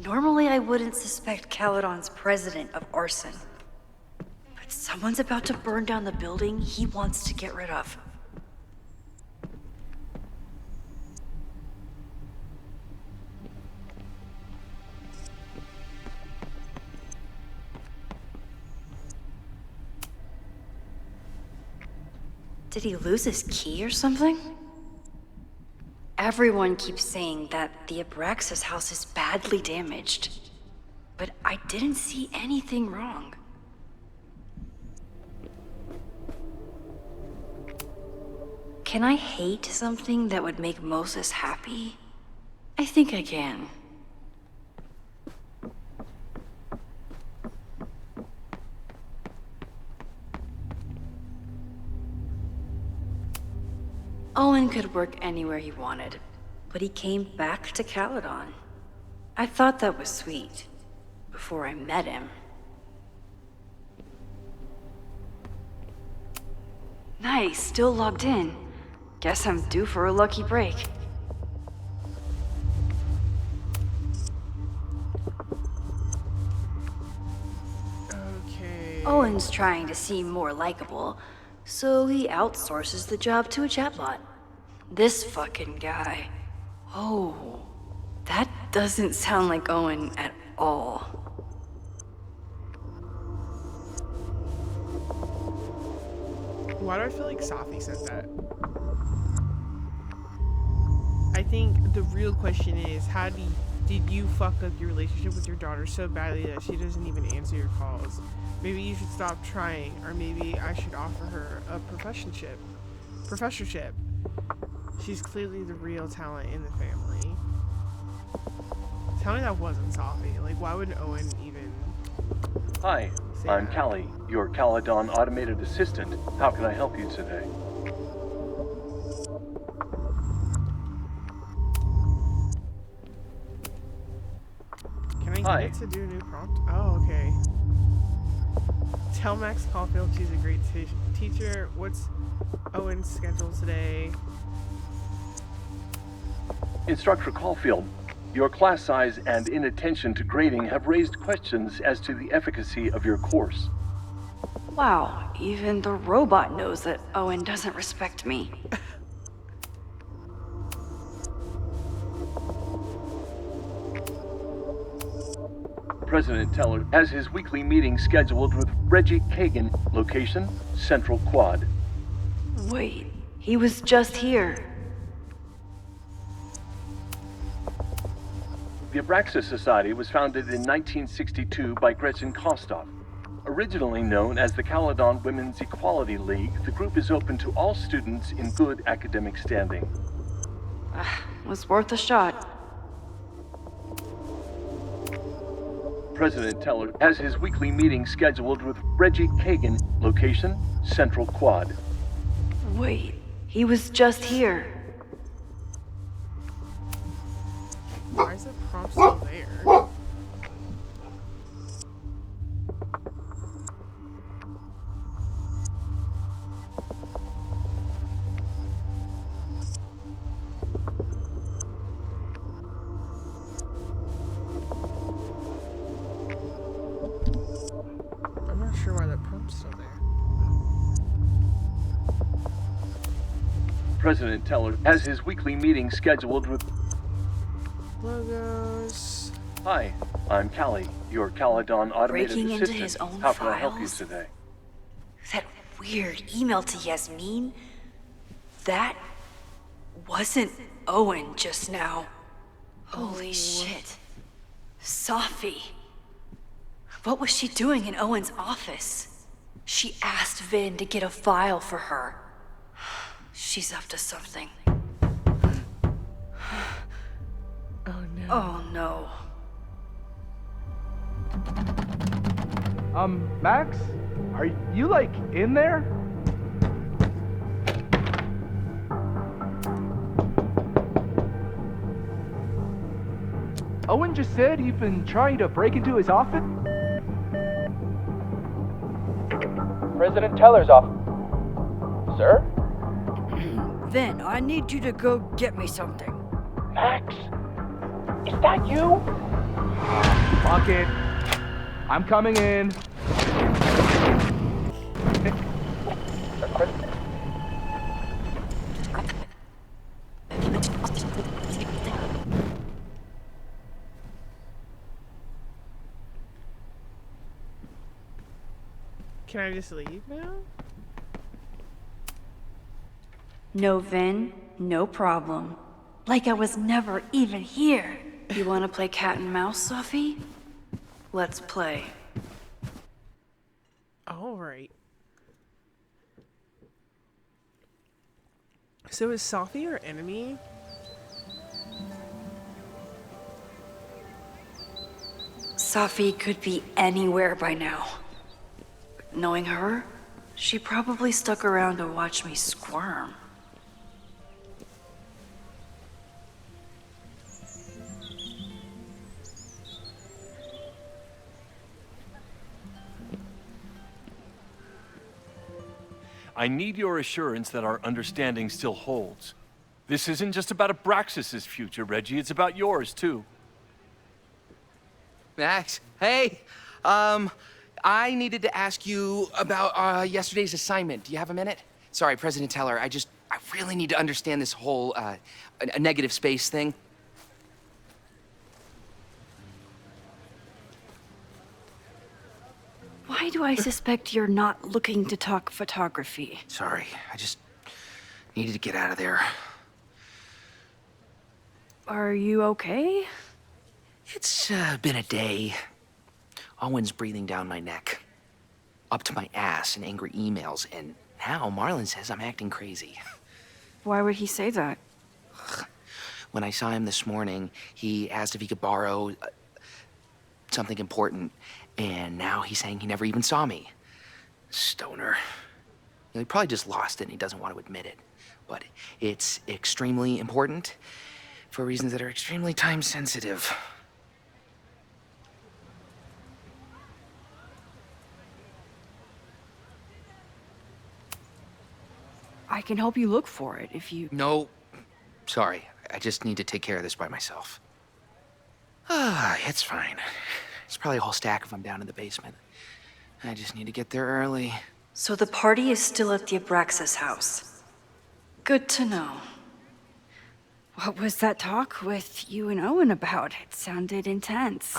Normally I wouldn't suspect Caledon's president of arson. But someone's about to burn down the building he wants to get rid of. Did he lose his key or something? Everyone keeps saying that the Abraxas house is badly damaged, but I didn't see anything wrong. Can I hate something that would make Moses happy? I think I can. Owen could work anywhere he wanted, but he came back to Caledon. I thought that was sweet, before I met him. Nice, still logged in. Guess I'm due for a lucky break. Okay. Owen's trying to seem more likable, so he outsources the job to a chatbot. This fucking guy. Oh, that doesn't sound like Owen at all. Why do I feel like Safi said that? I think the real question is, did you fuck up your relationship with your daughter so badly that she doesn't even answer your calls? Maybe you should stop trying, or maybe I should offer her a professorship. She's clearly the real talent in the family. Tell me that wasn't Safi. Like, why would Owen even... Hi, I'm that? Callie, your Caledon automated assistant. How can I help you today? Can I Hi. get it to do a new prompt? Oh, okay. Tell Max Caulfield she's a great teacher. What's Owen's schedule today? Instructor Caulfield, your class size and inattention to grading have raised questions as to the efficacy of your course. Wow, even the robot knows that Owen doesn't respect me. President Teller has his weekly meeting scheduled with Reggie Kagan, location Central Quad. Wait, he was just here. The Abraxas Society was founded in 1962 by Gretchen Kostoff. Originally known as the Caledon Women's Equality League, the group is open to all students in good academic standing. Was worth a shot. President Teller has his weekly meeting scheduled with Reggie Kagan, location Central Quad. Wait, he was just here. Why is the prompt still there? I'm not sure why that prompt's still there. President Teller has his weekly meeting scheduled with... Logos. Hi, I'm Callie, your Caledon automated Breaking into assistant. his own How can I help you files? today? That weird email to Yasmin? That wasn't Owen just now. Holy shit. Safi. What was she doing in Owen's office? She asked Vin to get a file for her. She's up to something. Oh no. Oh no. Max? Are you, like, in there? Owen just said you've been trying to break into his office? President Teller's office. Sir? Vin, I need you to go get me something. Max? Is that you? Fuck it. I'm coming in. Can I just leave now? No Vin, no problem. Like I was never even here. You want to play cat and mouse, Sophie? Let's play. All right. So is Sophie our enemy? Sophie could be anywhere by now. Knowing her, she probably stuck around to watch me squirm. I need your assurance that our understanding still holds. This isn't just about Abraxas's future, Reggie. It's about yours, too. Max, hey, I needed to ask you about yesterday's assignment. Do you have a minute? Sorry, President Teller, I really need to understand this whole a negative space thing. Why do I suspect you're not looking to talk photography? Sorry, I just needed to get out of there. Are you okay? It's been a day. Owen's breathing down my neck, up to my ass in angry emails, and now Marlon says I'm acting crazy. Why would he say that? When I saw him this morning, he asked if he could borrow something important, and now he's saying he never even saw me. Stoner. He probably just lost it and he doesn't want to admit it. But it's extremely important for reasons that are extremely time sensitive. I can help you look for it if you... No, sorry. I just need to take care of this by myself. It's fine. It's probably a whole stack if I'm down in the basement. I just need to get there early. So the party is still at the Abraxas house. Good to know. What was that talk with you and Owen about? It sounded intense.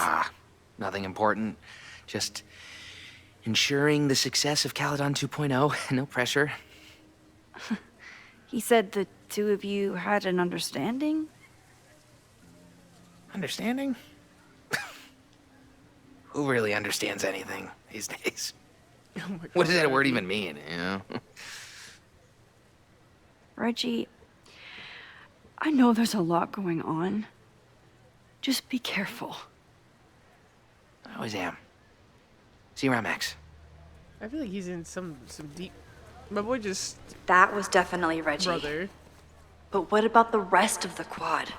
Nothing important. Just ensuring the success of Caledon 2.0. No pressure. He said the two of you had an understanding? Understanding? Who really understands anything these days? Oh my God, What does that word Reggie. even mean, you know? Reggie, I know there's a lot going on. Just be careful. I always am. See you around, Max. I feel like he's in some deep... My boy just... That was definitely Reggie. Brother. But what about the rest of the quad?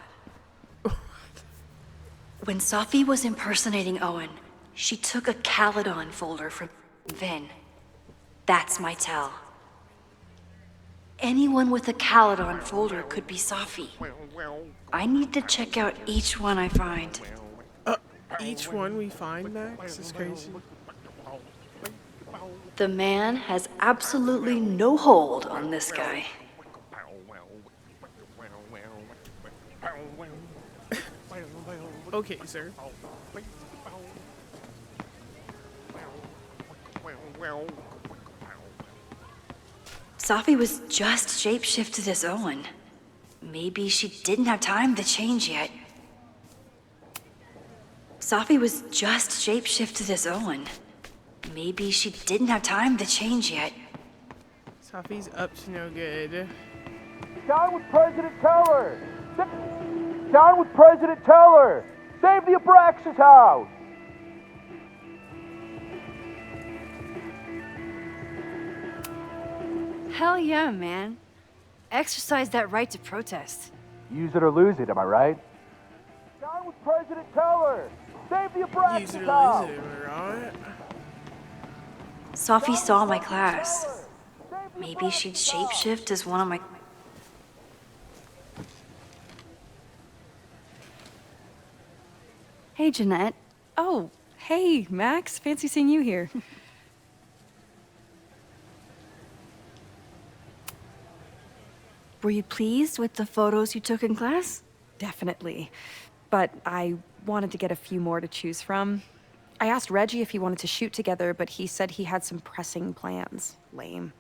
When Sophie was impersonating Owen, she took a Caledon folder from Vin. That's my tell. Anyone with a Caledon folder could be Sophie. I need to check out each one I find. Each one we find, Max, is crazy. The man has absolutely no hold on this guy. Okay, sir. Sophie was just shapeshifted as Owen. Maybe she didn't have time to change yet. Sophie was just shapeshifted as Owen. Maybe she didn't have time to change yet. Sophie's up to no good. Down with President Teller! Down with President Teller! Save the Abraxas house! Hell yeah, man. Exercise that right to protest. Use it or lose it, am I right? Down with President Teller! Save the Use Abraxas it or house! lose it, am I right? Sophie saw my class. Maybe she'd shapeshift as one of my... Hey, Jeanette. Oh, hey, Max. Fancy seeing you here. Were you pleased with the photos you took in class? Definitely. But I wanted to get a few more to choose from. I asked Reggie if he wanted to shoot together, but he said he had some pressing plans. Lame.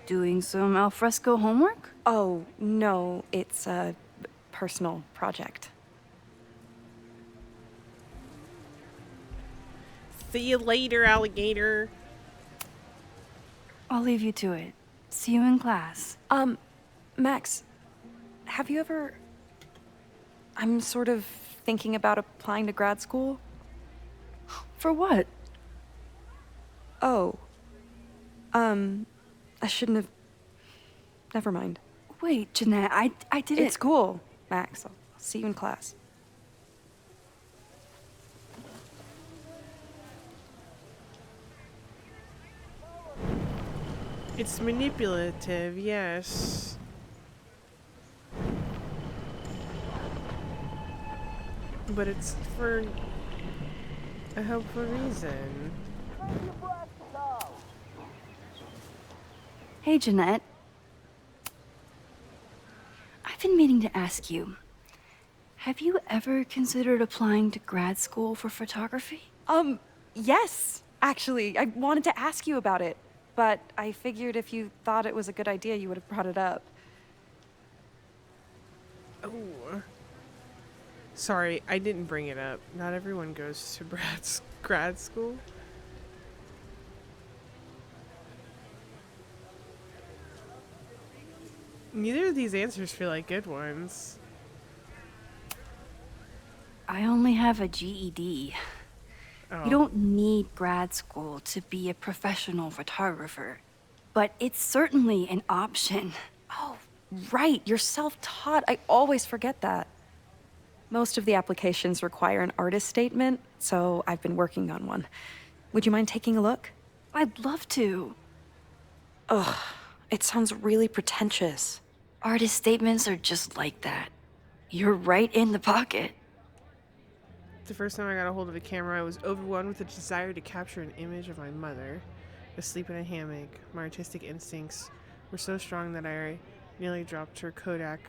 Doing some alfresco homework? Oh, no, it's a personal project. See you later, alligator. I'll leave you to it. See you in class. Max, have you ever... I'm sort of thinking about applying to grad school. For what? Oh. I shouldn't have... Never mind. Wait, Jeanette, I didn't... It's cool, Max. I'll see you in class. It's manipulative, yes. But it's for a helpful reason. Hey, Jeanette. I've been meaning to ask you, have you ever considered applying to grad school for photography? Yes, actually. I wanted to ask you about it, but I figured if you thought it was a good idea, you would have brought it up. Oh. Sorry, I didn't bring it up. Not everyone goes to grad school. Neither of these answers feel like good ones. I only have a GED. Oh. You don't need grad school to be a professional photographer, but it's certainly an option. Oh, right. You're self-taught. I always forget that. Most of the applications require an artist statement, so I've been working on one. Would you mind taking a look? I'd love to. Ugh, it sounds really pretentious. Artist statements are just like that. You're right in the pocket. The first time I got a hold of a camera, I was overwhelmed with a desire to capture an image of my mother, asleep in a hammock. My artistic instincts were so strong that I nearly dropped her Kodak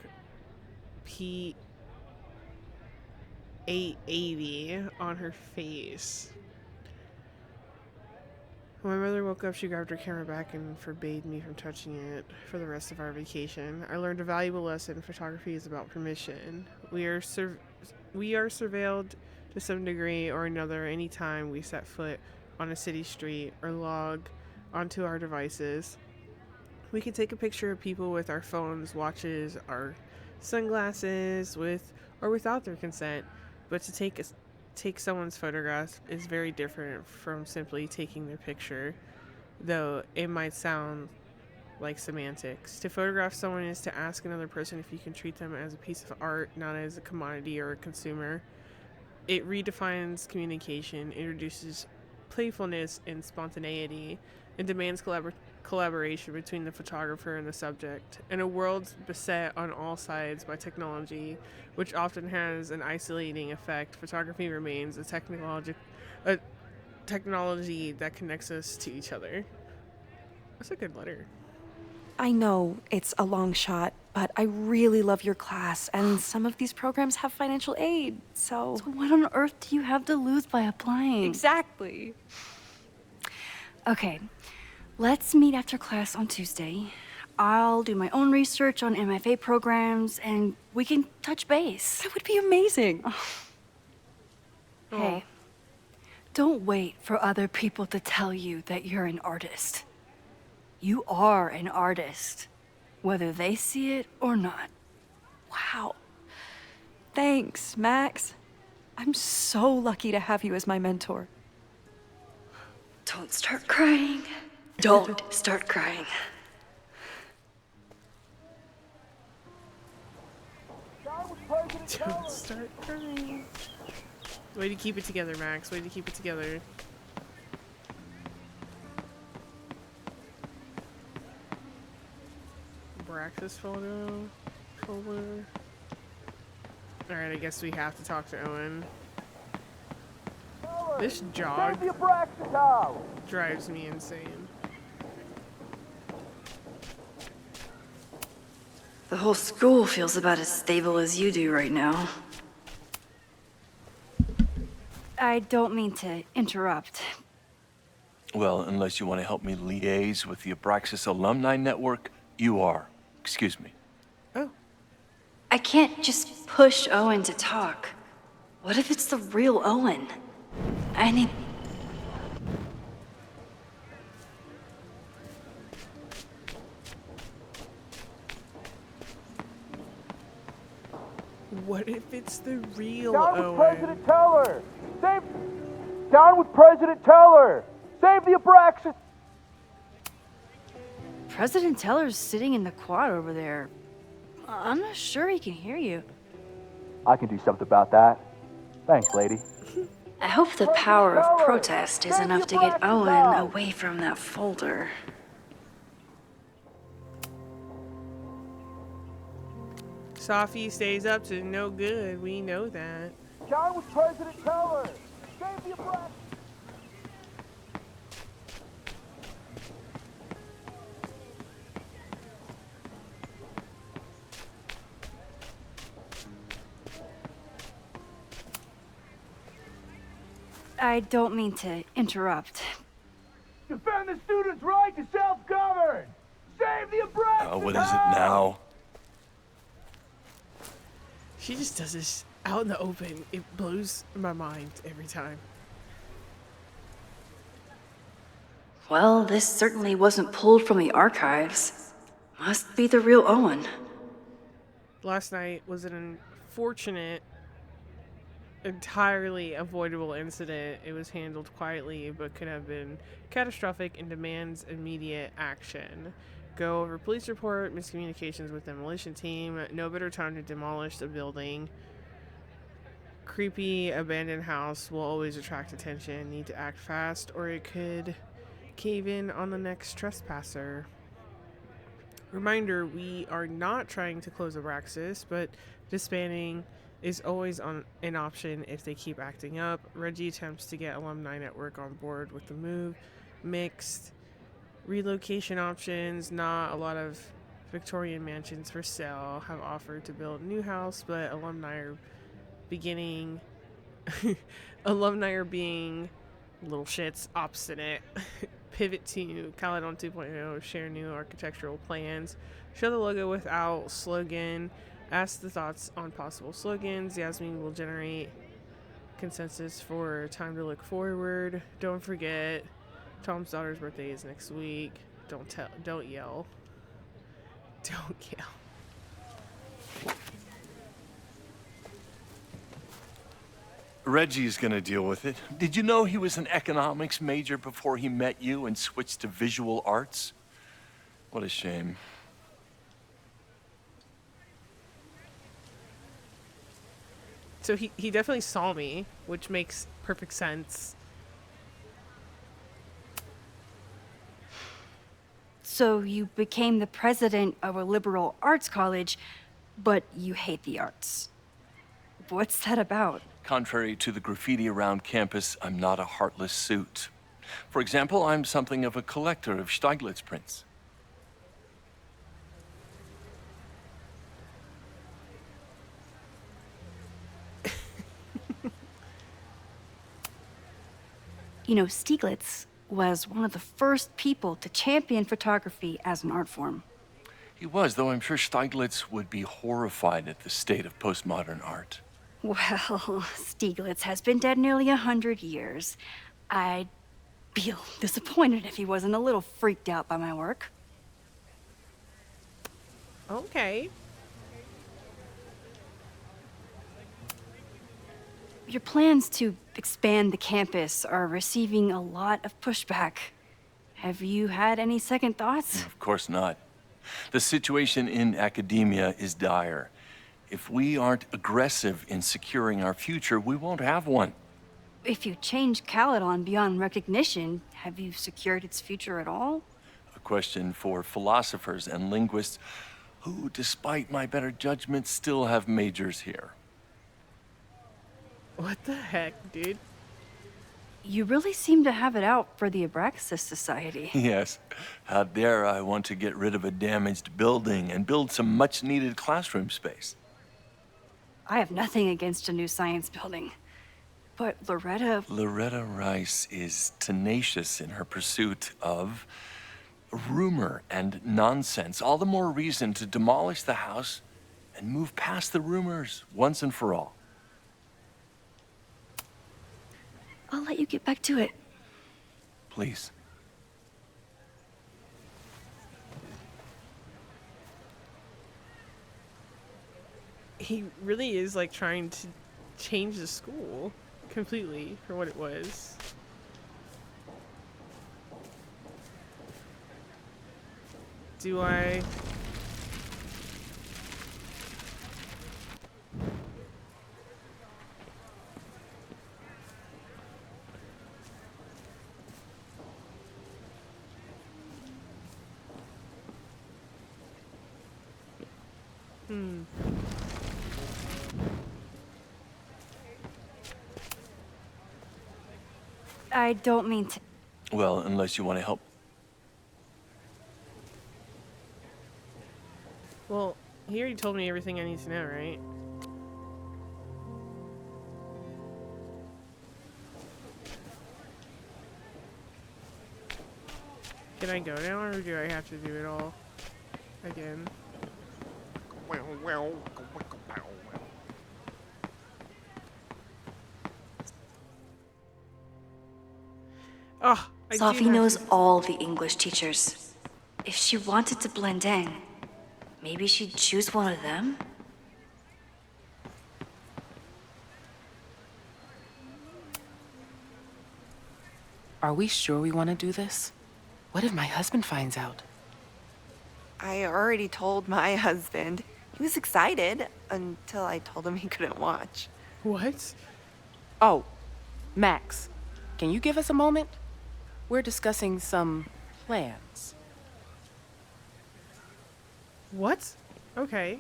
P880 on her face. When my mother woke up, she grabbed her camera back and forbade me from touching it for the rest of our vacation. I learned a valuable lesson. Photography is about permission. We are surveilled to some degree or another anytime we set foot on a city street or log onto our devices. We can take a picture of people with our phones, watches, our sunglasses, with or without their consent, but to take someone's photograph is very different from simply taking their picture, though it might sound like semantics. To photograph someone is to ask another person if you can treat them as a piece of art, not as a commodity or a consumer. It redefines communication, introduces playfulness and spontaneity, and demands collaboration between the photographer and the subject. In a world beset on all sides by technology, which often has an isolating effect, photography remains a technology that connects us to each other. That's a good letter. I know it's a long shot, but I really love your class, and some of these programs have financial aid, so... So what on earth do you have to lose by applying? Exactly. Okay, let's meet after class on Tuesday. I'll do my own research on MFA programs, and we can touch base. That would be amazing. Hey, don't wait for other people to tell you that you're an artist. You are an artist, whether they see it or not. Wow. Thanks, Max. I'm so lucky to have you as my mentor. Don't start crying. Don't start crying. Don't start crying. Way to keep it together, Max. Way to keep it together. Abraxas folder. Alright, I guess we have to talk to Owen. This jog Save the Abraxas house! drives me insane. The whole school feels about as stable as you do right now. I don't mean to interrupt. Well, unless you want to help me liaise with the Abraxas Alumni Network, you are. Excuse me. Oh. I can't just push Owen to talk. What if it's the real Owen? I need... What if it's the real Down with Owen? President Teller! Save... Down with President Teller! Save the Abraxas... President Teller's sitting in the quad over there. I'm not sure he can hear you. I can do something about that. Thanks, lady. I hope the power of protest is enough to get Owen away from that folder. Sophie stays up to no good. We know that. Down with President Teller! Save the Abraxas... I don't mean to interrupt. Defend the students' right to self-govern! Save the Abraxas What is it now? She just does this out in the open. It blows my mind every time. Well, this certainly wasn't pulled from the archives. Must be the real Owen. Last night was an unfortunate, entirely avoidable incident. It was handled quietly, but could have been catastrophic and demands immediate action. Go over police report, miscommunications with demolition team, no better time to demolish the building. Creepy abandoned house will always attract attention. Need to act fast or it could cave in on the next trespasser. Reminder, we are not trying to close Abraxas, but disbanding is always an option if they keep acting up. Reggie attempts to get Alumni Network on board with the move. Mixed relocation options. Not a lot of Victorian mansions for sale. Have offered to build a new house, but alumni are being little shits, obstinate. Pivot to Caledon 2.0. Share new architectural plans. Show the logo without slogan. Ask the thoughts on possible slogans. Yasmin will generate consensus for time to look forward. Don't forget, Tom's daughter's birthday is next week. Don't yell. Don't yell. Reggie's gonna deal with it. Did you know he was an economics major before he met you and switched to visual arts? What a shame. So he definitely saw me, which makes perfect sense. So you became the president of a liberal arts college, but you hate the arts. What's that about? Contrary to the graffiti around campus, I'm not a heartless suit. For example, I'm something of a collector of Stieglitz prints. You know, Stieglitz was one of the first people to champion photography as an art form. He was, though I'm sure Stieglitz would be horrified at the state of postmodern art. Well, Stieglitz has been dead nearly 100 years. I'd feel disappointed if he wasn't a little freaked out by my work. Okay. Your plans to expand the campus are receiving a lot of pushback. Have you had any second thoughts? Of course not. The situation in academia is dire. If we aren't aggressive in securing our future, we won't have one. If you change Caledon beyond recognition, have you secured its future at all? A question for philosophers and linguists. who, despite my better judgment, still have majors here. What the heck, dude? You really seem to have it out for the Abraxas Society. Yes, how dare I want to get rid of a damaged building and build some much-needed classroom space. I have nothing against a new science building. But Loretta Rice is tenacious in her pursuit of rumor and nonsense. All the more reason to demolish the house and move past the rumors once and for all. I'll let you get back to it. Please. He really is like trying to change the school completely for what it was. Do I? I don't mean to. Well, unless you want to help. Well, he already told me everything I need to know, right? Can I go now, or do I have to do it all again? Oh, I do Sophie have knows to- all the English teachers. If she wanted to blend in, maybe she'd choose one of them? Are we sure we want to do this? What if my husband finds out? I already told my husband. He was excited until I told him he couldn't watch. What? Oh, Max, can you give us a moment? We're discussing some plans. What? Okay.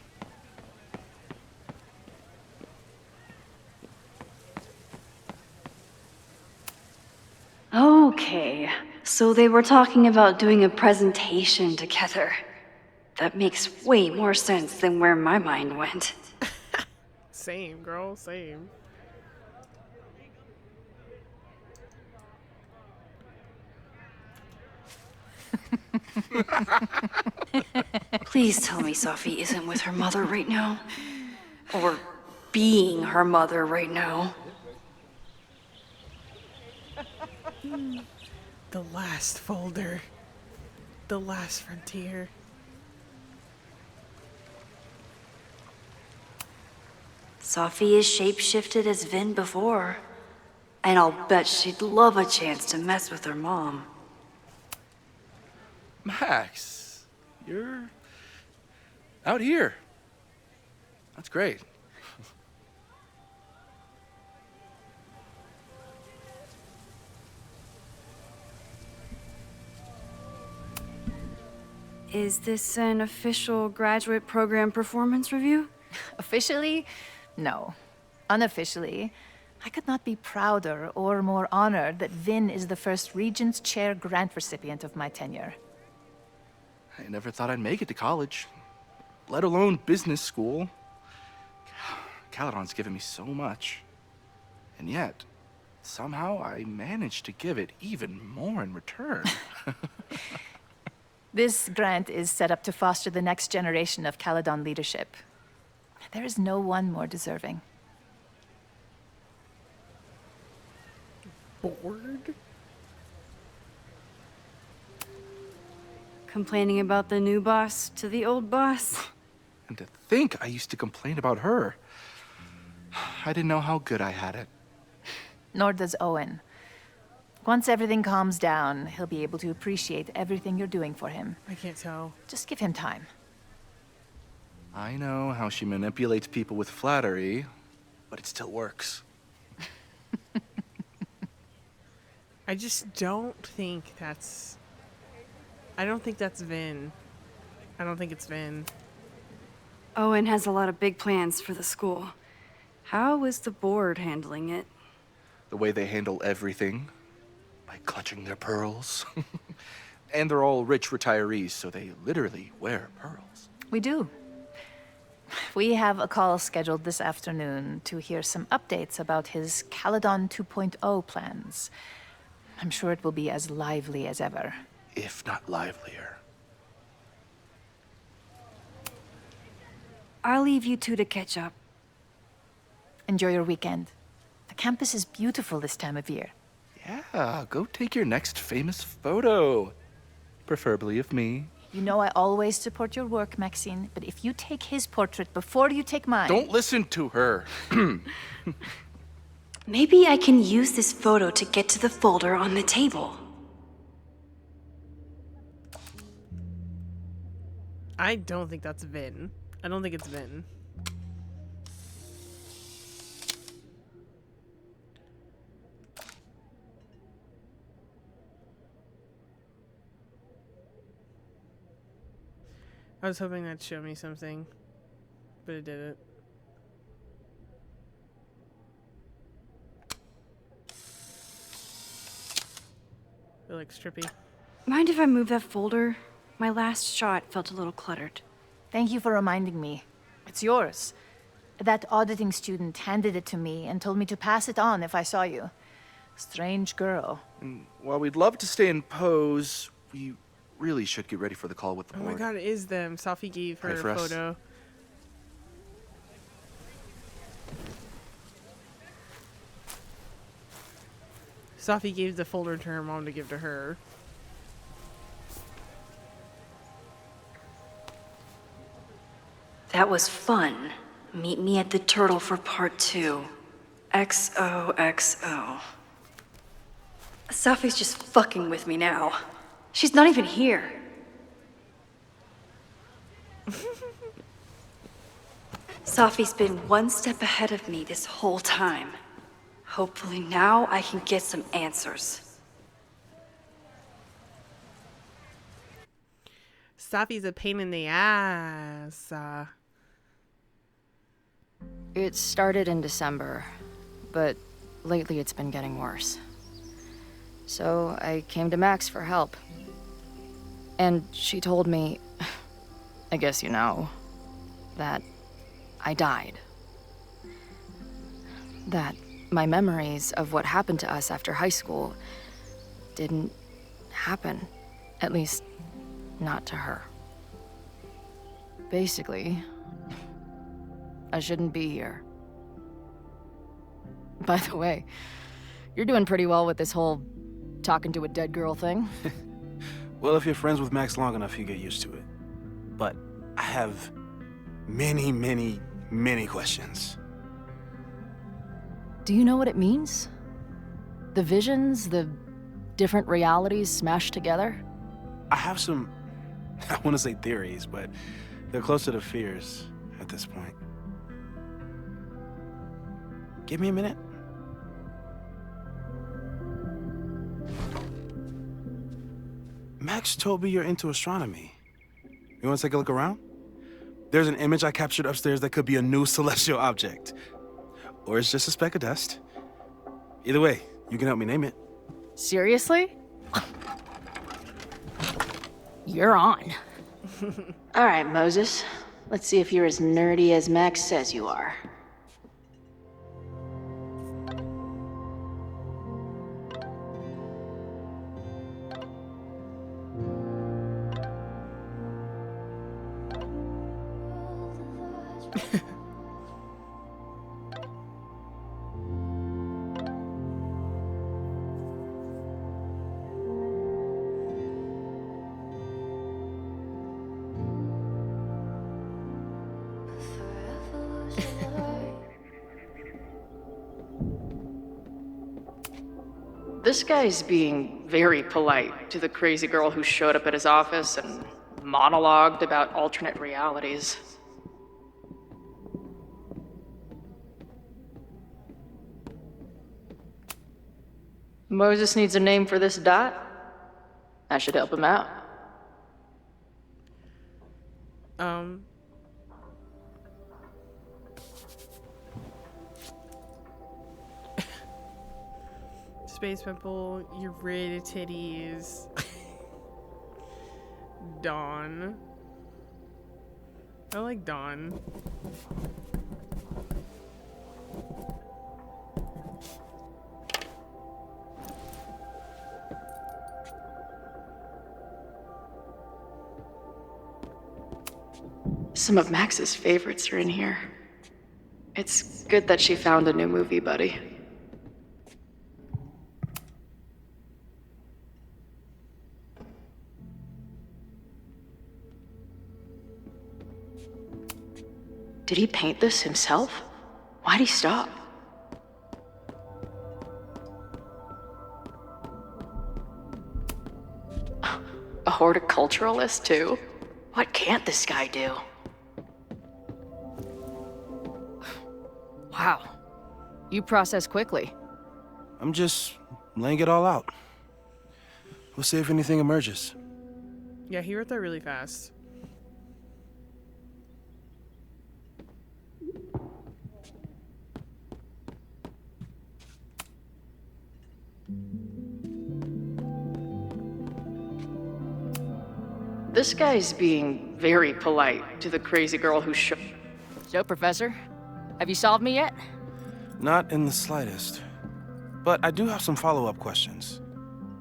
Okay, so they were talking about doing a presentation together. That makes way more sense than where my mind went. Same, girl, same. Please tell me Sophie isn't with her mother right now. Or being her mother right now. The last folder. The last frontier. Sophie is shapeshifted as Vin before. And I'll bet she'd love a chance to mess with her mom. Max, you're out here. That's great. Is this an official graduate program performance review? Officially? No. Unofficially, I could not be prouder or more honored that Vin is the first Regents Chair grant recipient of my tenure. I never thought I'd make it to college, let alone business school. Caledon's given me so much. And yet, somehow I managed to give it even more in return. This grant is set up to foster the next generation of Caledon leadership. There is no one more deserving. Bored? Complaining about the new boss to the old boss? And to think I used to complain about her. I didn't know how good I had it. Nor does Owen. Once everything calms down, he'll be able to appreciate everything you're doing for him. I can't tell. Just give him time. I know how she manipulates people with flattery, but it still works. I just don't think that's... I don't think that's Vin. I don't think it's Vin. Owen has a lot of big plans for the school. How is the board handling it? The way they handle everything, by clutching their pearls. And they're all rich retirees, so they literally wear pearls. We do. We have a call scheduled this afternoon to hear some updates about his Caledon 2.0 plans. I'm sure it will be as lively as ever. If not livelier. I'll leave you two to catch up. Enjoy your weekend. The campus is beautiful this time of year. Yeah, go take your next famous photo. Preferably of me. You know I always support your work, Maxine, but if you take his portrait before you take mine... Don't listen to her. Maybe I can use this photo to get to the folder on the table. I don't think that's Vin. I don't think it's Vin. I was hoping that'd show me something, but it didn't. It looks trippy. Mind if I move that folder? My last shot felt a little cluttered. Thank you for reminding me. It's yours. That auditing student handed it to me and told me to pass it on if I saw you. Strange girl. And while we'd love to stay in pose, we really should get ready for the call with the Oh board. my god, it is them. Safi gave her Pray for a us. photo. Safi gave the folder to her mom to give to her. That was fun. Meet me at the Turtle for part 2. XOXO. Safi's just fucking with me now. She's not even here. Safi's been one step ahead of me this whole time. Hopefully now I can get some answers. Safi's a pain in the ass. It started in December, but lately it's been getting worse. So I came to Max for help. And she told me, I guess you know, that I died. That my memories of what happened to us after high school didn't happen. At least, not to her. Basically, I shouldn't be here. By the way, you're doing pretty well with this whole talking to a dead girl thing. Well, if you're friends with Max long enough, you get used to it. But I have many, many, many questions. Do you know what it means? The visions, the different realities smashed together? I have some, I want to say theories, but they're closer to fears at this point. Give me a minute. Max told me you're into astronomy. You want to take a look around? There's an image I captured upstairs that could be a new celestial object. Or it's just a speck of dust. Either way, you can help me name it. Seriously? You're on. All right, Moses. Let's see if you're as nerdy as Max says you are. This guy's being very polite to the crazy girl who showed up at his office and monologued about alternate realities. Moses needs a name for this dot. I should help him out. Space Pimple, your red titties. Dawn. I like Dawn. Some of Max's favorites are in here. It's good that she found a new movie buddy. Did he paint this himself? Why'd he stop? A horticulturalist, too? What can't this guy do? Wow. You process quickly. I'm just laying it all out. We'll see if anything emerges. Yeah, he wrote that really fast. This guy's being very polite to the crazy girl who So, Professor, have you solved me yet? Not in the slightest. But I do have some follow-up questions.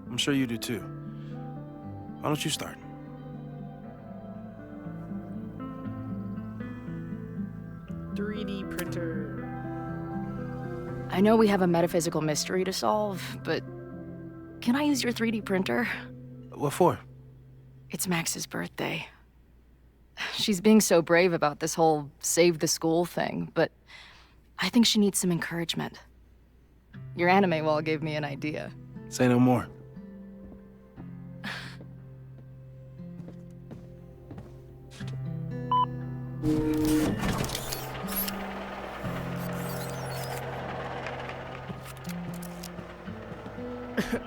I'm sure you do too. Why don't you start? .3D printer. I know we have a metaphysical mystery to solve, but can I use your 3D printer? What for? It's Max's birthday. She's being so brave about this whole save the school thing, but I think she needs some encouragement. Your anime wall gave me an idea. Say no more.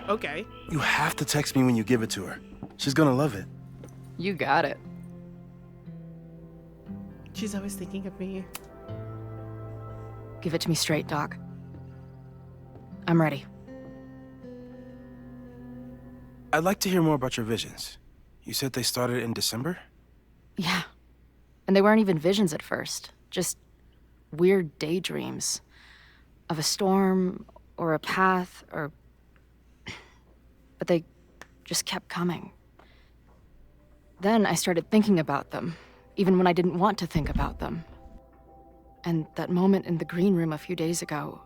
Okay. You have to text me when you give it to her. She's gonna love it. You got it. She's always thinking of me. Give it to me straight, Doc. I'm ready. I'd like to hear more about your visions. You said they started in December? Yeah. And they weren't even visions at first. Just weird daydreams. Of a storm, or a path, or... But they just kept coming. Then I started thinking about them, even when I didn't want to think about them. And that moment in the green room a few days ago...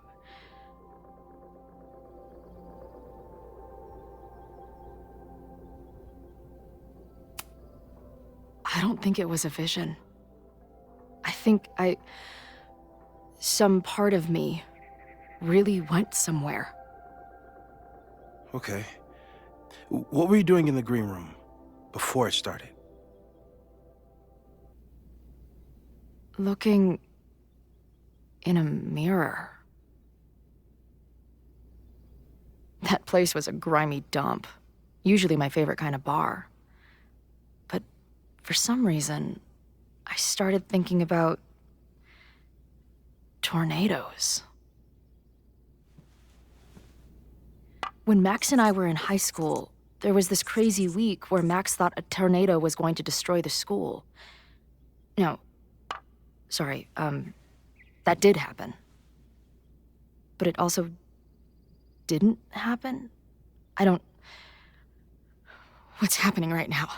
I don't think it was a vision. I think some part of me really went somewhere. Okay. What were you doing in the green room before it started? Looking in a mirror. That place was a grimy dump. Usually my favorite kind of bar. But for some reason, I started thinking about tornadoes. When Max and I were in high school, there was this crazy week where Max thought a tornado was going to destroy the school. No, sorry, that did happen. But it also didn't happen? What's happening right now?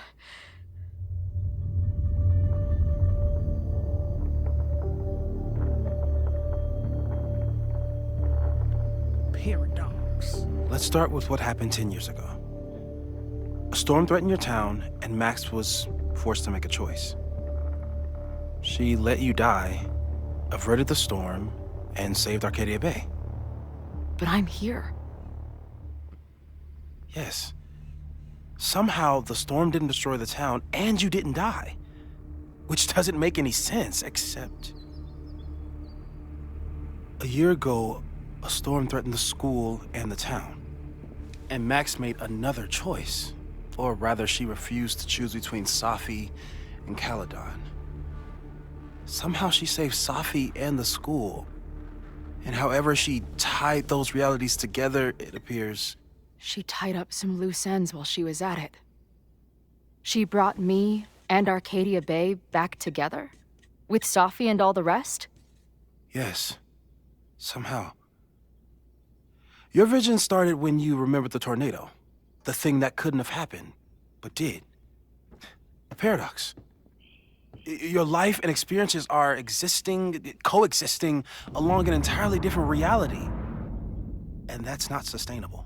Paradox. Let's start with what happened 10 years ago. A storm threatened your town, and Max was forced to make a choice. She let you die, averted the storm, and saved Arcadia Bay. But I'm here. Yes. Somehow, the storm didn't destroy the town, and you didn't die. Which doesn't make any sense, except... A year ago, a storm threatened the school and the town. And Max made another choice. Or rather, she refused to choose between Safi and Caledon. Somehow she saved Safi and the school. And however she tied those realities together, it appears. She tied up some loose ends while she was at it. She brought me and Arcadia Bay back together? With Safi and all the rest? Yes. Somehow. Your vision started when you remembered the tornado. The thing that couldn't have happened, but did. A paradox. Your life and experiences are coexisting along an entirely different reality. And that's not sustainable.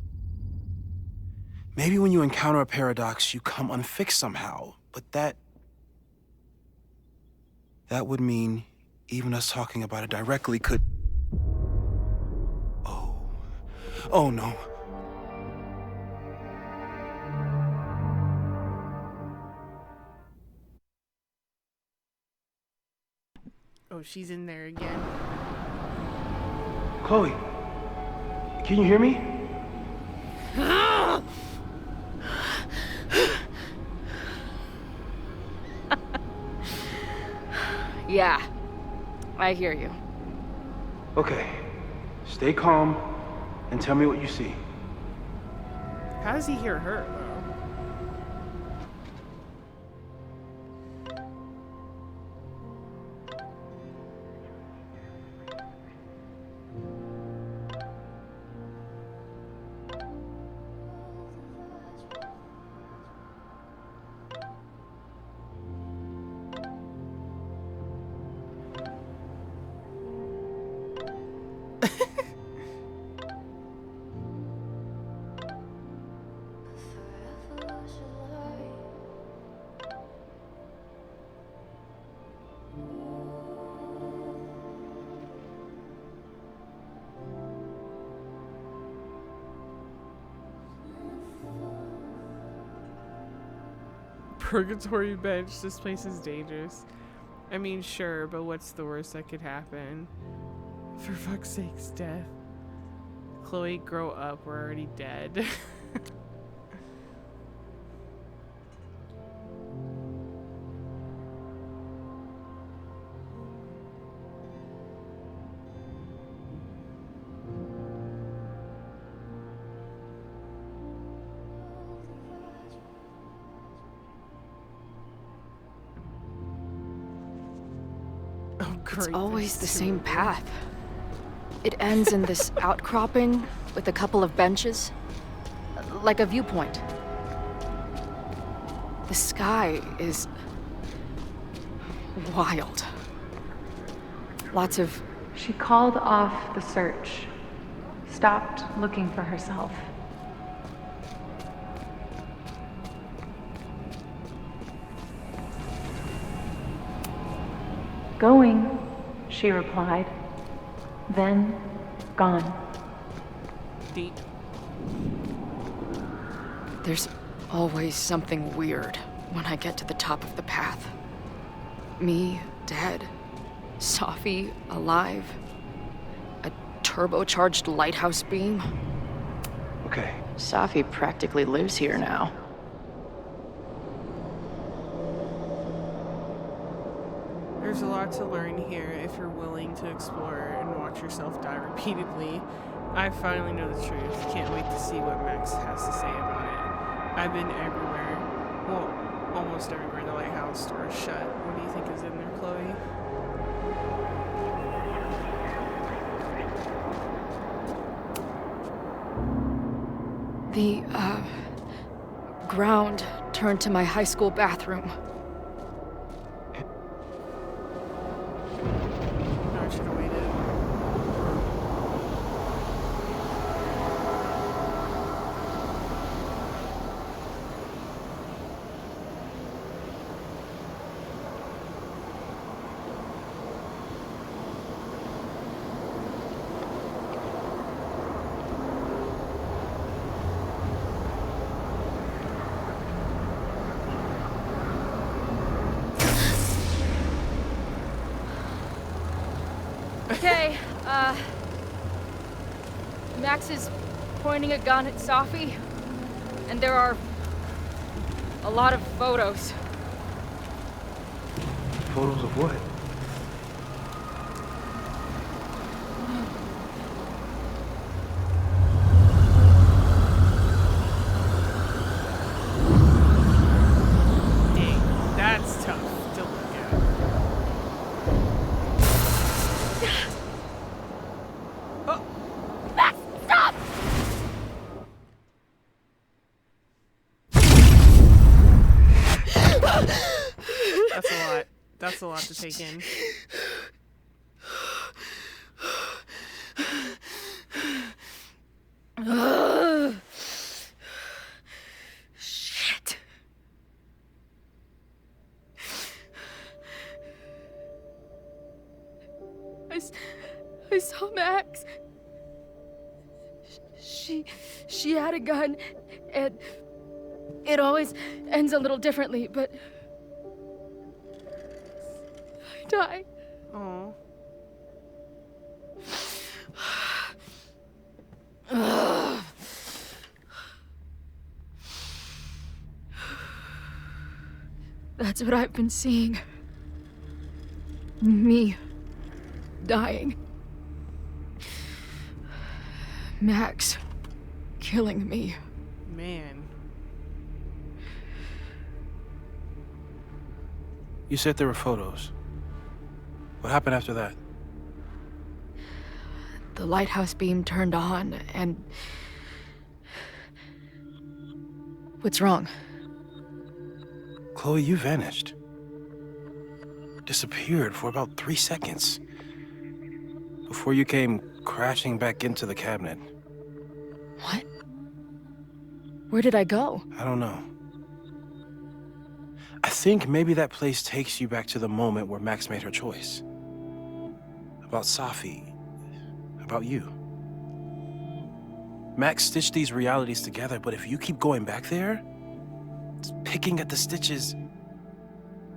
Maybe when you encounter a paradox, you come unfixed somehow, but that would mean even us talking about it directly could... Oh no. Oh, she's in there again. Chloe, can you hear me? Yeah, I hear you. Okay, stay calm and tell me what you see. How does he hear her, though? Purgatory bench. This place is dangerous. I mean, sure, but what's the worst that could happen? For fuck's sakes, death. Chloe, grow up. We're already dead. It's always the same path. It ends in this outcropping with a couple of benches, like a viewpoint. The sky is wild. Lots of... She called off the search, stopped looking for herself. Going, she replied. Then, gone. Deep. There's always something weird when I get to the top of the path. Me, dead. Safi, alive. A turbocharged lighthouse beam. Okay. Safi practically lives here now. There's a lot to learn here if you're willing to explore and watch yourself die repeatedly. I finally know the truth. Can't wait to see what Max has to say about it. I've been everywhere. Well, almost everywhere the lighthouse door is shut. What do you think is in there, Chloe? The, ground turned to my high school bathroom. No, I should have waited. Okay, Max is pointing a gun at Safi, and there are a lot of photos. Photos of what? That's a lot to take in. Shit. I saw Max. She had a gun, and it always ends a little differently, but I died. Oh. That's what I've been seeing. Me dying. Max killing me. Man. You said there were photos. What happened after that? The lighthouse beam turned on, and... What's wrong? Chloe, you vanished. Disappeared for about 3 seconds. Before you came crashing back into the cabinet. What? Where did I go? I don't know. I think maybe that place takes you back to the moment where Max made her choice. About Safi. About you. Max stitched these realities together, but if you keep going back there, picking at the stitches,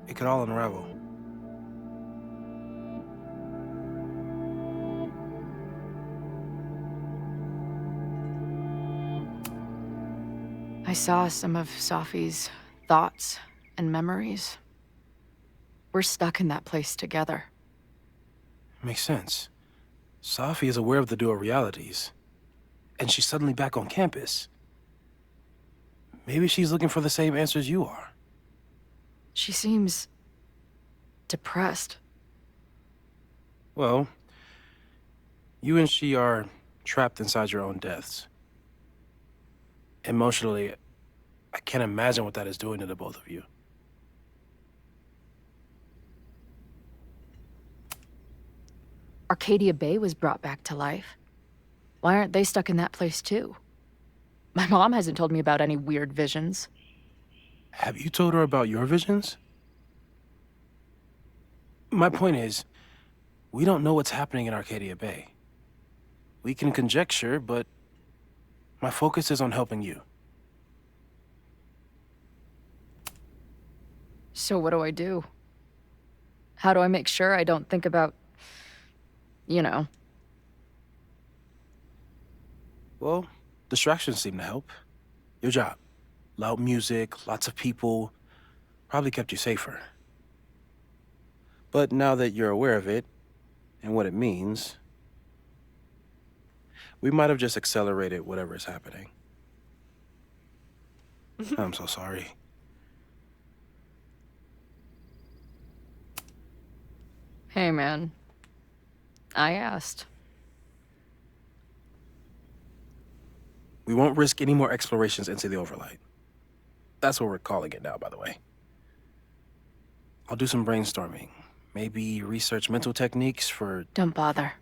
it could all unravel. I saw some of Safi's thoughts and memories. We're stuck in that place together. Makes sense. Safi is aware of the dual realities, and she's suddenly back on campus. Maybe she's looking for the same answers you are. She seems... depressed. Well, you and she are trapped inside your own deaths. Emotionally, I can't imagine what that is doing to the both of you. Arcadia Bay was brought back to life. Why aren't they stuck in that place too? My mom hasn't told me about any weird visions. Have you told her about your visions? My point is, we don't know what's happening in Arcadia Bay. We can conjecture, but my focus is on helping you. So what do I do? How do I make sure I don't think about, you know? Well, distractions seem to help. Your job. Loud music, lots of people, probably kept you safer. But now that you're aware of it, and what it means, we might have just accelerated whatever is happening. I'm so sorry. Hey, man. I asked. We won't risk any more explorations into the Overlight. That's what we're calling it now, by the way. I'll do some brainstorming. Maybe research mental techniques for... Don't bother.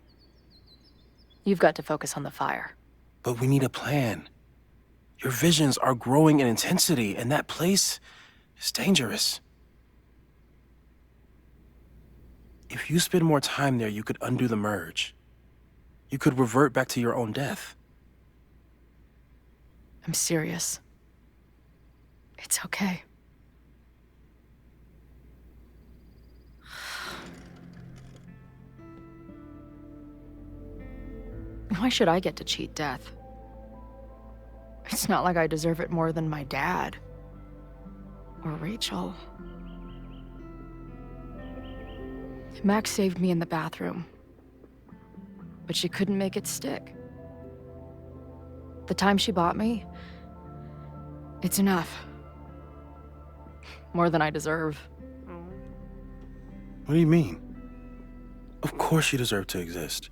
You've got to focus on the fire. But we need a plan. Your visions are growing in intensity, and that place is dangerous. If you spend more time there, you could undo the merge. You could revert back to your own death. I'm serious. It's okay. Why should I get to cheat death? It's not like I deserve it more than my dad. Or Rachel. Max saved me in the bathroom. But she couldn't make it stick. The time she bought me, it's enough. More than I deserve. What do you mean? Of course you deserve to exist.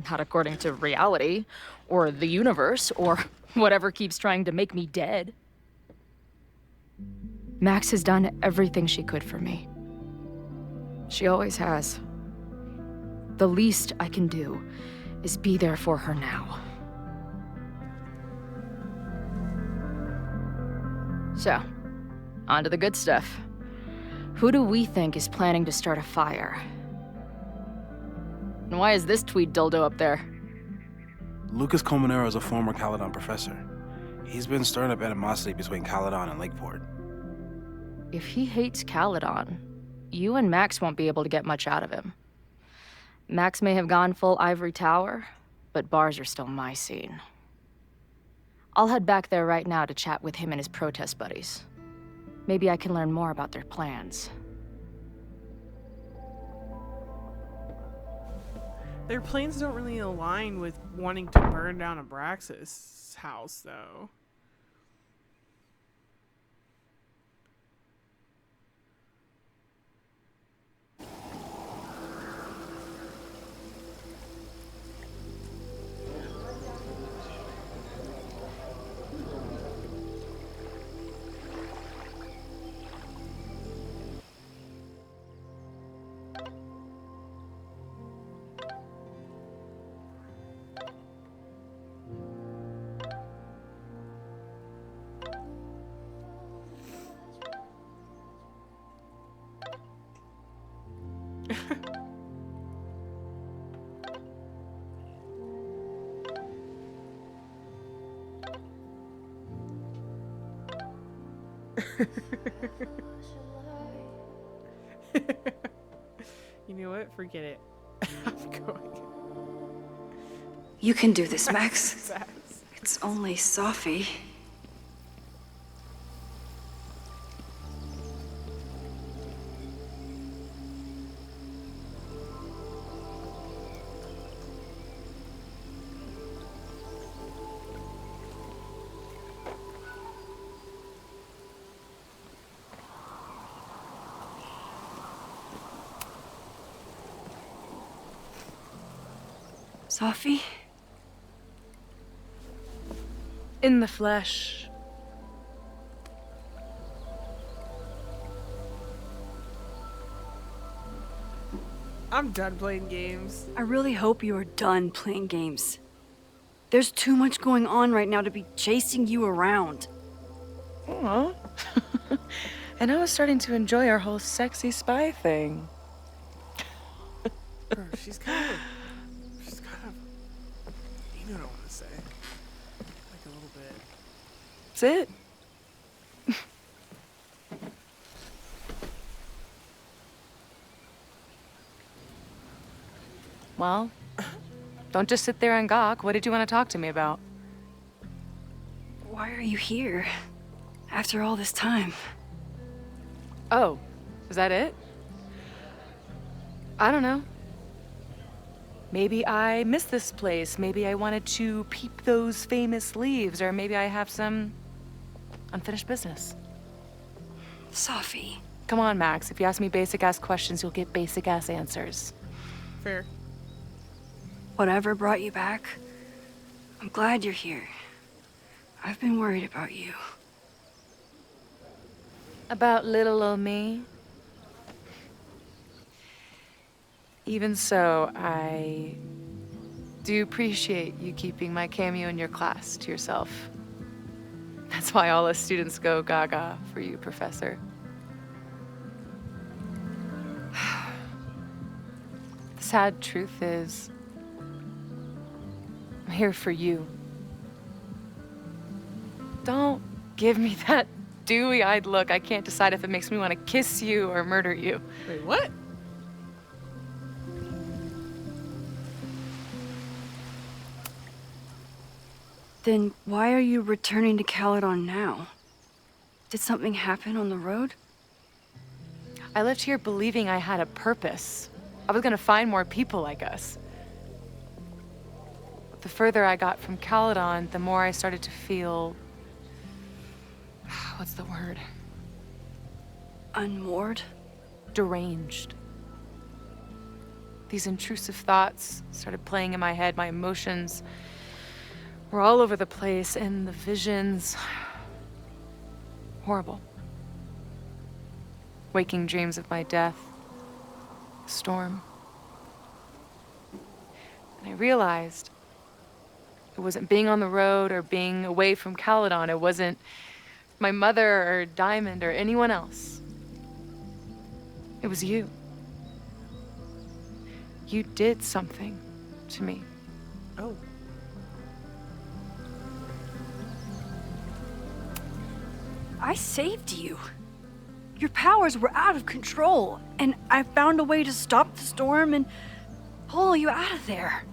Not according to reality, or the universe, or whatever keeps trying to make me dead. Max has done everything she could for me. She always has. The least I can do is be there for her now. So, on to the good stuff. Who do we think is planning to start a fire? And why is this tweed dildo up there? Lucas Comanero is a former Caledon professor. He's been stirring up animosity between Caledon and Lakeport. If he hates Caledon, you and Max won't be able to get much out of him. Max may have gone full ivory tower, but bars are still my scene. I'll head back there right now to chat with him and his protest buddies. Maybe I can learn more about their plans. Their plans don't really align with wanting to burn down Abraxas' house, though. You know what? Forget it. I'm going. You can do this, Max. It's only Sophie. Sophie? In the flesh. I'm done playing games. I really hope you are done playing games. There's too much going on right now to be chasing you around. Aw. And I was starting to enjoy our whole sexy spy thing. Bro, she's kind of, you know what I want to say. Like a little bit. That's it. Well, don't just sit there and gawk. What did you want to talk to me about? Why are you here? After all this time? Oh, is that it? I don't know. Maybe I miss this place. Maybe I wanted to peep those famous leaves, or maybe I have some unfinished business. Sophie. Come on, Max. If you ask me basic-ass questions, you'll get basic-ass answers. Fair. Whatever brought you back, I'm glad you're here. I've been worried about you. About little old me? Even so, I do appreciate you keeping my cameo in your class to yourself. That's why all us students go gaga for you, Professor. The sad truth is, I'm here for you. Don't give me that dewy-eyed look. I can't decide if it makes me want to kiss you or murder you. Wait, what? Then why are you returning to Caledon now? Did something happen on the road? I left here believing I had a purpose. I was gonna find more people like us. But the further I got from Caledon, the more I started to feel... what's the word? Unmoored? Deranged. These intrusive thoughts started playing in my head. My emotions were all over the place, and the visions... horrible. Waking dreams of my death. storm. And I realized it wasn't being on the road or being away from Caledon. It wasn't my mother or Diamond or anyone else. It was you. You did something to me. Oh. I saved you. Your powers were out of control, and I found a way to stop the storm and pull you out of there.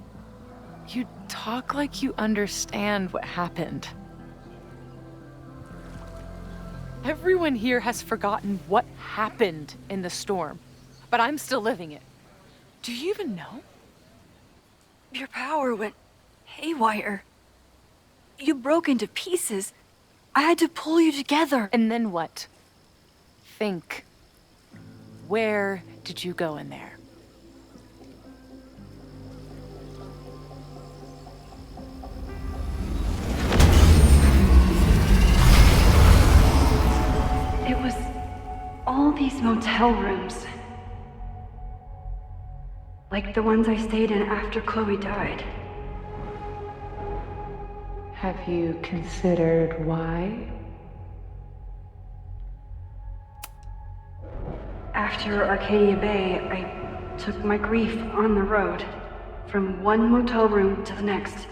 You talk like you understand what happened. Everyone here has forgotten what happened in the storm, but I'm still living it. Do you even know? Your power went haywire. You broke into pieces. I had to pull you together. And then what? Think. Where did you go in there? It was all these motel rooms. Like the ones I stayed in after Chloe died. Have you considered why? After Arcadia Bay, I took my grief on the road, from one motel room to the next.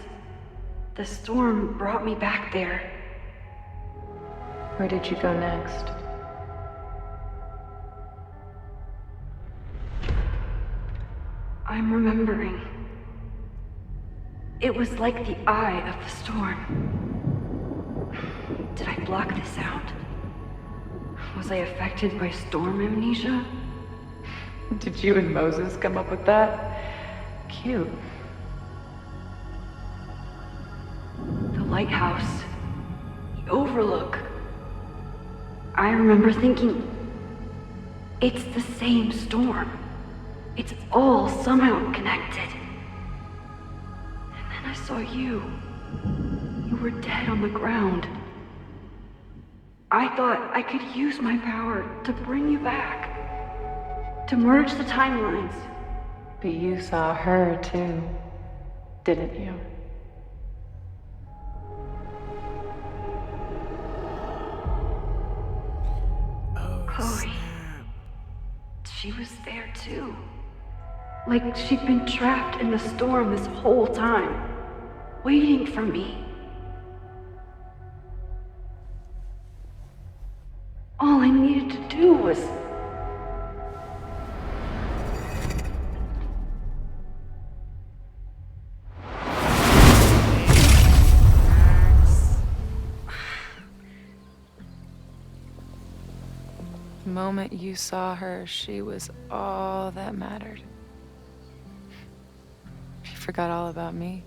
The storm brought me back there. Where did you go next? I'm remembering. It was like the eye of the storm. Did I block this out? Was I affected by storm amnesia? Did you and Moses come up with that? Cute. The lighthouse. The overlook. I remember thinking, it's the same storm. It's all somehow connected. And then I saw you. You were dead on the ground. I thought I could use my power to bring you back. To merge the timelines. But you saw her too, didn't you? Chloe. She was there too. Like she'd been trapped in the storm this whole time, waiting for me. All I needed to do was... The moment you saw her, she was all that mattered. She forgot all about me.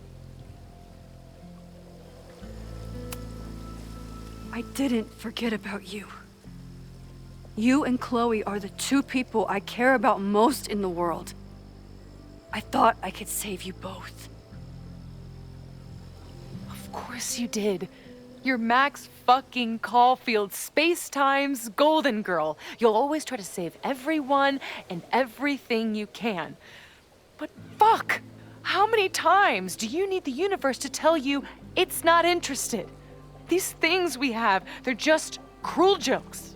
I didn't forget about you. You and Chloe are the two people I care about most in the world. I thought I could save you both. Of course you did. You're Max fucking Caulfield, Space-Time's golden girl. You'll always try to save everyone and everything you can. But fuck! How many times do you need the universe to tell you it's not interested? These things we have, they're just cruel jokes.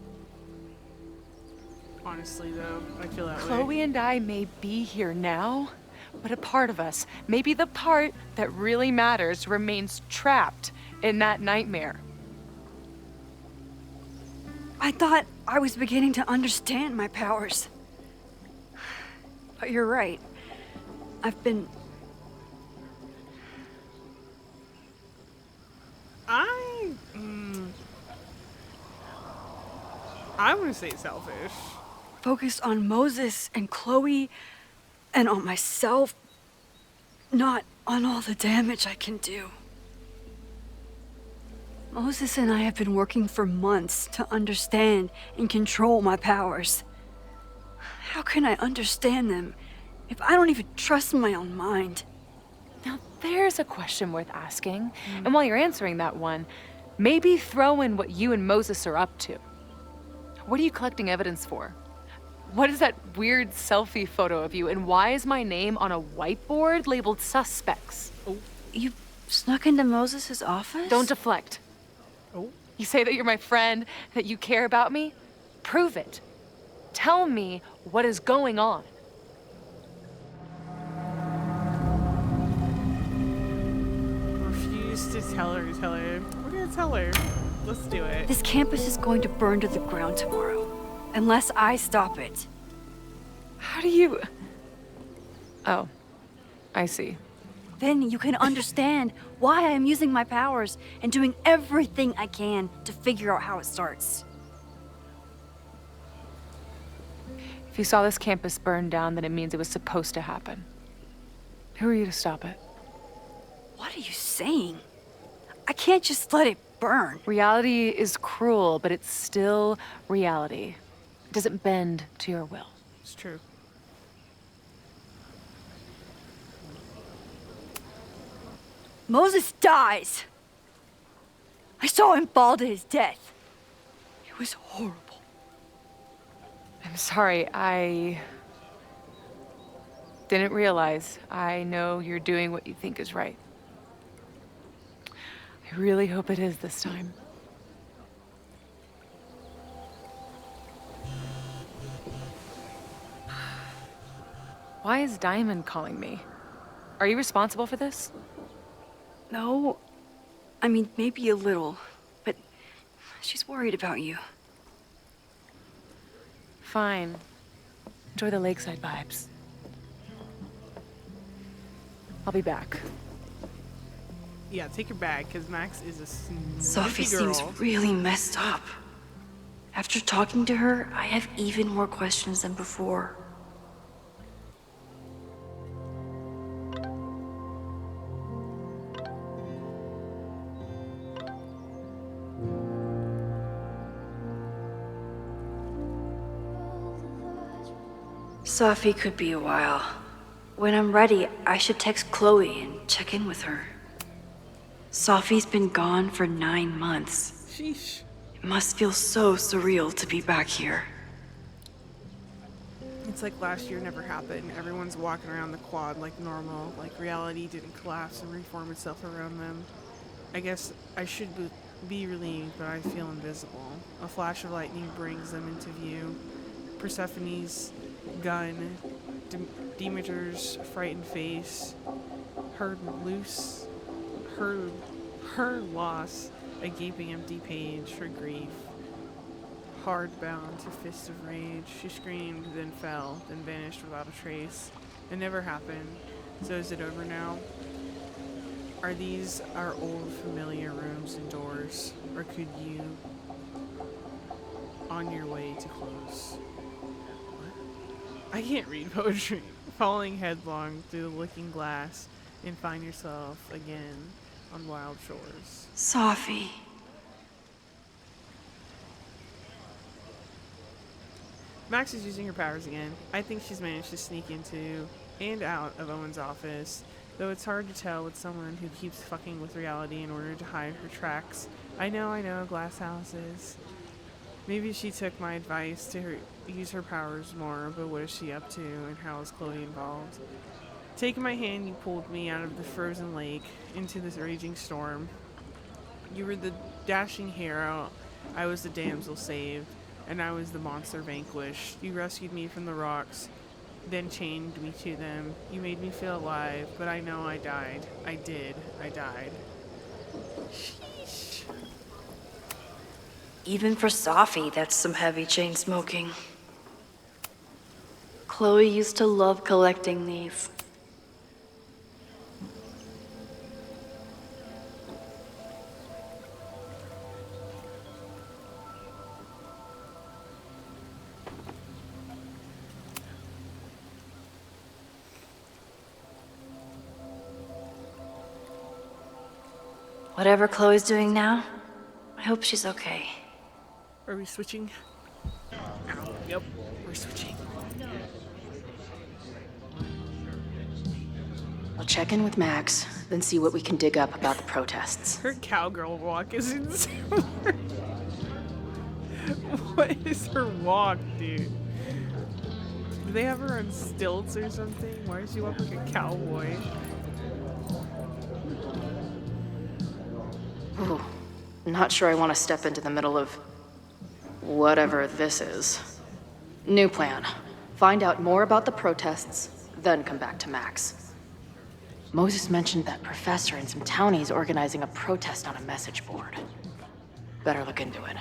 Honestly, though, I feel that way. Chloe and I may be here now, but a part of us, maybe the part that really matters, remains trapped in that nightmare. I thought I was beginning to understand my powers. But you're right. I've been... I want to say selfish. focused on Moses and Chloe and on myself, not on all the damage I can do. Moses and I have been working for months to understand and control my powers. How can I understand them if I don't even trust my own mind? Now, there's a question worth asking. And while you're answering that one, maybe throw in what you and Moses are up to. What are you collecting evidence for? What is that weird selfie photo of you? And why is my name on a whiteboard labeled suspects? You snuck into Moses' office? Don't deflect. Oh. You say that you're my friend, that you care about me? Prove it. Tell me what is going on. Refuse to tell her. We're gonna tell her. Let's do it. This campus is going to burn to the ground tomorrow, unless I stop it. How do you... Oh, I see. Then you can understand why I am using my powers and doing everything I can to figure out how it starts. If you saw this campus burn down, then it means it was supposed to happen. Who are you to stop it? What are you saying? I can't just let it burn. Reality is cruel, but it's still reality. It doesn't bend to your will. It's true. Moses dies. I saw him fall to his death. It was horrible. I'm sorry, I didn't realize. I know you're doing what you think is right. I really hope it is this time. Why is Diamond calling me? Are you responsible for this? No. I mean, maybe a little, but she's worried about you. Fine. Enjoy the lakeside vibes. I'll be back. Yeah, take your bag, because Max is a sneaky Sophie girl. seems really messed up. After talking to her, I have even more questions than before. Sophie could be a while. When I'm ready, I should text Chloe and check in with her. Sophie's been gone for 9 months. Sheesh. It must feel so surreal to be back here. It's like last year never happened. Everyone's walking around the quad like normal, like reality didn't collapse and reform itself around them. I guess I should be relieved, but I feel invisible. A flash of lightning brings them into view. Persephone's gun, Demeter's frightened face, her loss, a gaping empty page, her grief. Hard bound to fists of rage, she screamed, then fell, then vanished without a trace. It never happened. So is it over now? Are these our old familiar rooms and doors? Or could you, on your way to close? I can't read poetry. Falling headlong through the looking glass and find yourself again on wild shores. Sophie. Max is using her powers again. I think she's managed to sneak into and out of Owen's office, though it's hard to tell with someone who keeps fucking with reality in order to hide her tracks. I know, glass houses. Maybe she took my advice to use her powers more, but what is she up to, and how is Chloe involved? Taking my hand, you pulled me out of the frozen lake into this raging storm. You were the dashing hero, I was the damsel saved, and I was the monster vanquished. You rescued me from the rocks, then chained me to them. You made me feel alive, but I know I died. I died. Sheesh. Even for Sophie, that's some heavy chain smoking. Chloe used to love collecting these. Whatever Chloe's doing now, I hope she's okay. Are we switching? Yep, we're switching. I'll check in with Max, then see what we can dig up about the protests. Her cowgirl walk is insane. What is her walk, dude? they have her on stilts or something? Why does she look like a cowboy? Ooh, not sure I want to step into the middle of whatever this is. New plan. Find out more about the protests, then come back to Max. Moses mentioned that professor and some townies organizing a protest on a message board. Better look into it.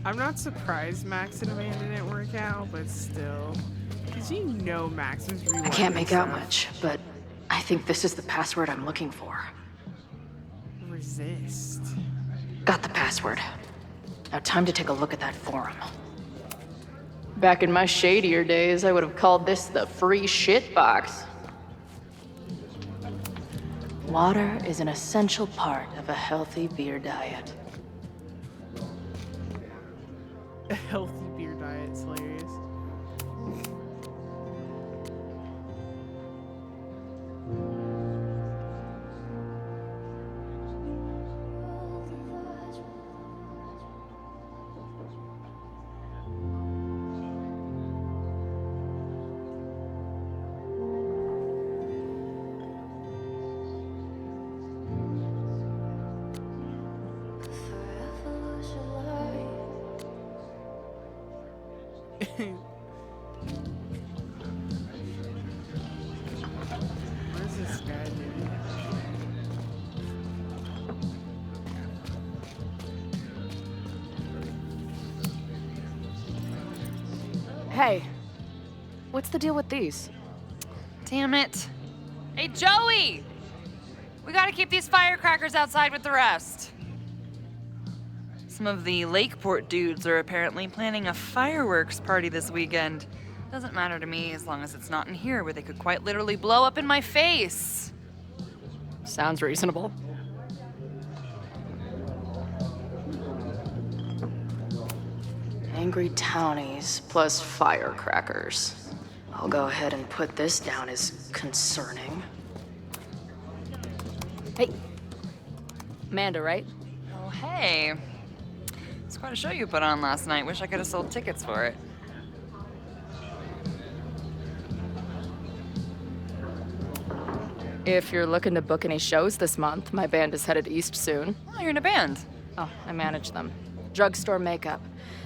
I'm not surprised Max and Amanda didn't work out, but still. Because you know Max was rewinding I can't make out stuff. much, but I think this is the password I'm looking for. Resist. Got the password. Now time to take a look at that forum. Back in my shadier days, I would have called this the free shit box. Water is an essential part of a healthy beer diet. A healthy beer diet's hilarious. What is this guy doing? Hey, what's the deal with these? Damn it. Hey, Joey! We gotta keep these firecrackers outside with the rest. Some of the Lakeport dudes are apparently planning a fireworks party this weekend. Doesn't matter to me as long as it's not in here where they could quite literally blow up in my face. Sounds reasonable. Angry townies plus firecrackers. I'll go ahead and put this down as concerning. Hey. Amanda, right? Oh, hey. It's quite a show you put on last night. Wish I could have sold tickets for it. If you're looking to book any shows this month, my band is headed east soon. Oh, you're in a band. Oh, I manage them. Drugstore Makeup.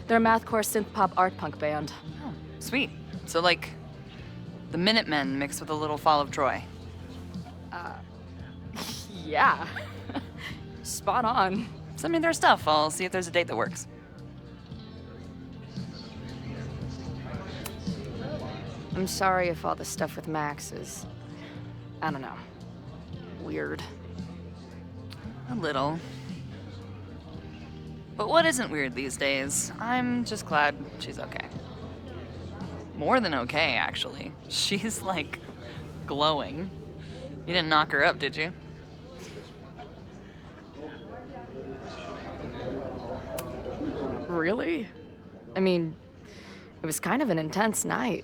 They're a mathcore synth-pop art punk band. Oh, sweet. So, like, the Minutemen mixed with a little Fall of Troy. Yeah. Spot on. Send me their stuff. I'll see if there's a date that works. I'm sorry if all the stuff with Max is, I don't know, weird. A little. But what isn't weird these days? I'm just glad she's okay. More than okay, actually. She's, like, glowing. You didn't knock her up, did you? Really? I mean, it was kind of an intense night.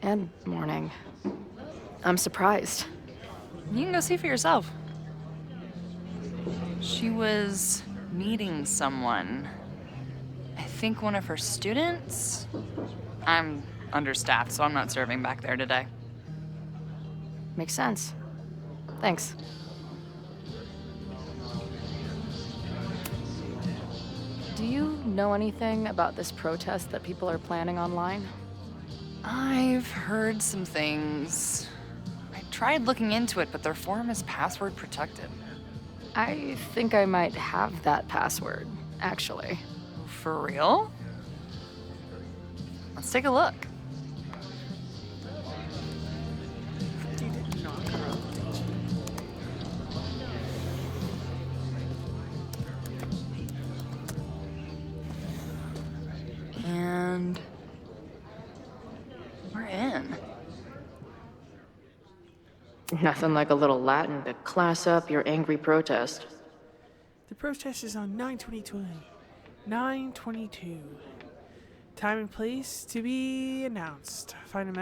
And morning. I'm surprised. You can go see for yourself. She was meeting someone. I think one of her students? I'm understaffed, so I'm not serving back there today. Makes sense. Thanks. Do you know anything about this protest that people are planning online? I've heard some things. I tried looking into it, but their forum is password protected. I think I might have that password, actually. For real? Let's take a look. You did knock her up, did you? And we're in. Nothing like a little Latin to class up your angry protest. The protest is on 9/22. 9/22. Time and place to be announced. Find or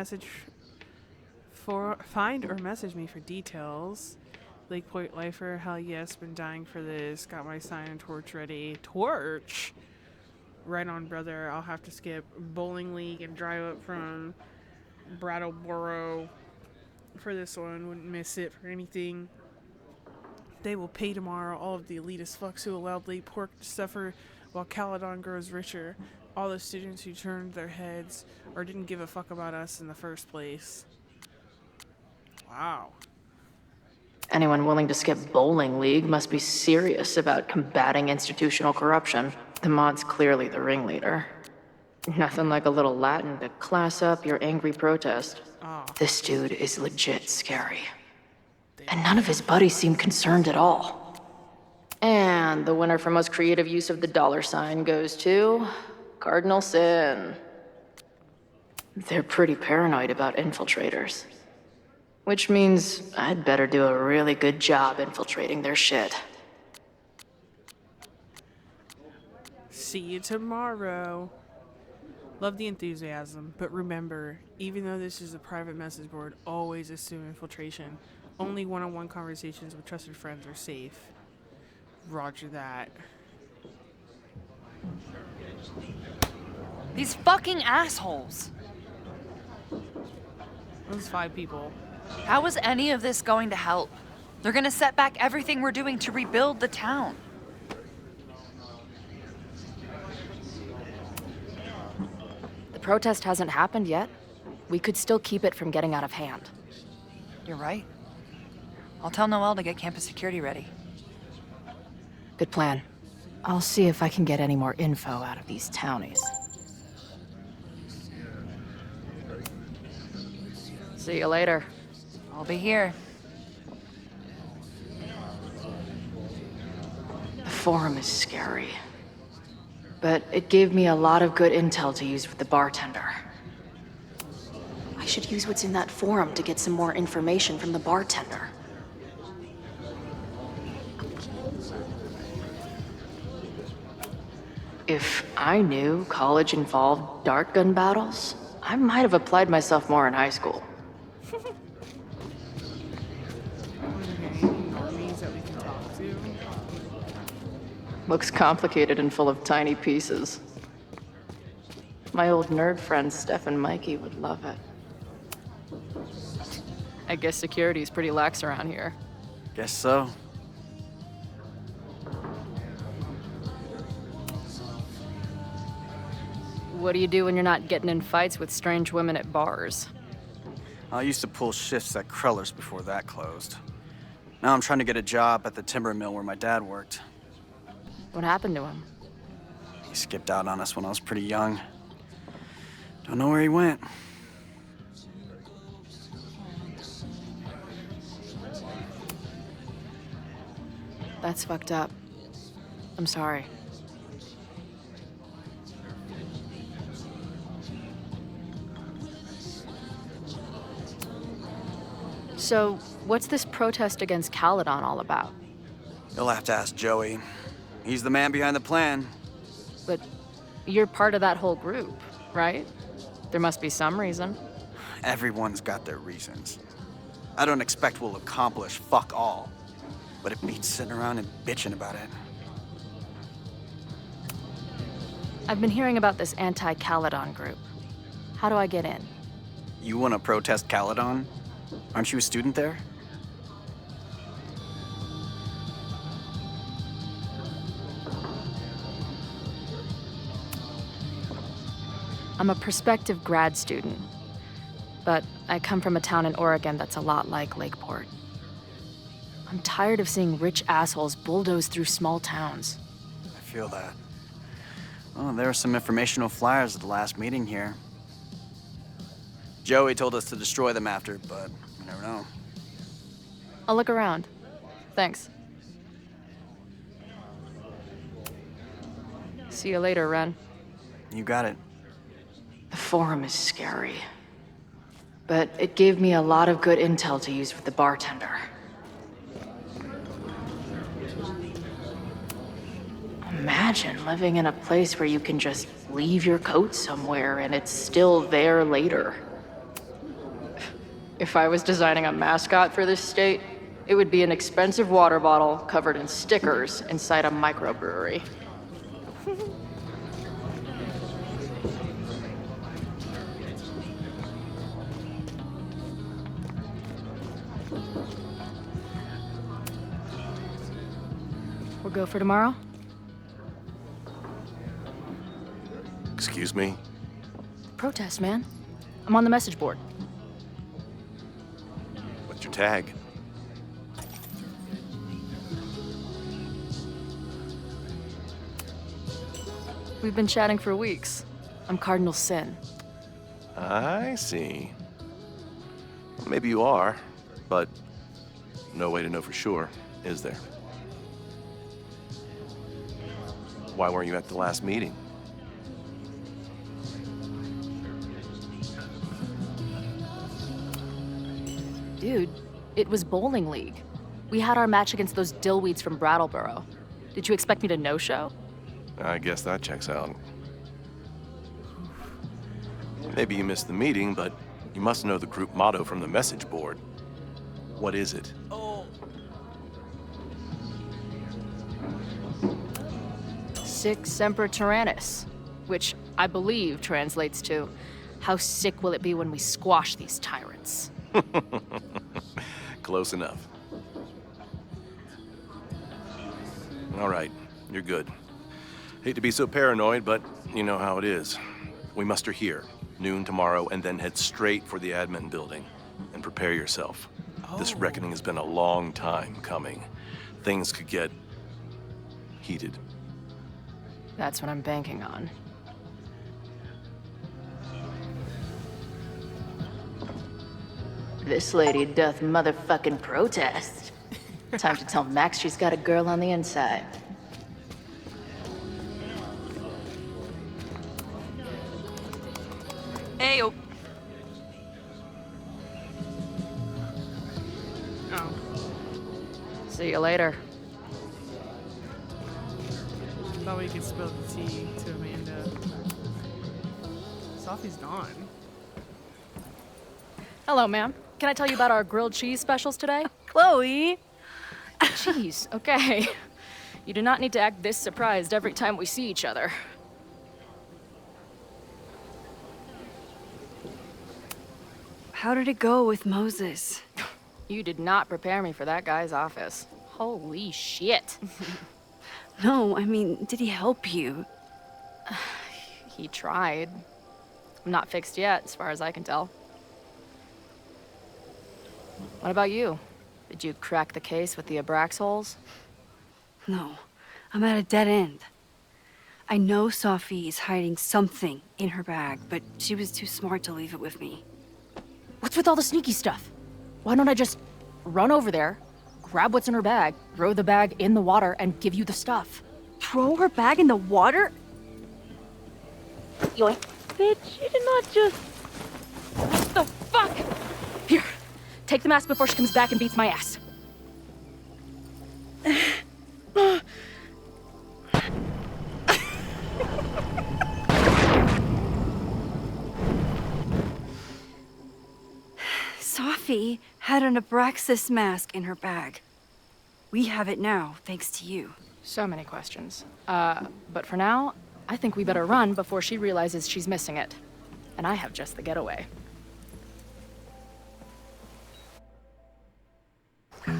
message me for details. Lake Point lifer, hell yes, been dying for this. Got my sign and torch ready. Torch? Right on, brother. I'll have to skip bowling league and drive up from Brattleboro for this one. Wouldn't miss it for anything. They will pay tomorrow all of the elitist fucks who allowed Lake Pork to suffer while Caledon grows richer. All the students who turned their heads or didn't give a fuck about us in the first place. Wow. Anyone willing to skip bowling league must be serious about combating institutional corruption. The mod's clearly the ringleader. Nothing like a little Latin to class up your angry protest. This dude is legit scary. And none of his buddies seem concerned at all. And the winner for most creative use of the $sign goes to Cardinal Sin. They're pretty paranoid about infiltrators. Which means I'd better do a really good job infiltrating their shit. See you tomorrow. Love the enthusiasm, but remember, even though this is a private message board, always assume infiltration. Only one-on-one conversations with trusted friends are safe. Roger that. These fucking assholes. Those 5 people. How is any of this going to help? They're gonna set back everything we're doing to rebuild the town. The protest hasn't happened yet. We could still keep it from getting out of hand. You're right. I'll tell Noelle to get campus security ready. Good plan. I'll see if I can get any more info out of these townies. See you later. I'll be here. The forum is scary. But it gave me a lot of good intel to use with the bartender. I should use what's in that forum to get some more information from the bartender. If I knew college involved dart gun battles, I might have applied myself more in high school. Normies that we can talk to. Looks complicated and full of tiny pieces. My old nerd friend Steph and Mikey would love it. I guess security's pretty lax around here. Guess so. What do you do when you're not getting in fights with strange women at bars? I used to pull shifts at Kreller's before that closed. Now I'm trying to get a job at the timber mill where my dad worked. What happened to him? He skipped out on us when I was pretty young. Don't know where he went. That's fucked up. I'm sorry. So, what's this protest against Caledon all about? You'll have to ask Joey. He's the man behind the plan. But you're part of that whole group, right? There must be some reason. Everyone's got their reasons. I don't expect we'll accomplish fuck all, but it beats sitting around and bitching about it. I've been hearing about this anti-Caledon group. How do I get in? You want to protest Caledon? Aren't you a student there? I'm a prospective grad student, but I come from a town in Oregon that's a lot like Lakeport. I'm tired of seeing rich assholes bulldoze through small towns. I feel that. Well, there were some informational flyers at the last meeting here. Joey told us to destroy them after, but you never know. I'll look around. Thanks. See you later, Ren. You got it. The forum is scary. But it gave me a lot of good intel to use with the bartender. Imagine living in a place where you can just leave your coat somewhere and it's still there later. If I was designing a mascot for this state, it would be an expensive water bottle covered in stickers inside a microbrewery. We'll go for tomorrow? Excuse me? Protest, man. I'm on the message board. What's your tag? We've been chatting for weeks. I'm Cardinal Sin. I see. Well, maybe you are, but no way to know for sure, is there? Why weren't you at the last meeting? Dude, it was bowling league. We had our match against those dillweeds from Brattleboro. Did you expect me to no-show? I guess that checks out. Maybe you missed the meeting, but you must know the group motto from the message board. What is it? Sic Semper Tyrannis, which I believe translates to, how sick will it be when we squash these tyrants? Close enough. All right, you're good. Hate to be so paranoid, but you know how it is. We muster here, noon tomorrow, and then head straight for the admin building. And prepare yourself. This reckoning has been a long time coming. Things could get heated. That's what I'm banking on. This lady doth motherfucking protest. Time to tell Max she's got a girl on the inside. Ayo. Oh. See you later. Thought we could spill the tea to Amanda. Sophie's gone. Hello, ma'am. Can I tell you about our grilled cheese specials today? Chloe! Cheese, okay. You do not need to act this surprised every time we see each other. How did it go with Moses? You did not prepare me for that guy's office. Holy shit. No, I mean, did he help you? He tried. I'm not fixed yet, as far as I can tell. What about you? Did you crack the case with the Abrax holes? No, I'm at a dead end. I know Sophie is hiding something in her bag, but she was too smart to leave it with me. What's with all the sneaky stuff? Why don't I just run over there, grab what's in her bag, throw the bag in the water, and give you the stuff? Throw her bag in the water? Yoink. Bitch, you did not just... What the fuck? Here, take the mask before she comes back and beats my ass. Sophie had an Abraxas mask in her bag. We have it now, thanks to you. So many questions. But for now, I think we better run before she realizes she's missing it. And I have just the getaway. She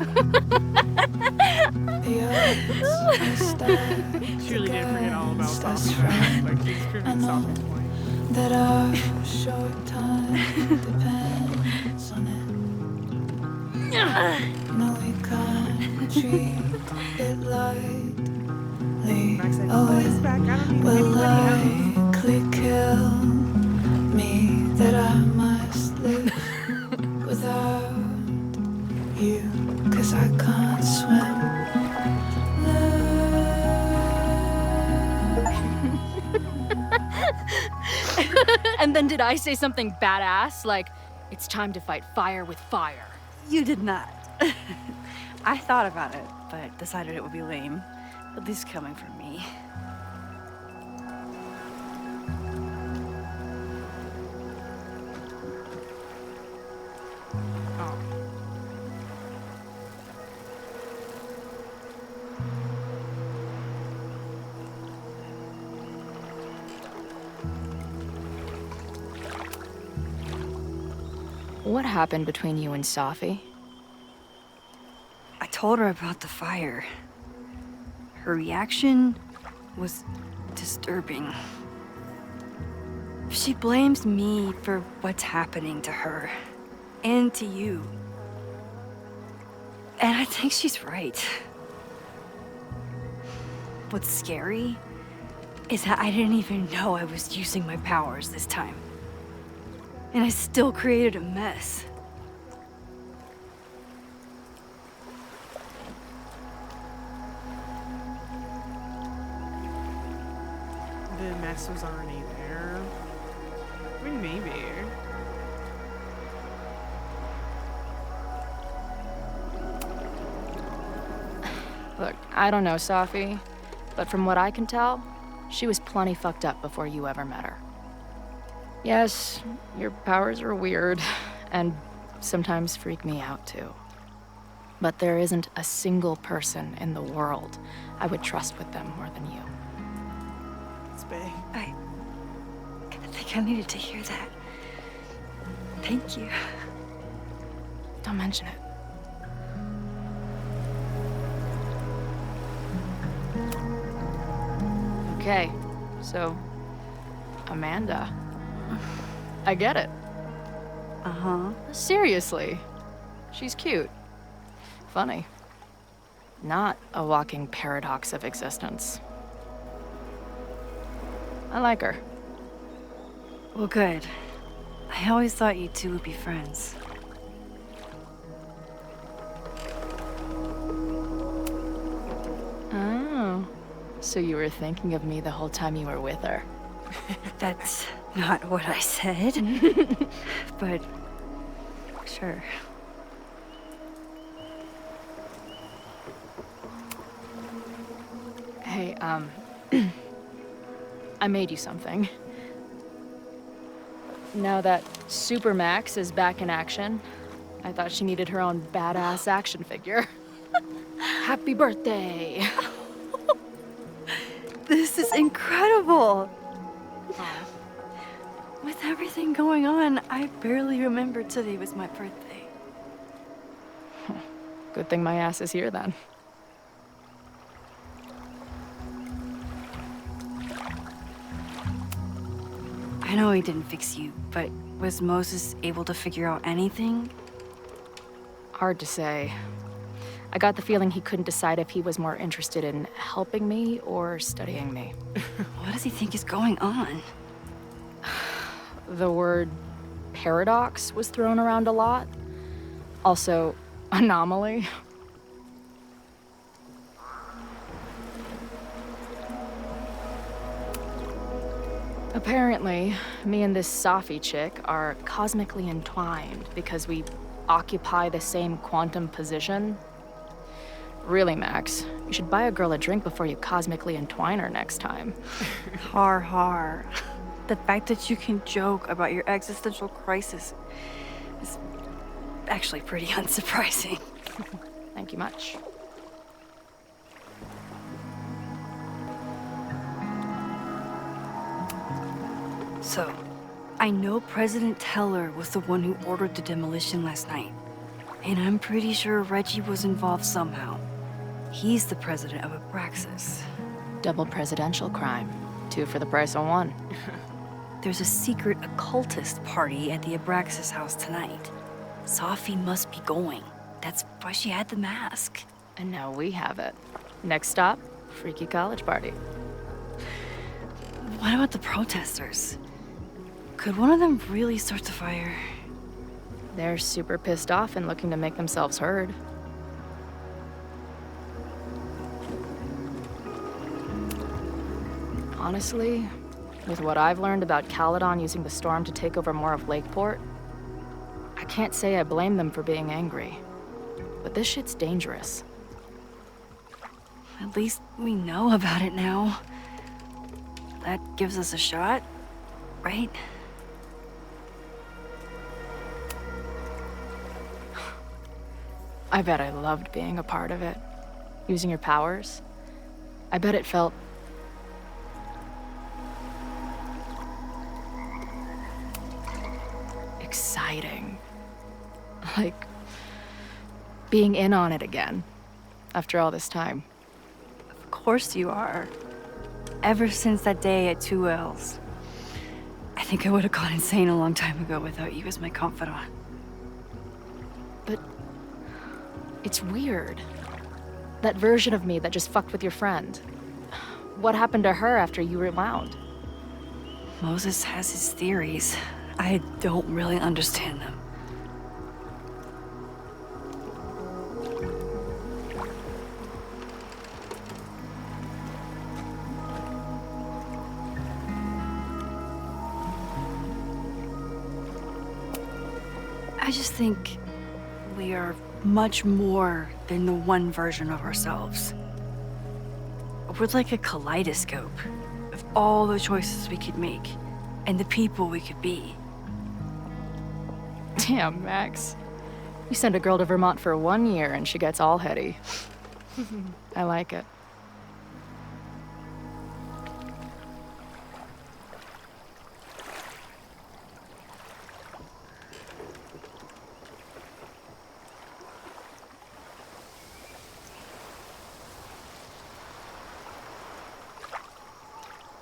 really did forget all about Sophie. Like, she's proving Sophie's point. That our short time depends on it. No, we can't treat it lightly. Will likely kill me that I must live without you, 'cause I can't swim. And then did I say something badass? Like, It's time to fight fire with fire. You did not. I thought about it, but decided it would be lame. At least coming from me. Oh. What happened between you and Safi? I told her about the fire. Her reaction was disturbing. She blames me for what's happening to her and to you. And I think she's right. What's scary is that I didn't even know I was using my powers this time. And I still created a mess. The mess was already there. I mean, maybe. Look, I don't know Safi, but from what I can tell, she was plenty fucked up before you ever met her. Yes, your powers are weird, and sometimes freak me out too. But there isn't a single person in the world I would trust with them more than you. It's big. I think I needed to hear that. Thank you. Don't mention it. Okay, so, Amanda. I get it. Uh-huh. Seriously. She's cute. Funny. Not a walking paradox of existence. I like her. Well, good. I always thought you two would be friends. Oh. So you were thinking of me the whole time you were with her? That's not what I said. But sure. Hey, I made you something. Now that Super Max is back in action, I thought she needed her own badass action figure. Happy birthday! This is incredible! With everything going on, I barely remembered today was my birthday. Good thing my ass is here then. I know he didn't fix you, but was Moses able to figure out anything? Hard to say. I got the feeling he couldn't decide if he was more interested in helping me or studying me. What does he think is going on? The word paradox was thrown around a lot. Also, anomaly. Apparently, me and this Safi chick are cosmically entwined because we occupy the same quantum position. Really, Max, you should buy a girl a drink before you cosmically entwine her next time. Har har. The fact that you can joke about your existential crisis is actually pretty unsurprising. Thank you much. So, I know President Teller was the one who ordered the demolition last night. And I'm pretty sure Reggie was involved somehow. He's the president of Abraxas. Double presidential crime. 2 for the price of 1. There's a secret occultist party at the Abraxas house tonight. Safi must be going. That's why she had the mask. And now we have it. Next stop, freaky college party. What about the protesters? Could one of them really start the fire? They're super pissed off and looking to make themselves heard. Honestly, with what I've learned about Caledon using the storm to take over more of Lakeport, I can't say I blame them for being angry. But this shit's dangerous. At least we know about it now. That gives us a shot, right? I bet I loved being a part of it. Using your powers. I bet it felt... exciting. Like... being in on it again. After all this time. Of course you are. Ever since that day at 2L's. I think I would have gone insane a long time ago without you as my confidant. But... it's weird. That version of me that just fucked with your friend. What happened to her after you rewound? Moses has his theories. I don't really understand them. I just think we are much more than the one version of ourselves. We're like a kaleidoscope of all the choices we could make and the people we could be. Damn, Max. You send a girl to Vermont for 1 year and she gets all heady. I like it.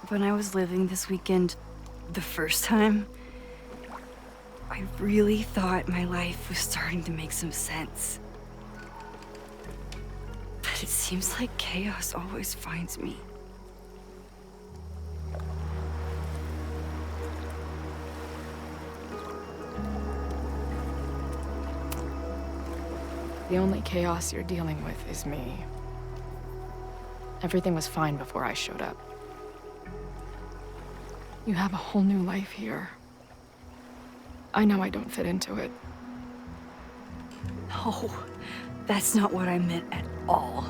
When I was living this weekend, the first time, I really thought my life was starting to make some sense. But it seems like chaos always finds me. The only chaos you're dealing with is me. Everything was fine before I showed up. You have a whole new life here. I know I don't fit into it. No, that's not what I meant at all.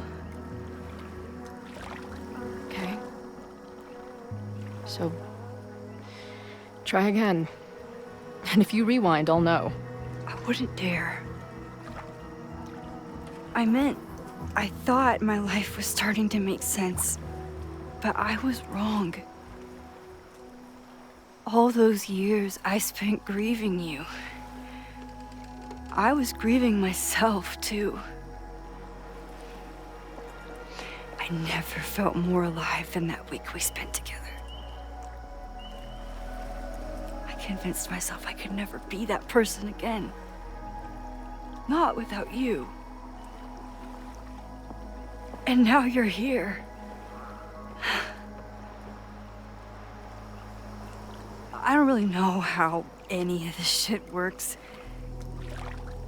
Okay. So, try again. And if you rewind, I'll know. I wouldn't dare. I meant, I thought my life was starting to make sense, but I was wrong. All those years I spent grieving you. I was grieving myself, too. I never felt more alive than that week we spent together. I convinced myself I could never be that person again. Not without you. And now you're here. I don't really know how any of this shit works.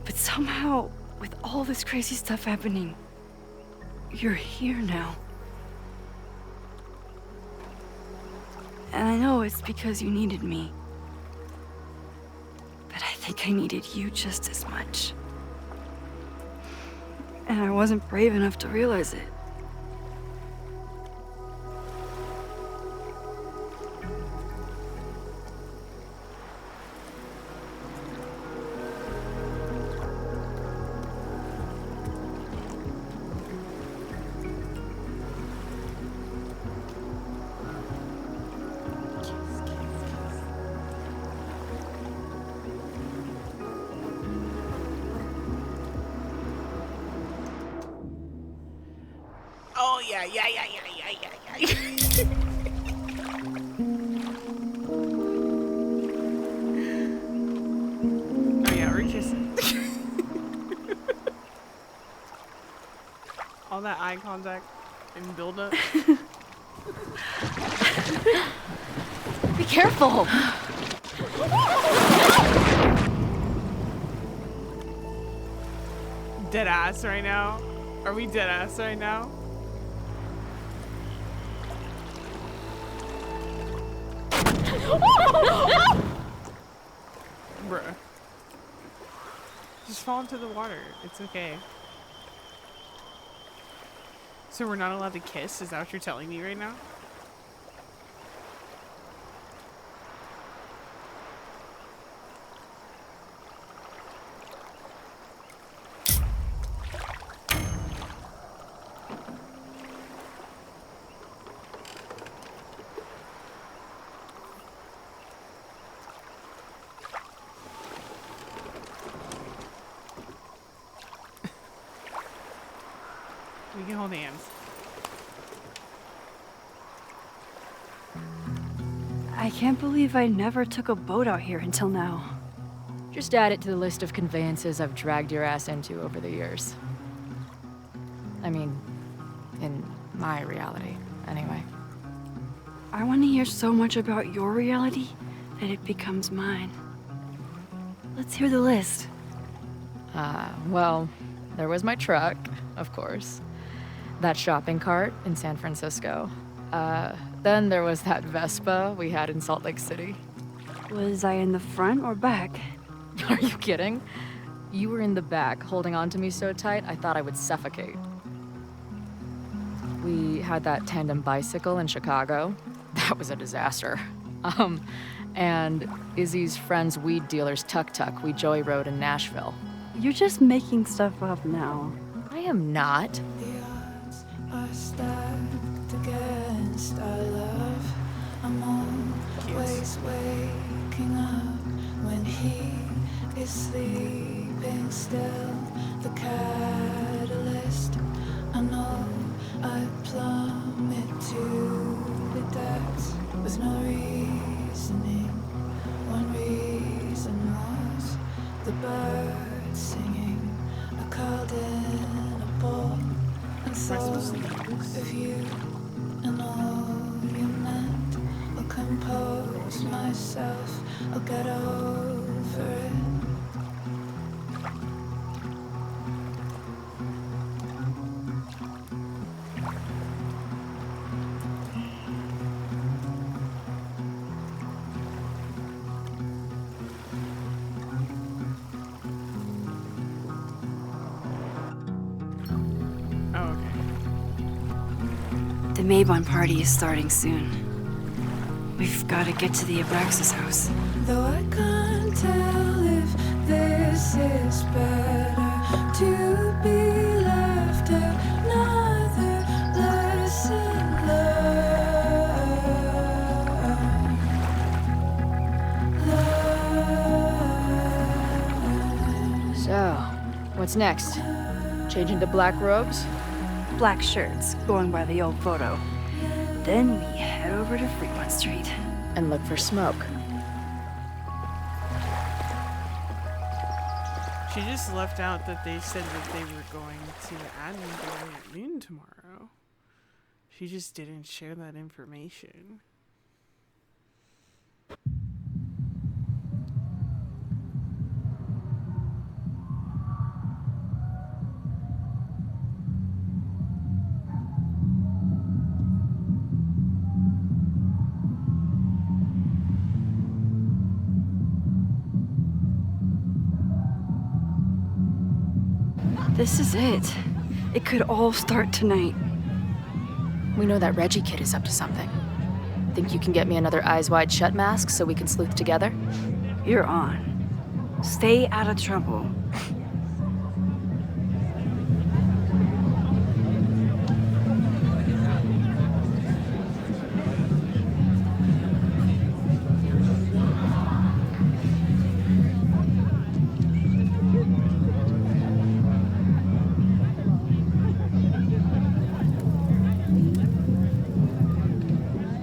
But somehow, with all this crazy stuff happening, you're here now. And I know it's because you needed me. But I think I needed you just as much. And I wasn't brave enough to realize it. Oh, yeah. Oh, yeah, we're kissing. All that eye contact and build up. Be careful! Dead ass right now? Are we dead ass right now? Bruh. Just fall into the water. It's okay. So we're not allowed to kiss? Is that what you're telling me right now? We can hold hands. I can't believe I never took a boat out here until now. Just add it to the list of conveyances I've dragged your ass into over the years. I mean, in my reality, anyway. I want to hear so much about your reality that it becomes mine. Let's hear the list. Well, there was my truck, of course. That shopping cart in San Francisco. Then there was that Vespa we had in Salt Lake City. Was I in the front or back? Are you kidding? You were in the back, holding on to me so tight, I thought I would suffocate. We had that tandem bicycle in Chicago. That was a disaster. And Izzy's friend's weed dealer's tuk-tuk we joy rode in Nashville. You're just making stuff up now. I am not. Are stacked against our love. I'm always waking up when he is sleeping still. The catalyst, I know I plummet to the depths with no reasoning. One reason was the birds singing. I curled in a ball and thought of you and all you meant. I'll compose myself, I'll get over it. The Maybon party is starting soon. We've got to get to the Abraxas house. Though I can't tell if this is better to be left another lesson learned. So, what's next? Change into black robes? Black shirts, going by the old photo. Then we head over to Fremont Street. And look for smoke. She just left out that they said that they were going to the admin building at noon tomorrow. She just didn't share that information. This is it. It could all start tonight. We know that Reggie kid is up to something. Think you can get me another Eyes Wide Shut mask so we can sleuth together? You're on. Stay out of trouble.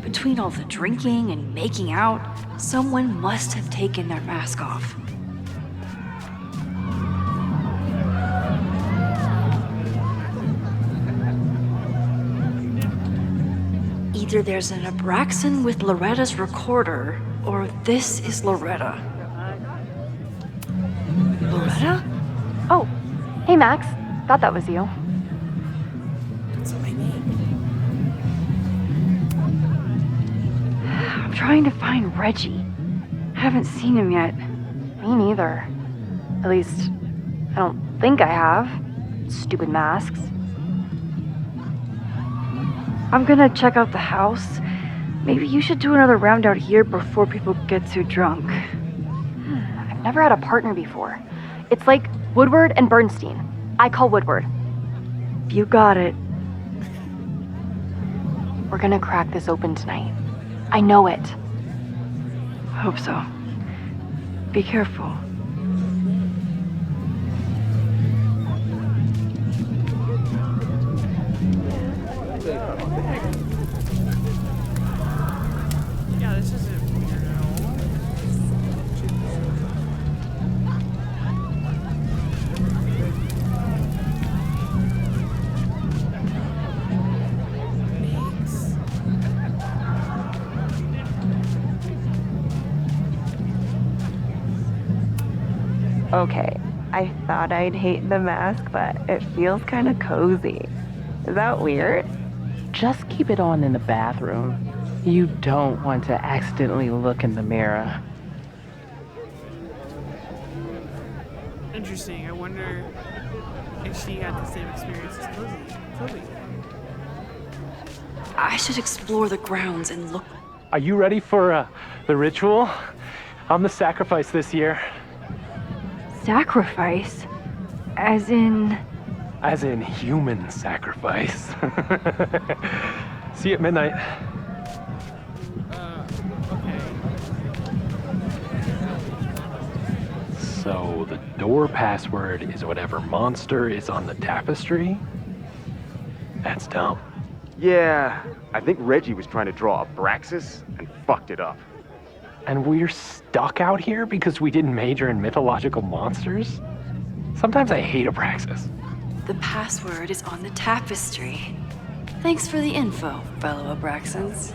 Between all the drinking and making out, someone must have taken their mask off. Either there's an Abraxan with Loretta's recorder, or this is Loretta. Loretta? Oh, hey Max. Thought that was you. That's my name. I'm trying to find Reggie. Haven't seen him yet. Me neither. At least, I don't think I have. Stupid masks. I'm gonna check out the house. Maybe you should do another round out here before people get too drunk. I've never had a partner before. It's like Woodward and Bernstein. I call Woodward. You got it. We're gonna crack this open tonight. I know it. Hope so. Be careful. Yeah, this isn't weird at all. Okay, I thought I'd hate the mask, but it feels kind of cozy. Is that weird? Just keep it on in the bathroom. You don't want to accidentally look in the mirror. Interesting. I wonder if she had the same experience as Chloe. I should explore the grounds and look. Are you ready for the ritual? I'm the sacrifice this year. Sacrifice? As in... As in human sacrifice. See you at midnight. Okay. So the door password is whatever monster is on the tapestry? That's dumb. Yeah, I think Reggie was trying to draw Abraxas and fucked it up. And we're stuck out here because we didn't major in mythological monsters? Sometimes I hate Abraxas. The password is on the tapestry. Thanks for the info, fellow Abraxans.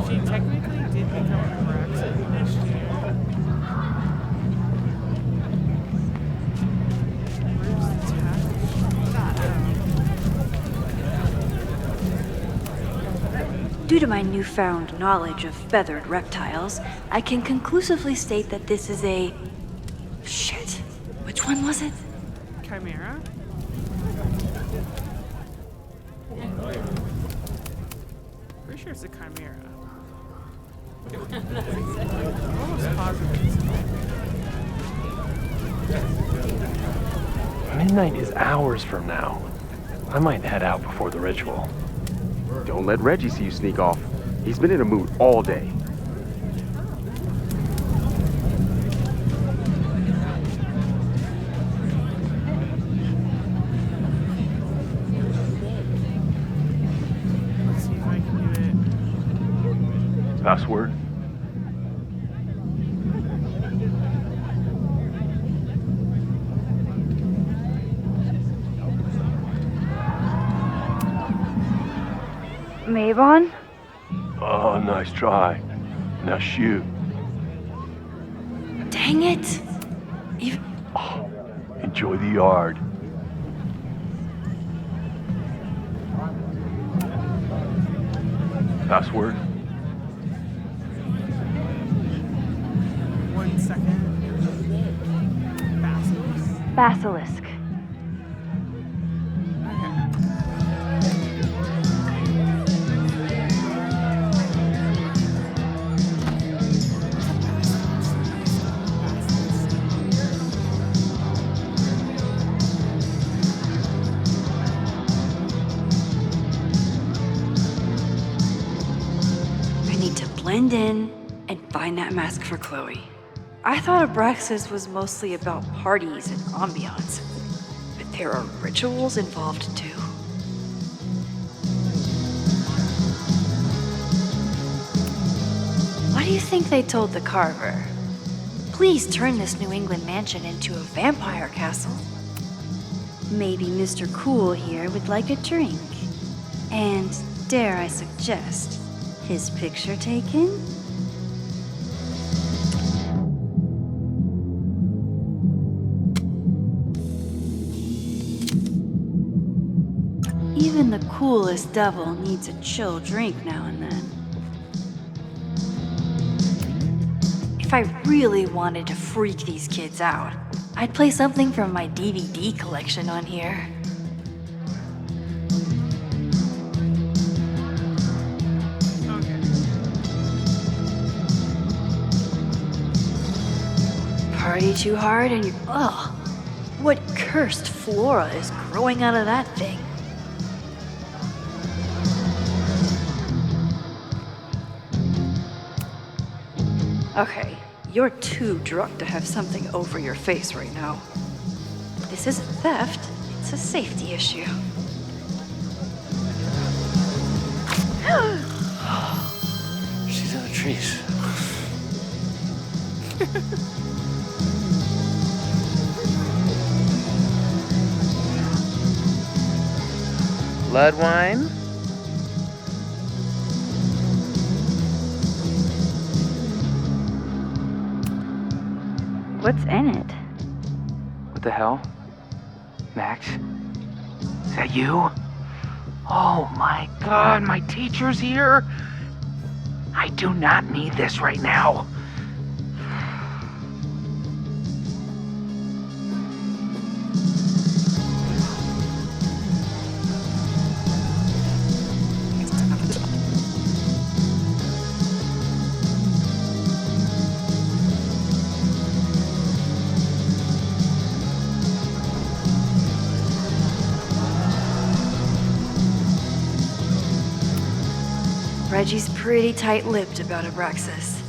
She technically did become an Abraxan next year. Where's the Due to my newfound knowledge of feathered reptiles, I can conclusively state that this is a... Shit. Which one was it? Chimera? Pretty sure it's a chimera. Almost positive. Midnight is hours from now. I might head out before the ritual. Don't let Reggie see you sneak off. He's been in a mood all day. Let's see if I can do it. Password? Mavon? Oh, nice try. Now shoot. Dang it! Enjoy the yard. Password? 1 second. Basilisk. Blend in and find that mask for Chloe. I thought Abraxas was mostly about parties and ambiance, but there are rituals involved too. What do you think they told the carver? Please turn this New England mansion into a vampire castle. Maybe Mr. Cool here would like a drink. And dare I suggest, his picture taken? Even the coolest devil needs a chill drink now and then. If If I really wanted to freak these kids out, I'd play something from my DVD collection on here. Party too hard and you... Ugh. What cursed flora is growing out of that thing? Okay, you're too drunk to have something over your face right now. This isn't theft, it's a safety issue. She's in the trees. Blood wine? What's in it? What the hell? Max? Is that you? Oh my god, my teacher's here? I do not need this right now. Reggie's pretty tight-lipped about Abraxas.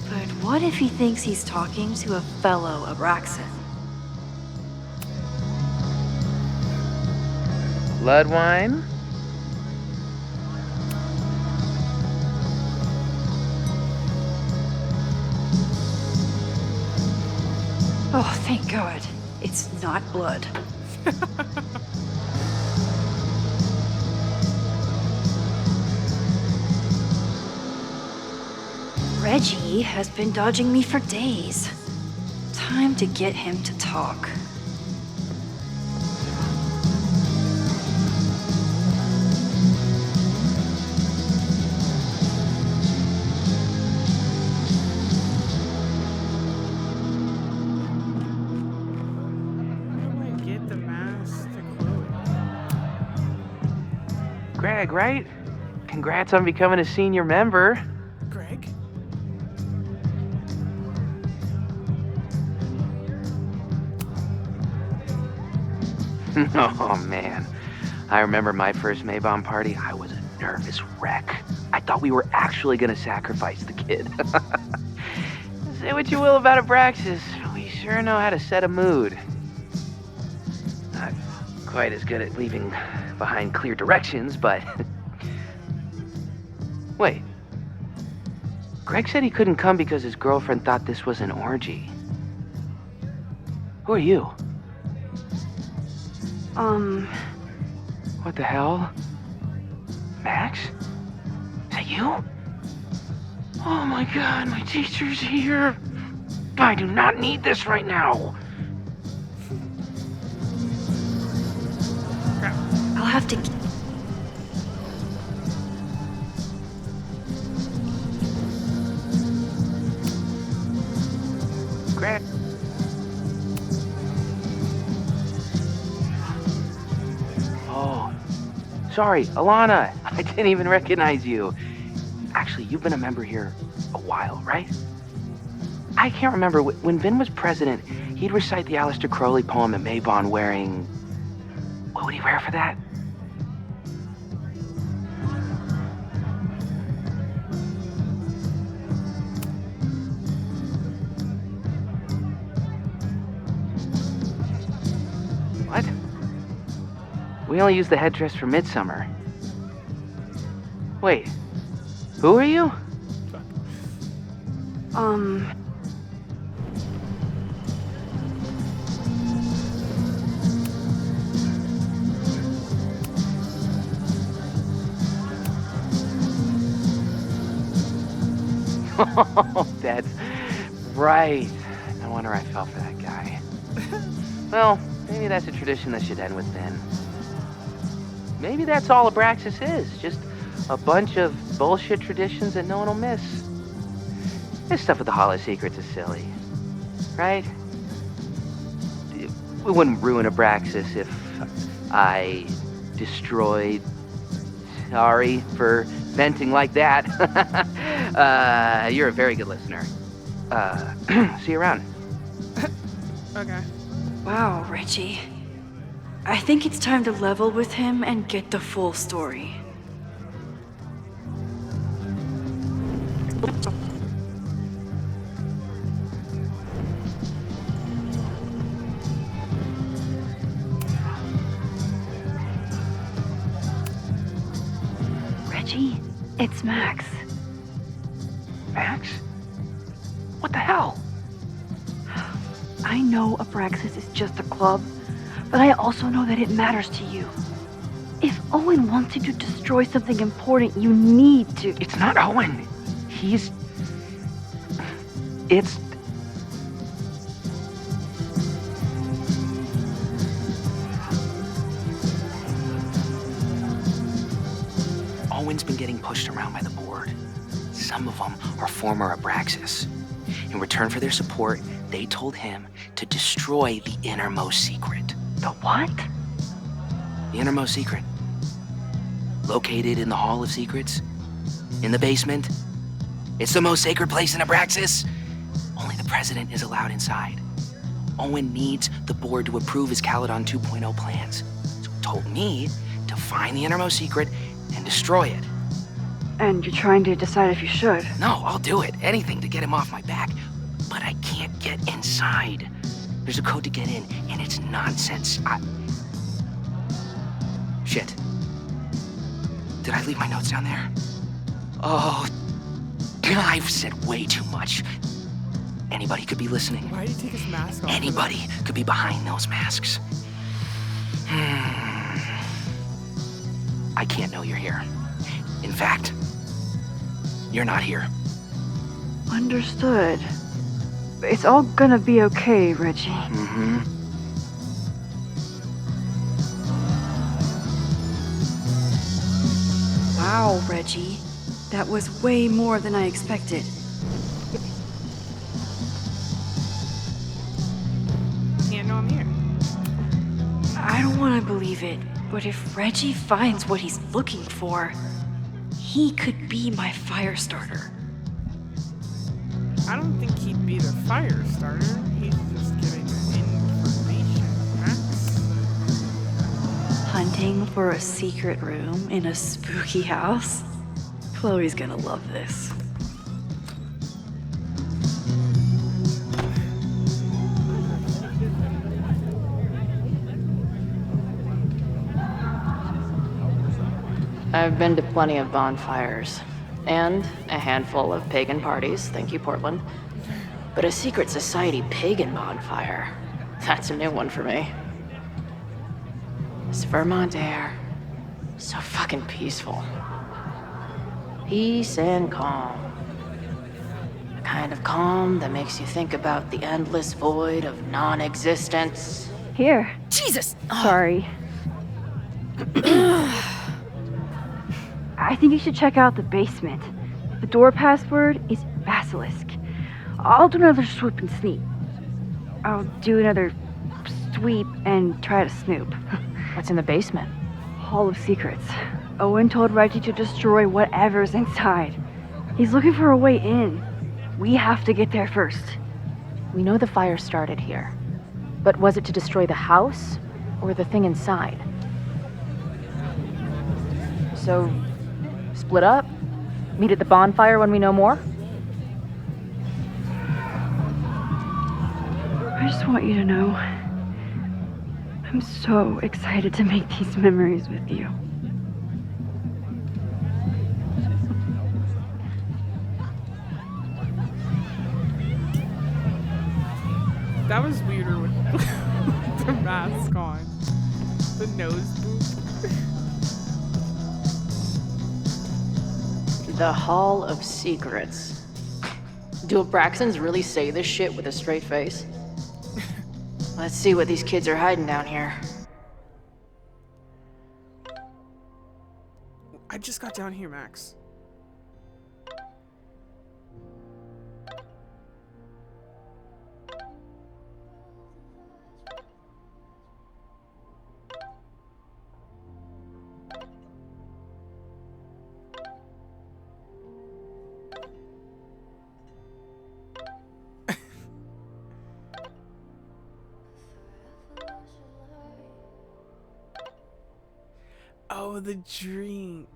But what if he thinks he's talking to a fellow Abraxan? Blood wine? Oh, thank God. It's not blood. Reggie has been dodging me for days. Time to get him to talk. Get the mask to Chloe. Greg, right? Congrats on becoming a senior member. Greg? Oh man, I remember my first Maybomb party. I was a nervous wreck. I thought we were actually gonna sacrifice the kid. Say what you will about Abraxas, we sure know how to set a mood. Not quite as good at leaving behind clear directions, but... Wait. Greg said he couldn't come because his girlfriend thought this was an orgy. Who are you? What the hell? Max? Is that you? Oh my god, my teacher's here. I do not need this right now. I'll have to... Greg? Oh, sorry, Alana. I didn't even recognize you. Actually, you've been a member here a while, right? I can't remember. When Vin was president, he'd recite the Aleister Crowley poem at Maybon wearing... What would he wear for that? What? We only use the headdress for Midsummer. Wait, who are you? Oh, that's right. No wonder I fell for that guy. Well, maybe that's a tradition that should end with Vin. Maybe that's all Abraxas is. Just a bunch of bullshit traditions that no one will miss. This stuff with the Hall of Secrets is silly, right? We wouldn't ruin Abraxas if I destroyed... Sorry for venting like that. You're a very good listener. See you around. Okay. Wow, Reggie. I think it's time to level with him and get the full story. Reggie, it's Max. Max? What the hell? I know Abraxas is just a club, but I also know that it matters to you. If Owen wants you to destroy something important, you need to. It's not Owen. It's... Owen's been getting pushed around by the board. Some of them are former Abraxas. In return for their support, they told him to destroy the innermost secret. The what? The innermost secret. Located in the Hall of Secrets. In the basement. It's the most sacred place in Abraxas. Only the president is allowed inside. Owen needs the board to approve his Caledon 2.0 plans. So he told me to find the innermost secret and destroy it. And you're trying to decide if you should. No, I'll do it. Anything to get him off my back. But I can't get inside. There's a code to get in, and it's nonsense. Shit. Did I leave my notes down there? Oh, I've said way too much. Anybody could be listening. Why did he take his mask off? Anybody could be behind those masks. I can't know you're here. In fact, you're not here. Understood. It's all gonna be okay, Reggie. Mm-hmm. Wow, Reggie. That was way more than I expected. Can't know I'm here. I don't want to believe it, but if Reggie finds what he's looking for, he could be my fire starter. I don't think he'd be the fire starter. He's just giving information, Max. Hunting for a secret room in a spooky house? Chloe's gonna love this. I've been to plenty of bonfires, and a handful of pagan parties, thank you, Portland. But a secret society pagan bonfire, that's a new one for me. This Vermont air, so fucking peaceful. Peace and calm. The kind of calm that makes you think about the endless void of non-existence. Here. Jesus! Sorry. I think you should check out the basement. The door password is Basilisk. I'll do another swoop and sneak. I'll do another sweep and try to snoop. What's in the basement? Hall of Secrets. Owen told Reggie to destroy whatever's inside. He's looking for a way in. We have to get there first. We know the fire started here. But was it to destroy the house or the thing inside? So, split up? Meet at the bonfire when we know more? I just want you to know, I'm so excited to make these memories with you. That was weirder with the mask on. The nose boop. The Hall of Secrets. Do Abraxans really say this shit with a straight face? Let's see what these kids are hiding down here. I just got down here, Max. Oh, the drink.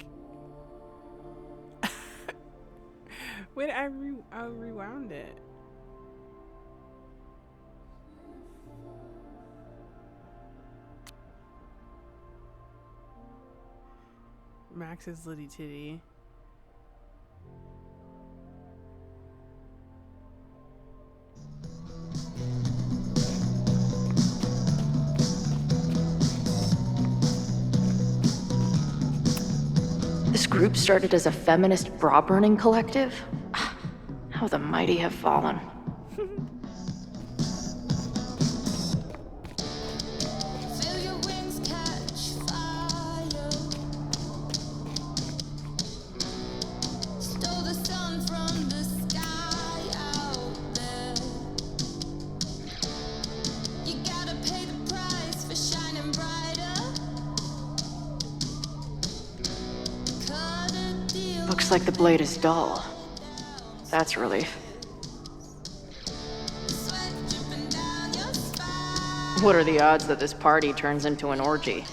Wait, I rewound it. Max's Liddy Titty. This group started as a feminist bra-burning collective? How the mighty have fallen. Looks like the blade is dull. That's a relief. What are the odds that this party turns into an orgy?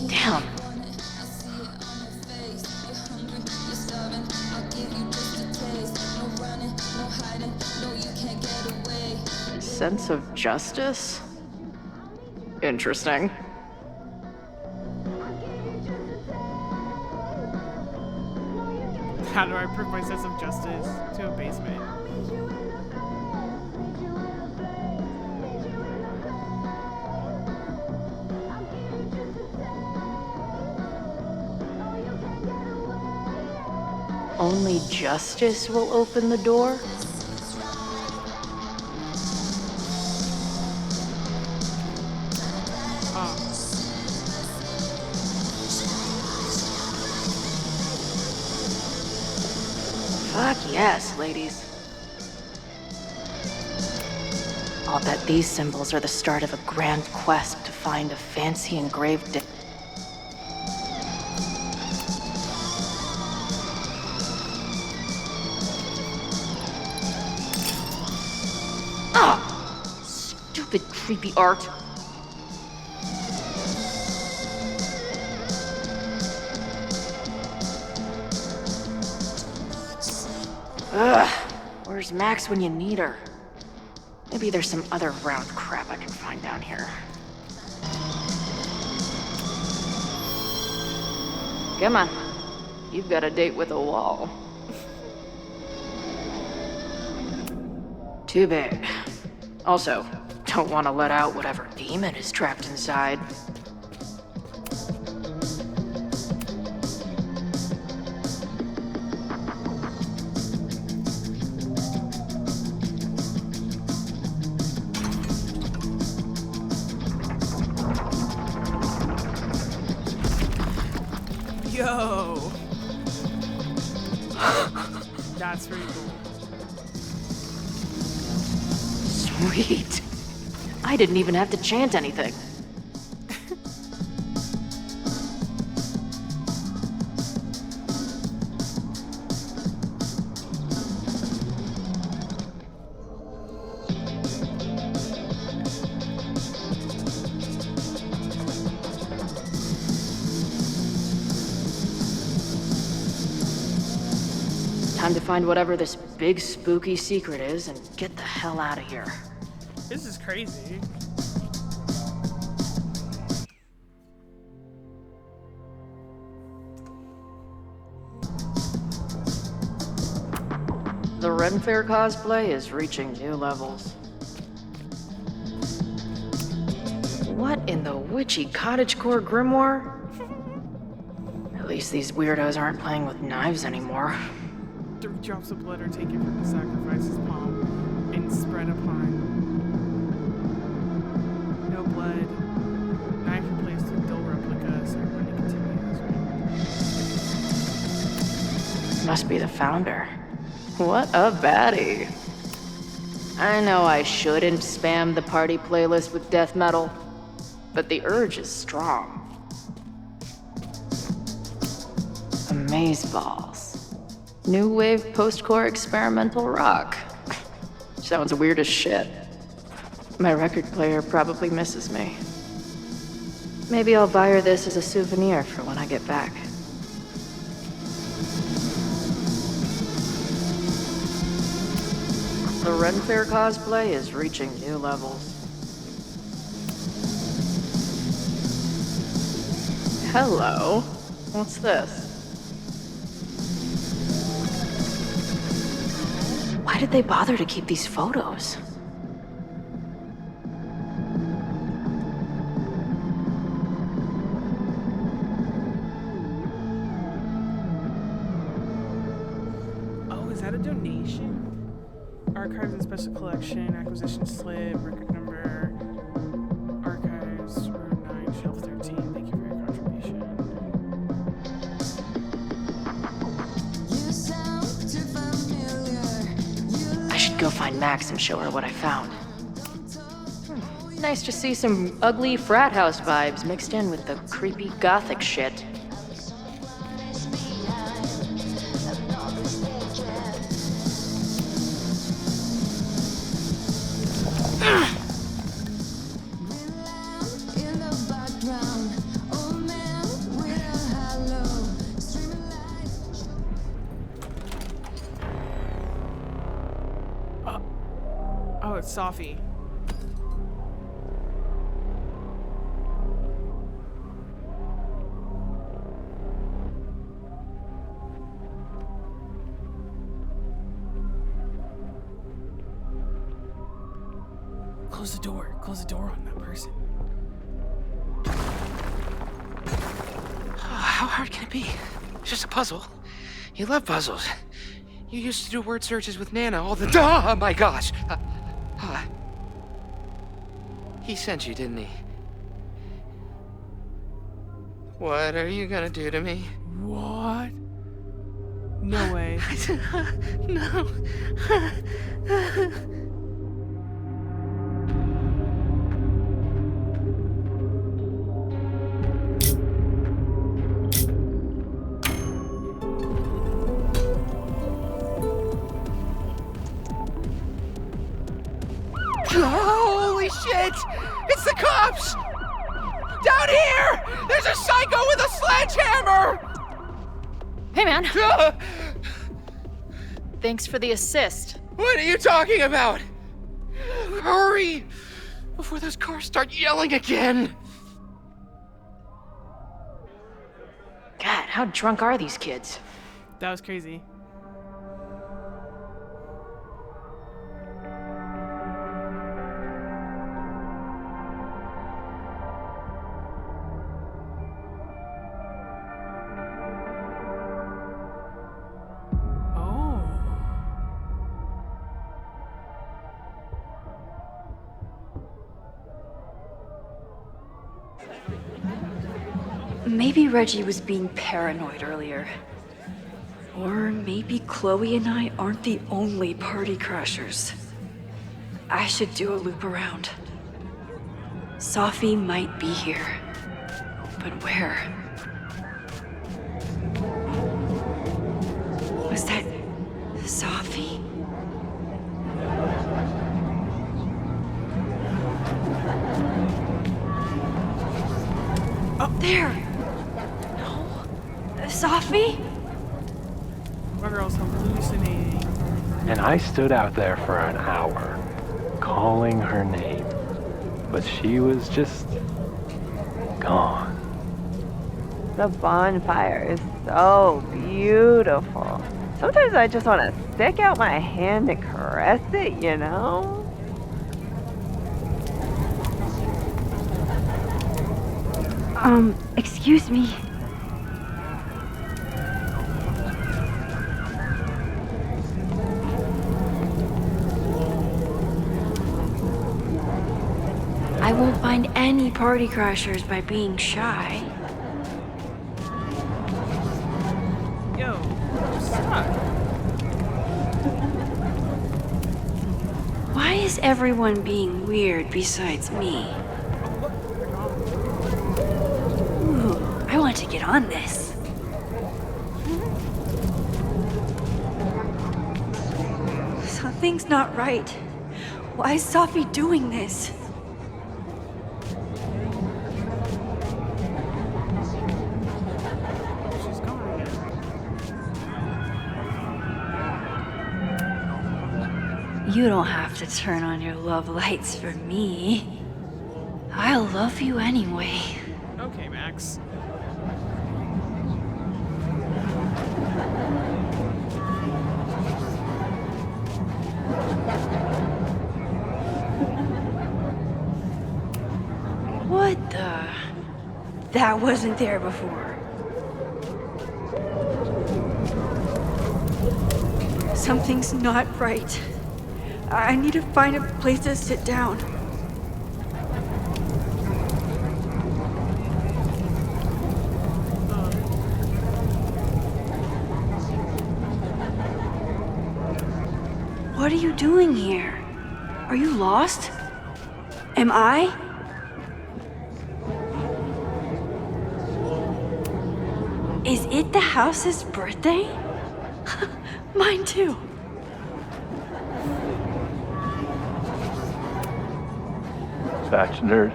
Damn. Sense of justice? Interesting. How do I prove my sense of justice to a basement? Only justice will open the door? Fuck yes, ladies. I'll bet these symbols are the start of a grand quest to find a fancy engraved stupid creepy art. Ugh, where's Max when you need her? Maybe there's some other round crap I can find down here. Come on, you've got a date with a wall. Too big. Also, don't want to let out whatever demon is trapped inside. Yo! That's pretty cool. Sweet. I didn't even have to chant anything. Time to find whatever this big spooky secret is and get the hell out of here. This is crazy. The Ren Fair cosplay is reaching new levels. What in the witchy cottagecore grimoire? At least these weirdos aren't playing with knives anymore. 3 drops of blood are taken from the sacrifice's palm and spread upon. No blood. Knife replaced with dull replica. Ceremony continues. Must be the founder. What a baddie. I know I shouldn't spam the party playlist with death metal, but the urge is strong. Amazeballs. New wave post-core experimental rock. Sounds weird as shit. My record player probably misses me. Maybe I'll buy her this as a souvenir for when I get back. The Ren Fair cosplay is reaching new levels. Hello. What's this? Why did they bother to keep these photos? Oh, is that a donation? Archives and Special Collection, Acquisition Slip, Record Number, Archives, Room 9, Shelf 13. Thank you for your contribution. I should go find Max and show her what I found. Nice to see some ugly frat house vibes mixed in with the creepy gothic shit. Oh, it's Sophie. Close the door. Close the door on that person. How hard can it be? It's just a puzzle. You love puzzles. You used to do word searches with Nana all the time. Oh my gosh. He sent you, didn't he? What are you gonna do to me? What? No way. No. Holy shit! It's the cops! Down here! There's a psycho with a sledgehammer! Hey, man. Thanks for the assist. What are you talking about? Hurry! Before those cars start yelling again! God, how drunk are these kids? That was crazy. Maybe Reggie was being paranoid earlier. Or maybe Chloe and I aren't the only party crashers. I should do a loop around. Sophie might be here. But where? Was that Sophie? Up there! No. Sophie? My girl's hallucinating. And I stood out there for an hour, calling her name. But she was just gone. The bonfire is so beautiful. Sometimes I just want to stick out my hand and caress it, you know? Excuse me. I won't find any party crashers by being shy. Yo, stop. Why is everyone being weird besides me? Ooh, I want to get on this. Something's not right. Why is Safi doing this? She's gone again. You don't have to turn on your love lights for me. I'll love you anyway. Okay, Max. What the? That wasn't there before. Something's not right. I need to find a place to sit down. What are you doing here? Are you lost? Am I? Is it the house's birthday? Mine too. Batch nerd.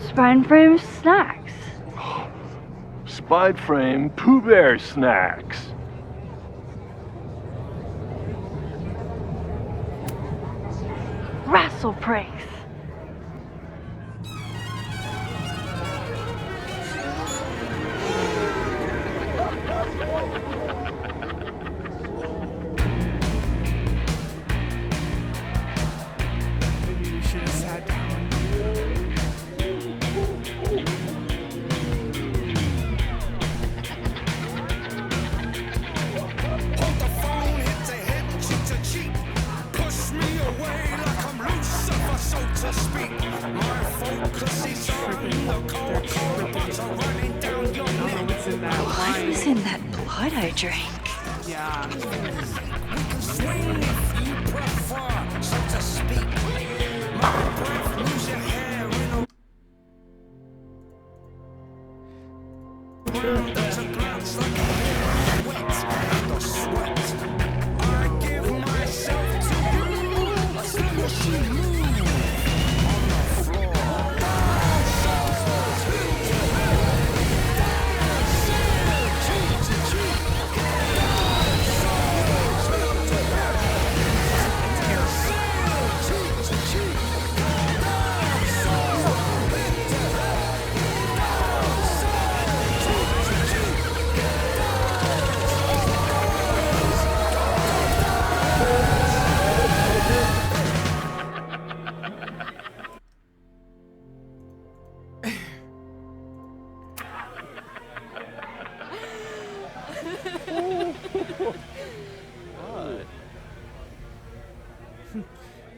Spine frame snacks. Spide frame Pooh Bear snacks. Rassle pranks. Maybe we should have sat down. What was in that blood I drank? Yeah.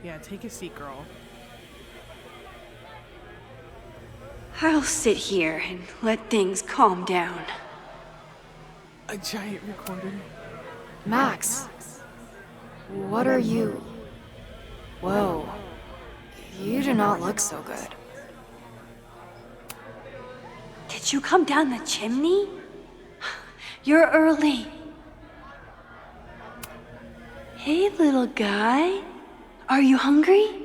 Yeah, take a seat, girl. I'll sit here and let things calm down. A giant recorder. Max, what are you? Whoa, you do not look so good. Did you come down the chimney? You're early. Hey, little guy. Are you hungry?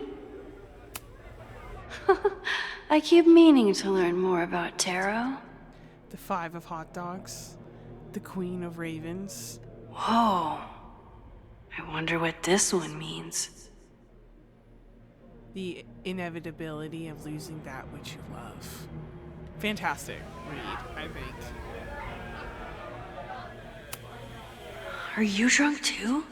I keep meaning to learn more about Taro. The 5 of hot dogs. The queen of ravens. Whoa. I wonder what this one means. The inevitability of losing that which you love. Fantastic read, I think. Are you drunk too?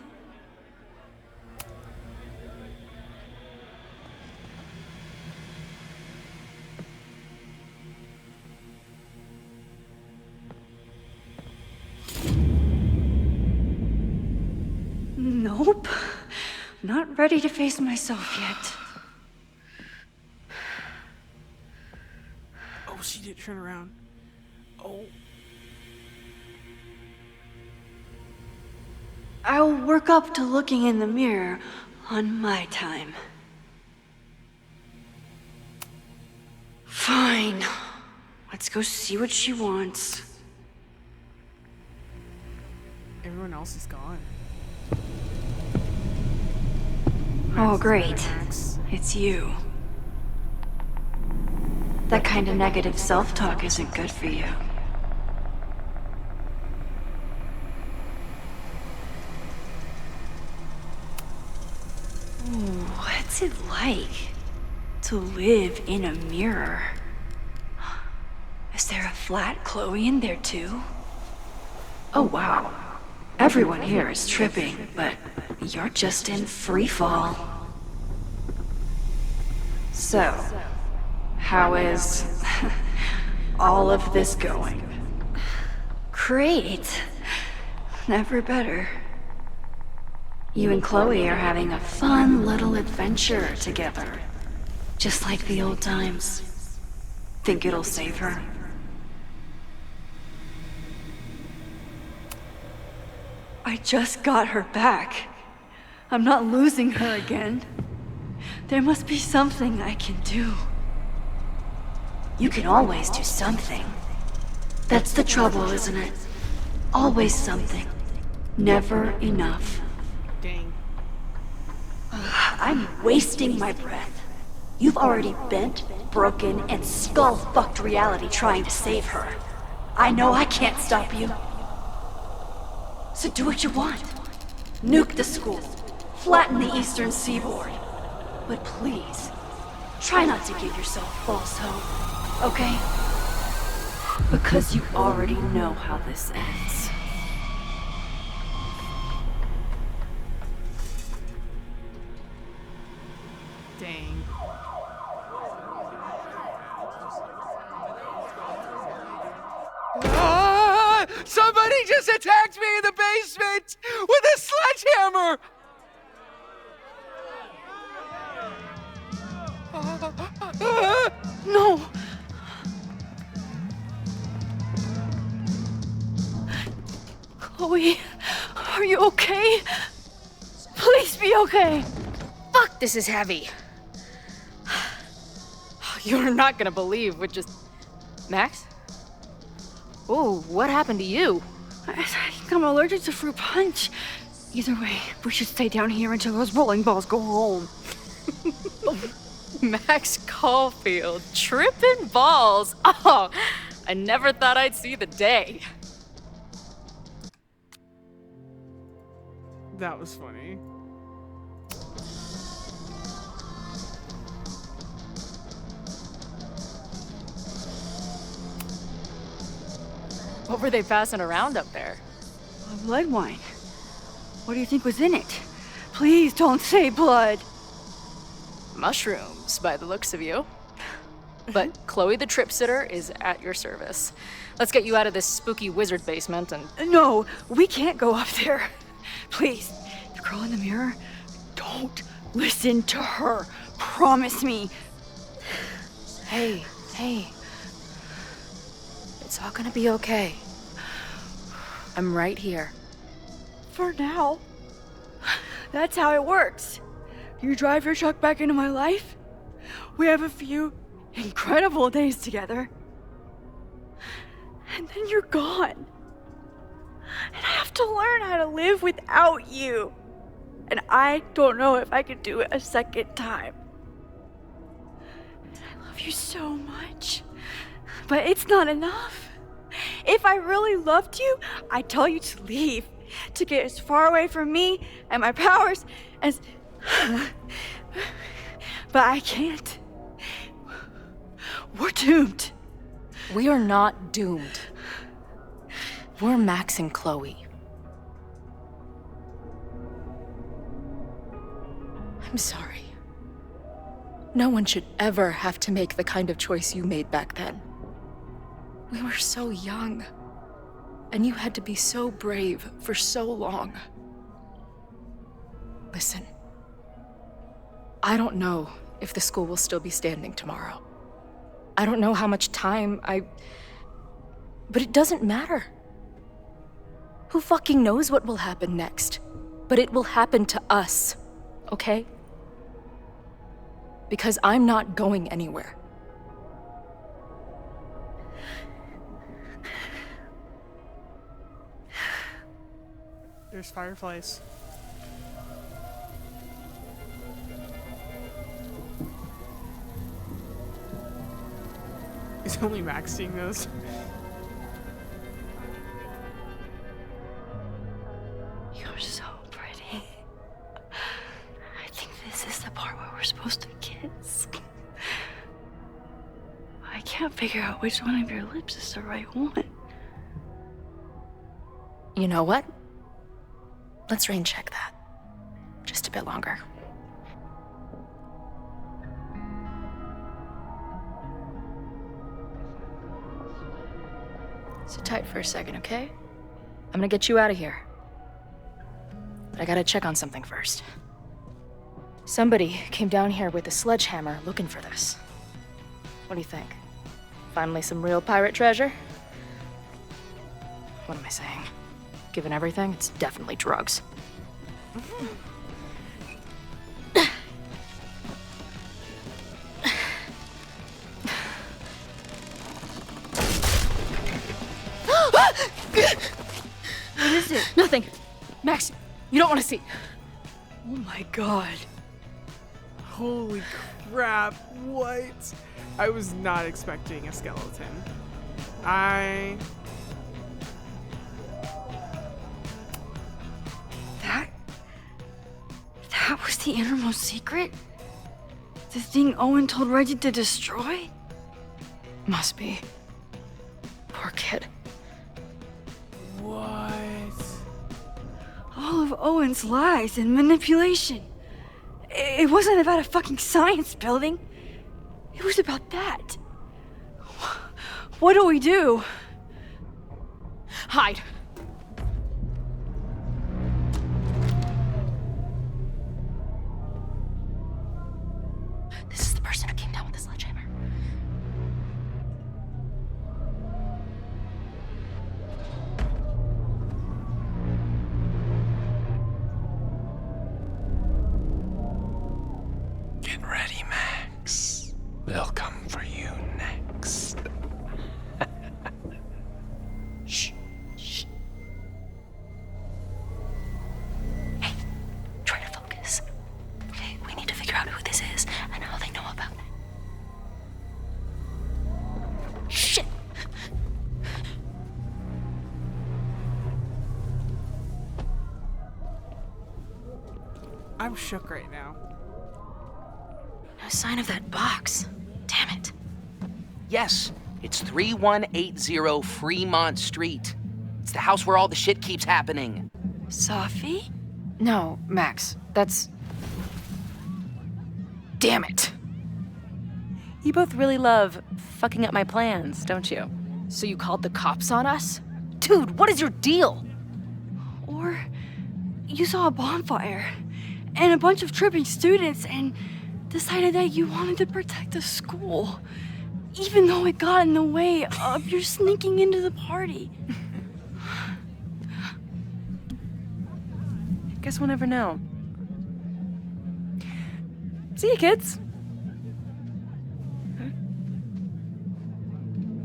Nope. Not ready to face myself yet. Oh, she did turn around. Oh. I'll work up to looking in the mirror on my time. Fine. Let's go see what she wants. Everyone else is gone. Oh, great. It's you. That kind of negative self-talk isn't good for you. Ooh, what's it like to live in a mirror? Is there a flat Chloe in there too? Oh wow. Everyone here is tripping, but you're just in free fall. So, how is all of this going? Great. Never better. You and Chloe are having a fun little adventure together. Just like the old times. Think it'll save her? I just got her back. I'm not losing her again. There must be something I can do. You can always do something. That's the trouble, isn't it? Always something. Never enough. Dang. I'm wasting my breath. You've already bent, broken, and skull-fucked reality trying to save her. I know I can't stop you. So do what you want. Nuke the school. Flatten the eastern seaboard. But please, try not to give yourself false hope, okay? Because you already know how this ends. Dang. Ah! Somebody just attacked me in the basement with a sledgehammer! No! Chloe, are you okay? Please be okay. Fuck, this is heavy. You're not gonna believe what just... Max? Ooh, what happened to you? I think I'm allergic to fruit punch. Either way, we should stay down here until those bowling balls go home. Max Caulfield, tripping balls. Oh, I never thought I'd see the day. That was funny. What were they passing around up there? Blood wine. What do you think was in it? Please don't say blood. Mushrooms, by the looks of you. But Chloe the Trip Sitter is at your service. Let's get you out of this spooky wizard basement and... No, we can't go up there. Please, the girl in the mirror, don't listen to her. Promise me. Hey. It's all gonna be okay. I'm right here. For now. That's how it works. You drive your truck back into my life. We have a few incredible days together. And then you're gone. And I have to learn how to live without you. And I don't know if I could do it a second time. I love you so much. But it's not enough. If I really loved you, I'd tell you to leave. To get as far away from me and my powers as... But I can't. We're doomed. We are not doomed. We're Max and Chloe. I'm sorry. No one should ever have to make the kind of choice you made back then. We were so young, and you had to be so brave for so long. Listen, I don't know if the school will still be standing tomorrow. I don't know how much time but it doesn't matter. Who fucking knows what will happen next? But it will happen to us, okay? Because I'm not going anywhere. There's fireflies. Is only Max seeing those? You're so pretty. I think this is the part where we're supposed to kiss. I can't figure out which one of your lips is the right one. You know what? Let's rain check that. Just a bit longer. Sit tight for a second, okay? I'm gonna get you out of here. But I gotta check on something first. Somebody came down here with a sledgehammer looking for this. What do you think? Finally some real pirate treasure? What am I saying? Given everything, it's definitely drugs. What is it? Nothing. Max, you don't want to see. Oh my god. Holy crap, what? I was not expecting a skeleton. That was the innermost secret? The thing Owen told Reggie to destroy? Must be. Poor kid. What? All of Owen's lies and manipulation. It wasn't about a fucking science building. It was about that. What do we do? Hide. This is the person who came down with the sledgehammer. Get ready, Max. They'll come for you next. Shh. Shh. Hey, try to focus. Okay, we need to figure out who this is and how they know about it. Shit! I'm shook right now. No sign of that box. Damn it. Yes, it's 3180 Fremont Street. It's the house where all the shit keeps happening. Safi? No, Max, that's... Damn it. You both really love fucking up my plans, don't you? So you called the cops on us? Dude, what is your deal? Or you saw a bonfire and a bunch of tripping students and decided that you wanted to protect the school, even though it got in the way of your sneaking into the party. Guess we'll never know. See you, kids.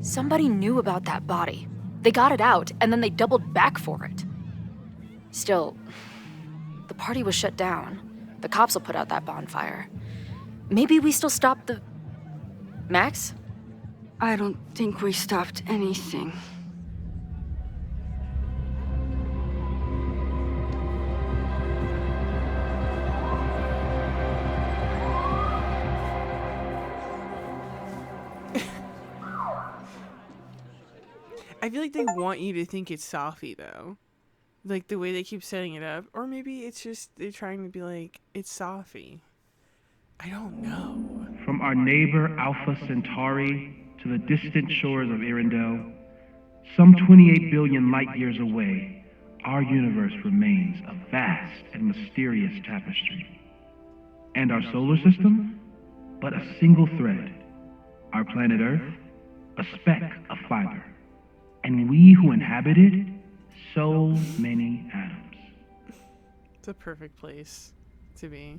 Somebody knew about that body. They got it out, and then they doubled back for it. Still, the party was shut down. The cops will put out that bonfire. Maybe we still stopped the... Max? I don't think we stopped anything. I feel like they want you to think it's Safi, though. Like, the way they keep setting it up. Or maybe it's just they're trying to be like, it's Safi. I don't know. From our neighbor Alpha Centauri to the distant shores of Arendelle, some 28 billion light years away, our universe remains a vast and mysterious tapestry. And our solar system, but a single thread. Our planet Earth, a speck of fiber. And we who inhabit it, so many atoms. It's a perfect place to be.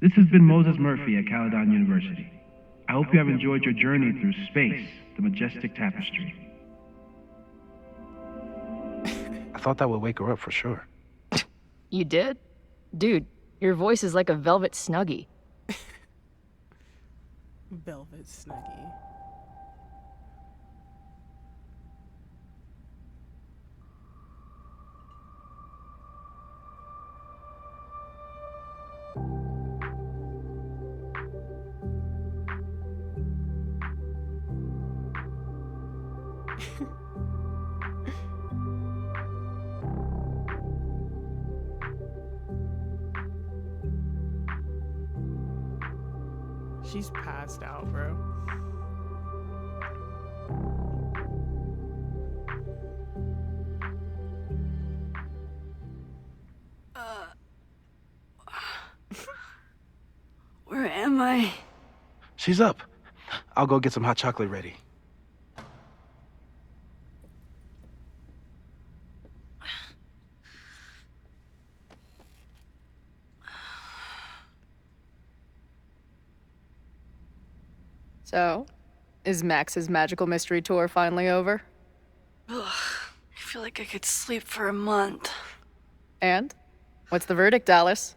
This has been Moses Murphy at Caledon University. I hope you have enjoyed your journey through space, the majestic tapestry. I thought that would wake her up for sure. You did? Dude, your voice is like a velvet snuggie. Velvet Snuggie. She's passed out, bro. Where am I? She's up. I'll go get some hot chocolate ready. So, is Max's magical mystery tour finally over? Ugh, I feel like I could sleep for a month. And? What's the verdict, Alice?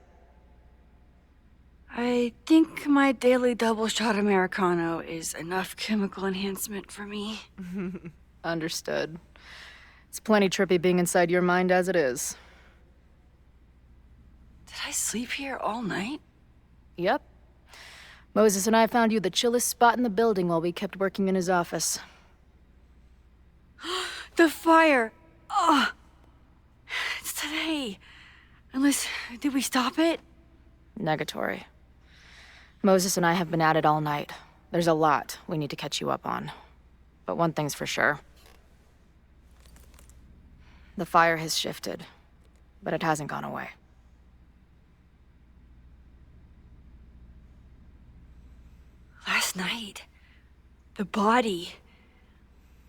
I think my daily double shot Americano is enough chemical enhancement for me. Understood. It's plenty trippy being inside your mind as it is. Did I sleep here all night? Yep. Moses and I found you the chillest spot in the building while we kept working in his office. The fire! Oh! It's today. Unless, did we stop it? Negatory. Moses and I have been at it all night. There's a lot we need to catch you up on. But one thing's for sure. The fire has shifted, but it hasn't gone away. Last night, the body,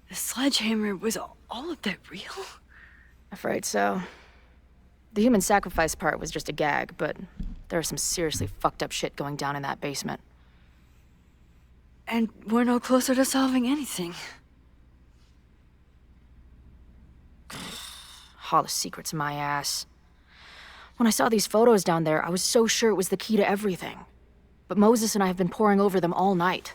the sledgehammer, was all of that real? Afraid so. The human sacrifice part was just a gag, but there was some seriously fucked up shit going down in that basement. And we're no closer to solving anything. All the secrets, my ass. When I saw these photos down there, I was so sure it was the key to everything. But Moses and I have been poring over them all night.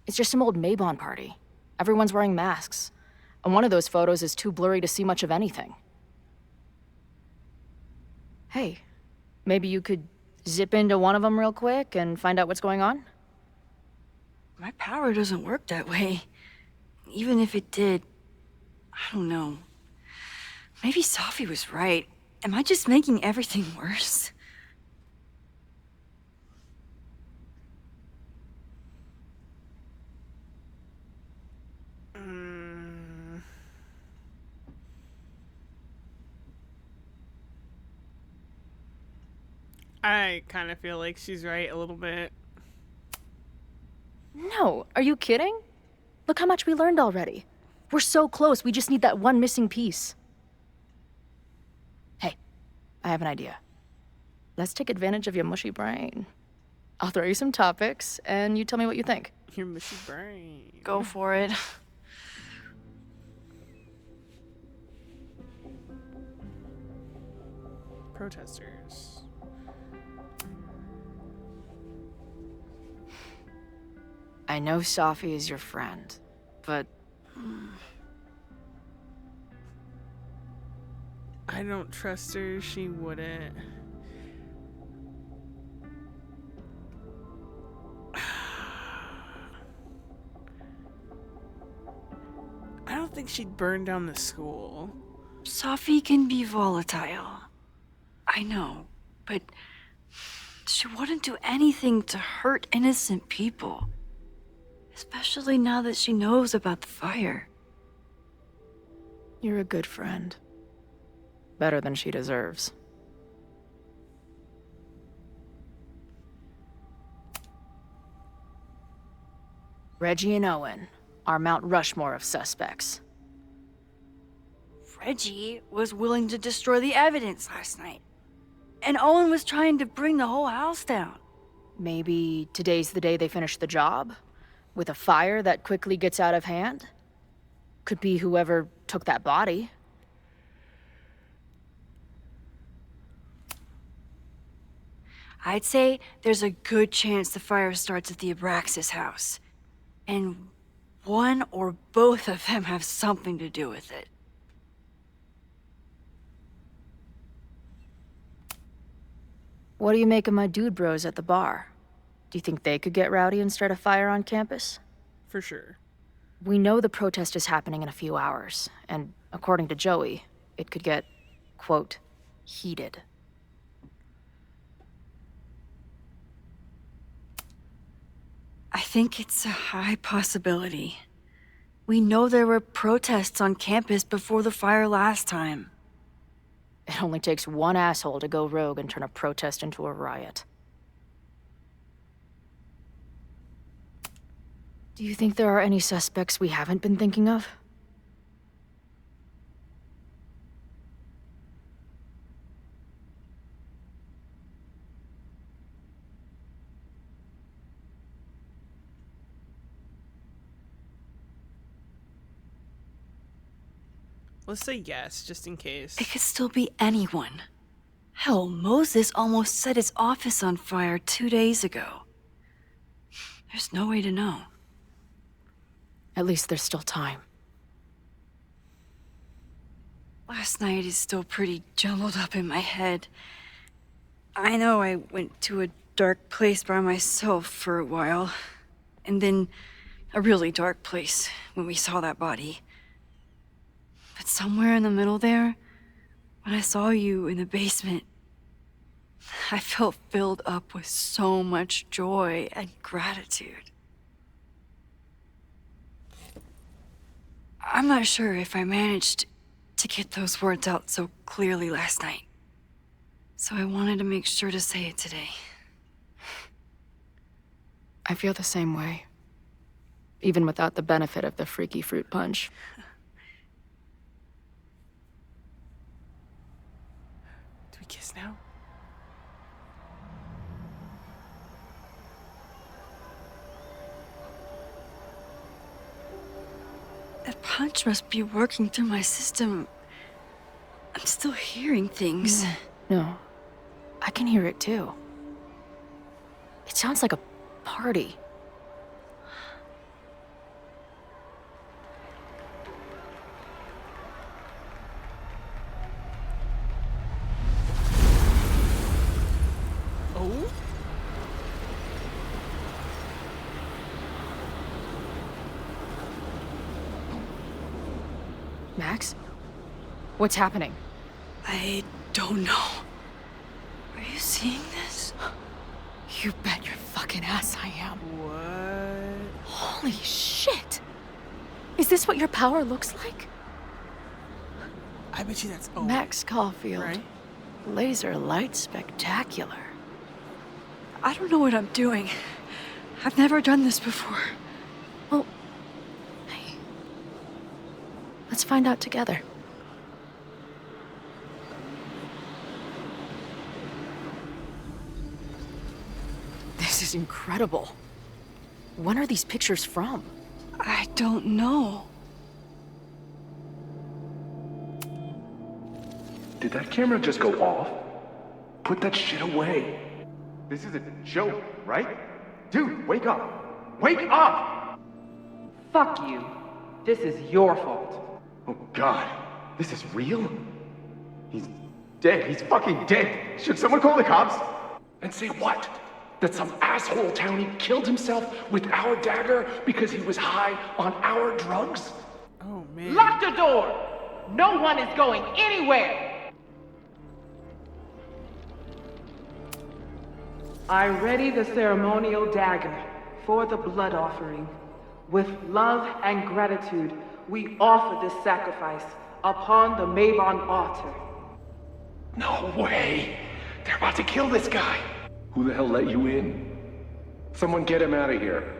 It's just some old Mabon party. Everyone's wearing masks. And one of those photos is too blurry to see much of anything. Hey, maybe you could zip into one of them real quick and find out what's going on? My power doesn't work that way. Even if it did, I don't know. Maybe Safi was right. Am I just making everything worse? I kind of feel like she's right a little bit. No, are you kidding? Look how much we learned already. We're so close, we just need that one missing piece. Hey, I have an idea. Let's take advantage of your mushy brain. I'll throw you some topics, and you tell me what you think. Your mushy brain. Go for it. Protesters. I know Safi is your friend, but... I don't trust her. She wouldn't. I don't think she'd burn down the school. Safi can be volatile. I know, but she wouldn't do anything to hurt innocent people. Especially now that she knows about the fire. You're a good friend. Better than she deserves. Reggie and Owen, our Mount Rushmore of suspects. Reggie was willing to destroy the evidence last night. And Owen was trying to bring the whole house down. Maybe today's the day they finish the job? With a fire that quickly gets out of hand? Could be whoever took that body. I'd say there's a good chance the fire starts at the Abraxas house. And one or both of them have something to do with it. What do you make of my dude bros at the bar? Do you think they could get rowdy and start a fire on campus? For sure. We know the protest is happening in a few hours, and according to Joey, it could get, quote, heated. I think it's a high possibility. We know there were protests on campus before the fire last time. It only takes one asshole to go rogue and turn a protest into a riot. Do you think there are any suspects we haven't been thinking of? Let's say yes, just in case. It could still be anyone. Hell, Moses almost set his office on fire 2 days ago. There's no way to know. At least there's still time. Last night is still pretty jumbled up in my head. I know I went to a dark place by myself for a while, and then a really dark place when we saw that body. But somewhere in the middle there, when I saw you in the basement, I felt filled up with so much joy and gratitude. I'm not sure if I managed to get those words out so clearly last night. So I wanted to make sure to say it today. I feel the same way. Even without the benefit of the freaky fruit punch. Do we kiss now? That punch must be working through my system. I'm still hearing things. No. I can hear it too. It sounds like a party. Oh? Max? What's happening? I don't know. Are you seeing this? You bet your fucking ass I am. What? Holy shit! Is this what your power looks like? I bet you that's Owen. Max Caulfield. Right? Laser light spectacular. I don't know what I'm doing. I've never done this before. Well, hey. Let's find out together. This is incredible. When are these pictures from? I don't know. Did that camera just go off? Put that shit away. This is a joke, right? Dude, wake up! Wake up! Fuck you. This is your fault. Oh god, this is real? He's dead. He's fucking dead. Should someone call the cops? And say what? That some asshole townie killed himself with our dagger because he was high on our drugs? Oh, man. Lock the door! No one is going anywhere! I ready the ceremonial dagger for the blood offering. With love and gratitude, we offer this sacrifice upon the Mabon altar. No way! They're about to kill this guy! Who the hell let you in? Someone get him out of here.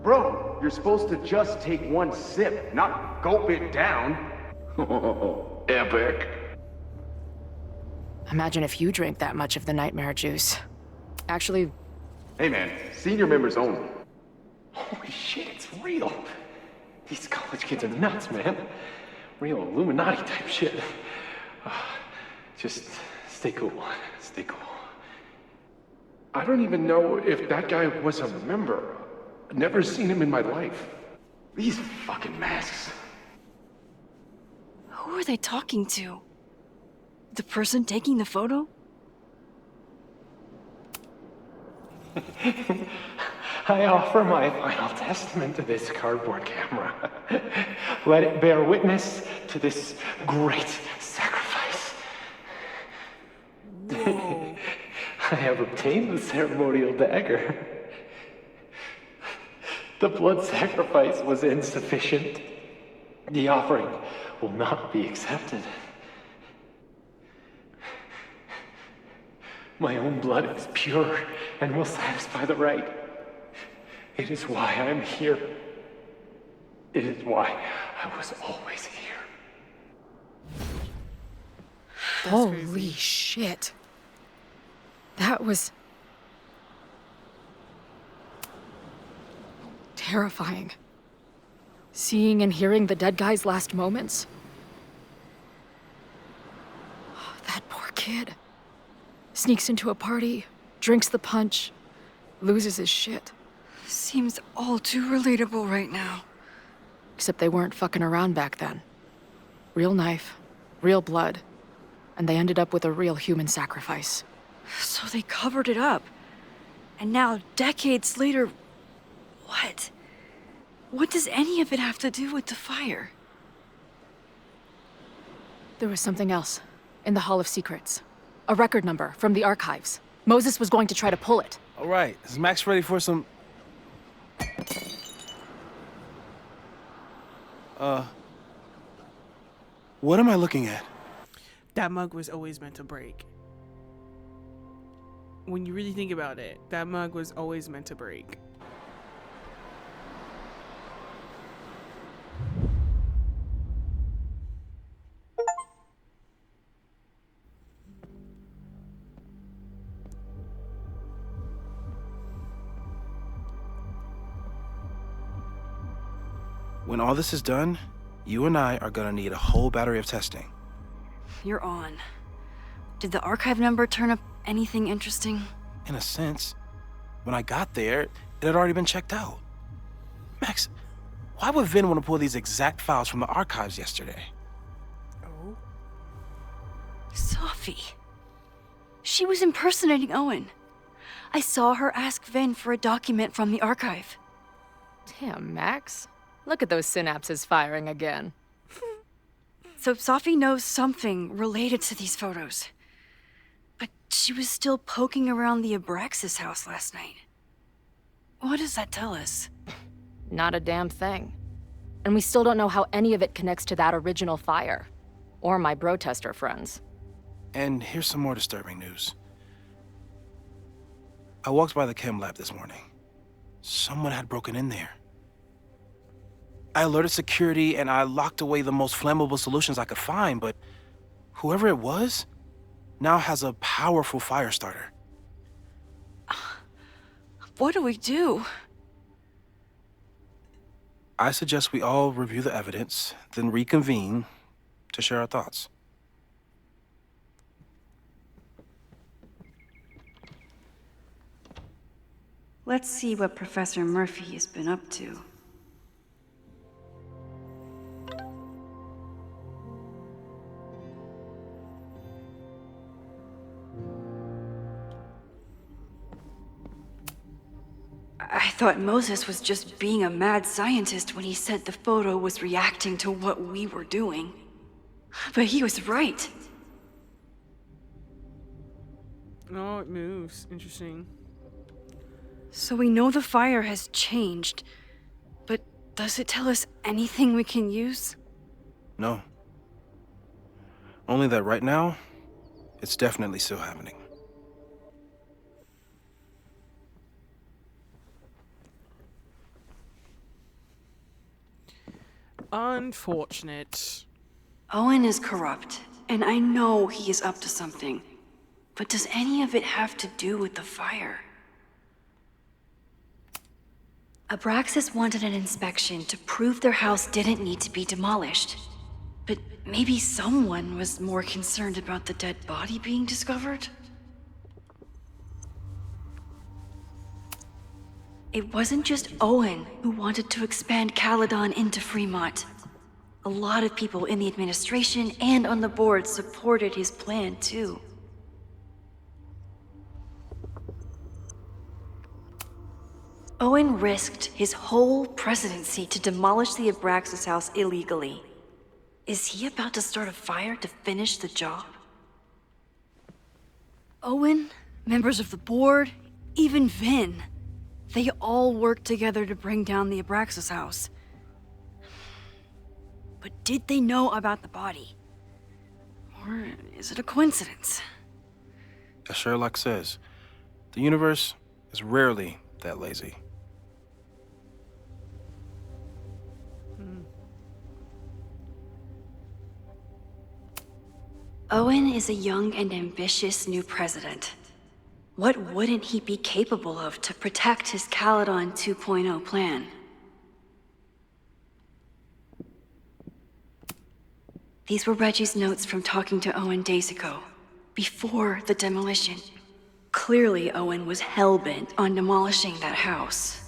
Bro, you're supposed to just take one sip, not gulp it down. Oh, epic. Imagine if you drank that much of the nightmare juice. Actually... Hey man, senior members only. Holy shit, it's real. These college kids are nuts, man. Real Illuminati type shit. Just stay cool. Stay cool. I don't even know if that guy was a member. Never seen him in my life. These fucking masks. Who are they talking to? The person taking the photo? I offer my final testament to this cardboard camera. Let it bear witness to this great sacrifice. I have obtained the ceremonial dagger. The blood sacrifice was insufficient. The offering will not be accepted. My own blood is pure and will satisfy the rite. It is why I'm here. It is why I was always here. Holy shit. That was terrifying. Seeing and hearing the dead guy's last moments. Oh, that poor kid. Sneaks into a party, drinks the punch, loses his shit. Seems all too relatable right now. Except they weren't fucking around back then. Real knife, real blood, and they ended up with a real human sacrifice. So they covered it up. And now, decades later, what? What does any of it have to do with the fire? There was something else in the Hall of Secrets. A record number from the archives. Moses was going to try to pull it. All right, is Max ready for some... What am I looking at? That mug was always meant to break. When you really think about it, that mug was always meant to break. When all this is done, you and I are gonna need a whole battery of testing. You're on. Did the archive number turn up anything interesting? In a sense. When I got there, it had already been checked out. Max, why would Vin want to pull these exact files from the archives yesterday? Oh? Sophie. She was impersonating Owen. I saw her ask Vin for a document from the archive. Damn, Max. Look at those synapses firing again. So Sophie knows something related to these photos. But she was still poking around the Abraxas house last night. What does that tell us? Not a damn thing. And we still don't know how any of it connects to that original fire. Or my bro-tester friends. And here's some more disturbing news. I walked by the chem lab this morning. Someone had broken in there. I alerted security and I locked away the most flammable solutions I could find, but whoever it was now has a powerful fire starter. What do we do? I suggest we all review the evidence, then reconvene to share our thoughts. Let's see what Professor Murphy has been up to. I thought Moses was just being a mad scientist when he said the photo was reacting to what we were doing. But he was right. Oh, it moves. Interesting. So we know the fire has changed, but does it tell us anything we can use? No. Only that right now, it's definitely still happening. Unfortunate. Owen is corrupt, and I know he is up to something. But does any of it have to do with the fire? Abraxas wanted an inspection to prove their house didn't need to be demolished. But maybe someone was more concerned about the dead body being discovered? It wasn't just Owen who wanted to expand Caledon into Fremont. A lot of people in the administration and on the board supported his plan, too. Owen risked his whole presidency to demolish the Abraxas house illegally. Is he about to start a fire to finish the job? Owen, members of the board, even Vin. They all worked together to bring down the Abraxas house. But did they know about the body? Or is it a coincidence? As Sherlock says, the universe is rarely that lazy. Owen is a young and ambitious new president. What wouldn't he be capable of to protect his Caledon 2.0 plan? These were Reggie's notes from talking to Owen days ago, before the demolition. Clearly, Owen was hell-bent on demolishing that house.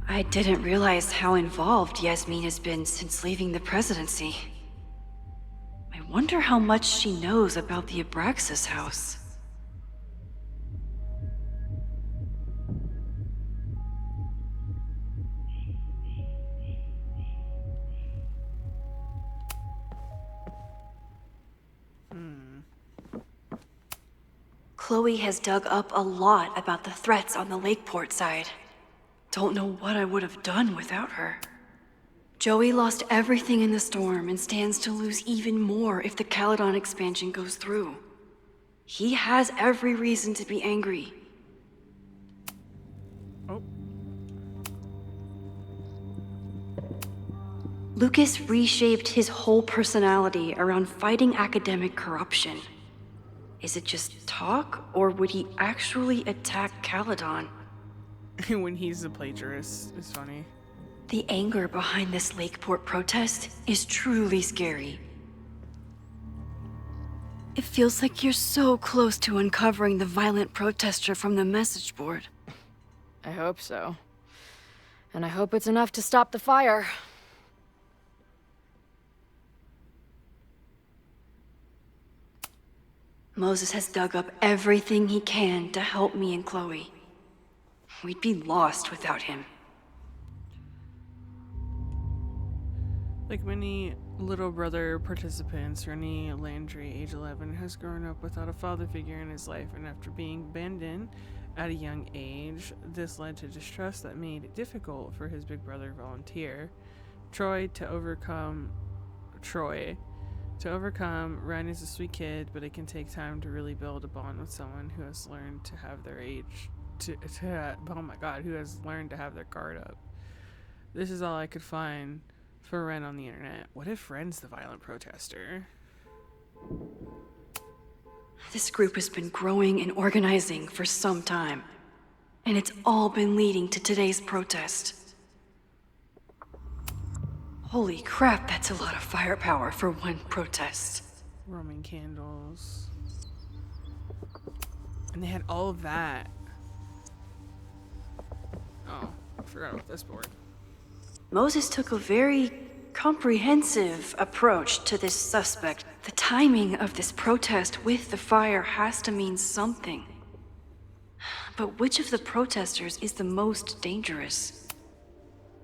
I didn't realize how involved Yasmin has been since leaving the presidency. I wonder how much she knows about the Abraxas house. Chloe has dug up a lot about the threats on the Lakeport side. Don't know what I would have done without her. Joey lost everything in the storm and stands to lose even more if the Caledon expansion goes through. He has every reason to be angry. Lucas reshaped his whole personality around fighting academic corruption. Is it just talk, or would he actually attack Caledon? When he's a plagiarist, it's funny. The anger behind this Lakeport protest is truly scary. It feels like you're so close to uncovering the violent protester from the message board. I hope so. And I hope it's enough to stop the fire. Moses has dug up everything he can to help me and Chloe. We'd be lost without him. Like many little brother participants, Rennie Landry, age 11, has grown up without a father figure in his life, and after being abandoned at a young age, this led to distrust that made it difficult for his big brother Volunteer, Troy, to overcome. Ryan is a sweet kid, but it can take time to really build a bond with someone who has learned to have their who has learned to have their guard up. This is all I could find for Ren on the internet. What if Ren's the violent protester? This group has been growing and organizing for some time, and it's all been leading to today's protest. Holy crap, that's a lot of firepower for one protest. Roman candles. And they had all of that. Oh, I forgot about this board. Moses took a very comprehensive approach to this suspect. The timing of this protest with the fire has to mean something. But which of the protesters is the most dangerous?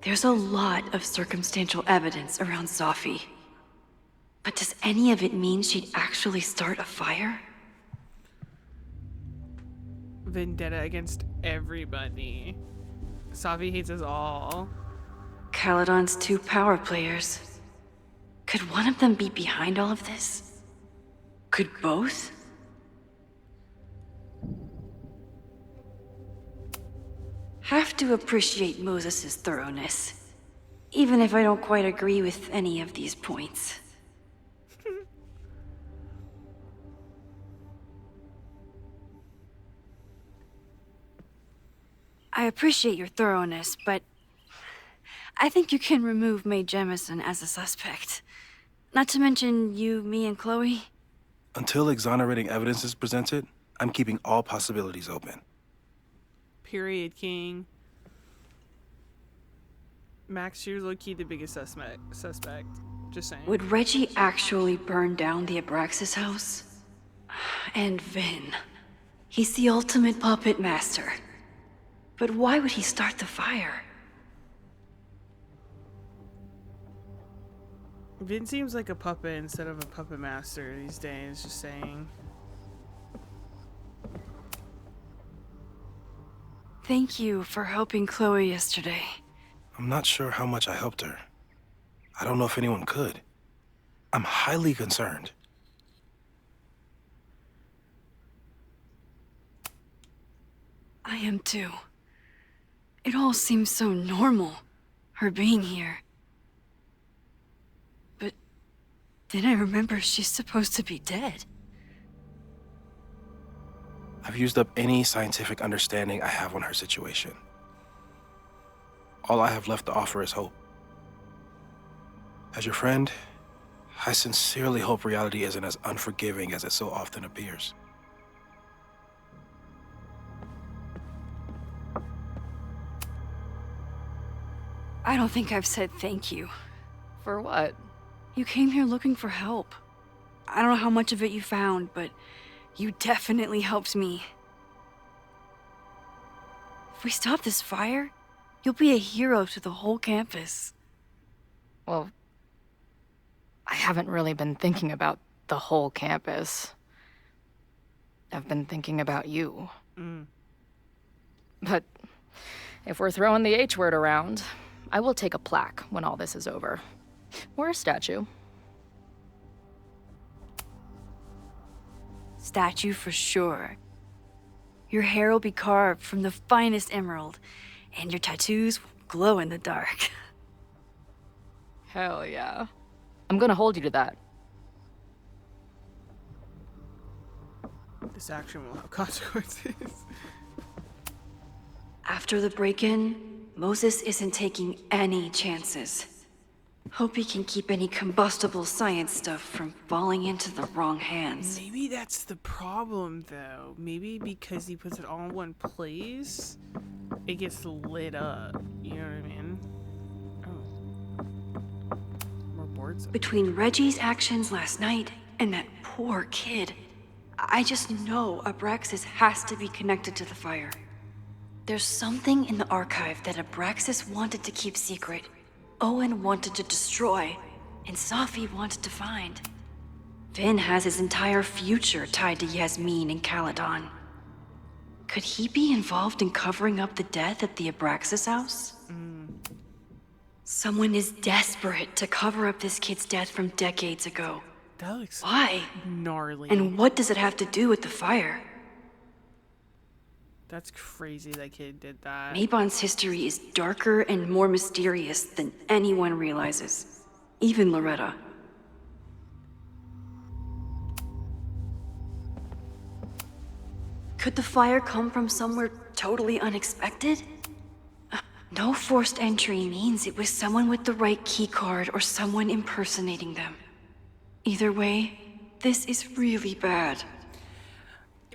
There's a lot of circumstantial evidence around Sophie. But does any of it mean she'd actually start a fire? Vendetta against everybody. Savi hates us all. Caledon's 2 power players. Could one of them be behind all of this? Could both? Have to appreciate Moses' thoroughness, even if I don't quite agree with any of these points. I appreciate your thoroughness, but I think you can remove Mae Jemison as a suspect. Not to mention you, me, and Chloe. Until exonerating evidence is presented, I'm keeping all possibilities open. Period, King. Max, you're low-key the biggest suspect. Just saying. Would Reggie actually burn down the Abraxas house? And Vin. He's the ultimate puppet master. But why would he start the fire? Vin seems like a puppet instead of a puppet master these days, just saying. Thank you for helping Chloe yesterday. I'm not sure how much I helped her. I don't know if anyone could. I'm highly concerned. I am too. It all seems so normal, her being here. But then I remember she's supposed to be dead. I've used up any scientific understanding I have on her situation. All I have left to offer is hope. As your friend, I sincerely hope reality isn't as unforgiving as it so often appears. I don't think I've said thank you. For what? You came here looking for help. I don't know how much of it you found, but you definitely helped me. If we stop this fire, you'll be a hero to the whole campus. Well, I haven't really been thinking about the whole campus. I've been thinking about you. But if we're throwing the H word around, I will take a plaque when all this is over. Or a statue. Statue for sure. Your hair will be carved from the finest emerald, and your tattoos will glow in the dark. Hell yeah. I'm gonna hold you to that. This action will have consequences. After the break-in, Moses isn't taking any chances. Hope he can keep any combustible science stuff from falling into the wrong hands. Maybe that's the problem, though. Maybe because he puts it all in one place, it gets lit up. You know what I mean? Oh. More boards. Between Reggie's actions last night and that poor kid, I just know Abraxas has to be connected to the fire. There's something in the archive that Abraxas wanted to keep secret, Owen wanted to destroy, and Safi wanted to find. Vin has his entire future tied to Yasmin and Caledon. Could he be involved in covering up the death at the Abraxas house? Someone is desperate to cover up this kid's death from decades ago. That looks Why? gnarly. And what does it have to do with the fire? That's crazy that kid did that. Mabon's history is darker and more mysterious than anyone realizes. Even Loretta. Could the fire come from somewhere totally unexpected? No forced entry means it was someone with the right keycard or someone impersonating them. Either way, this is really bad.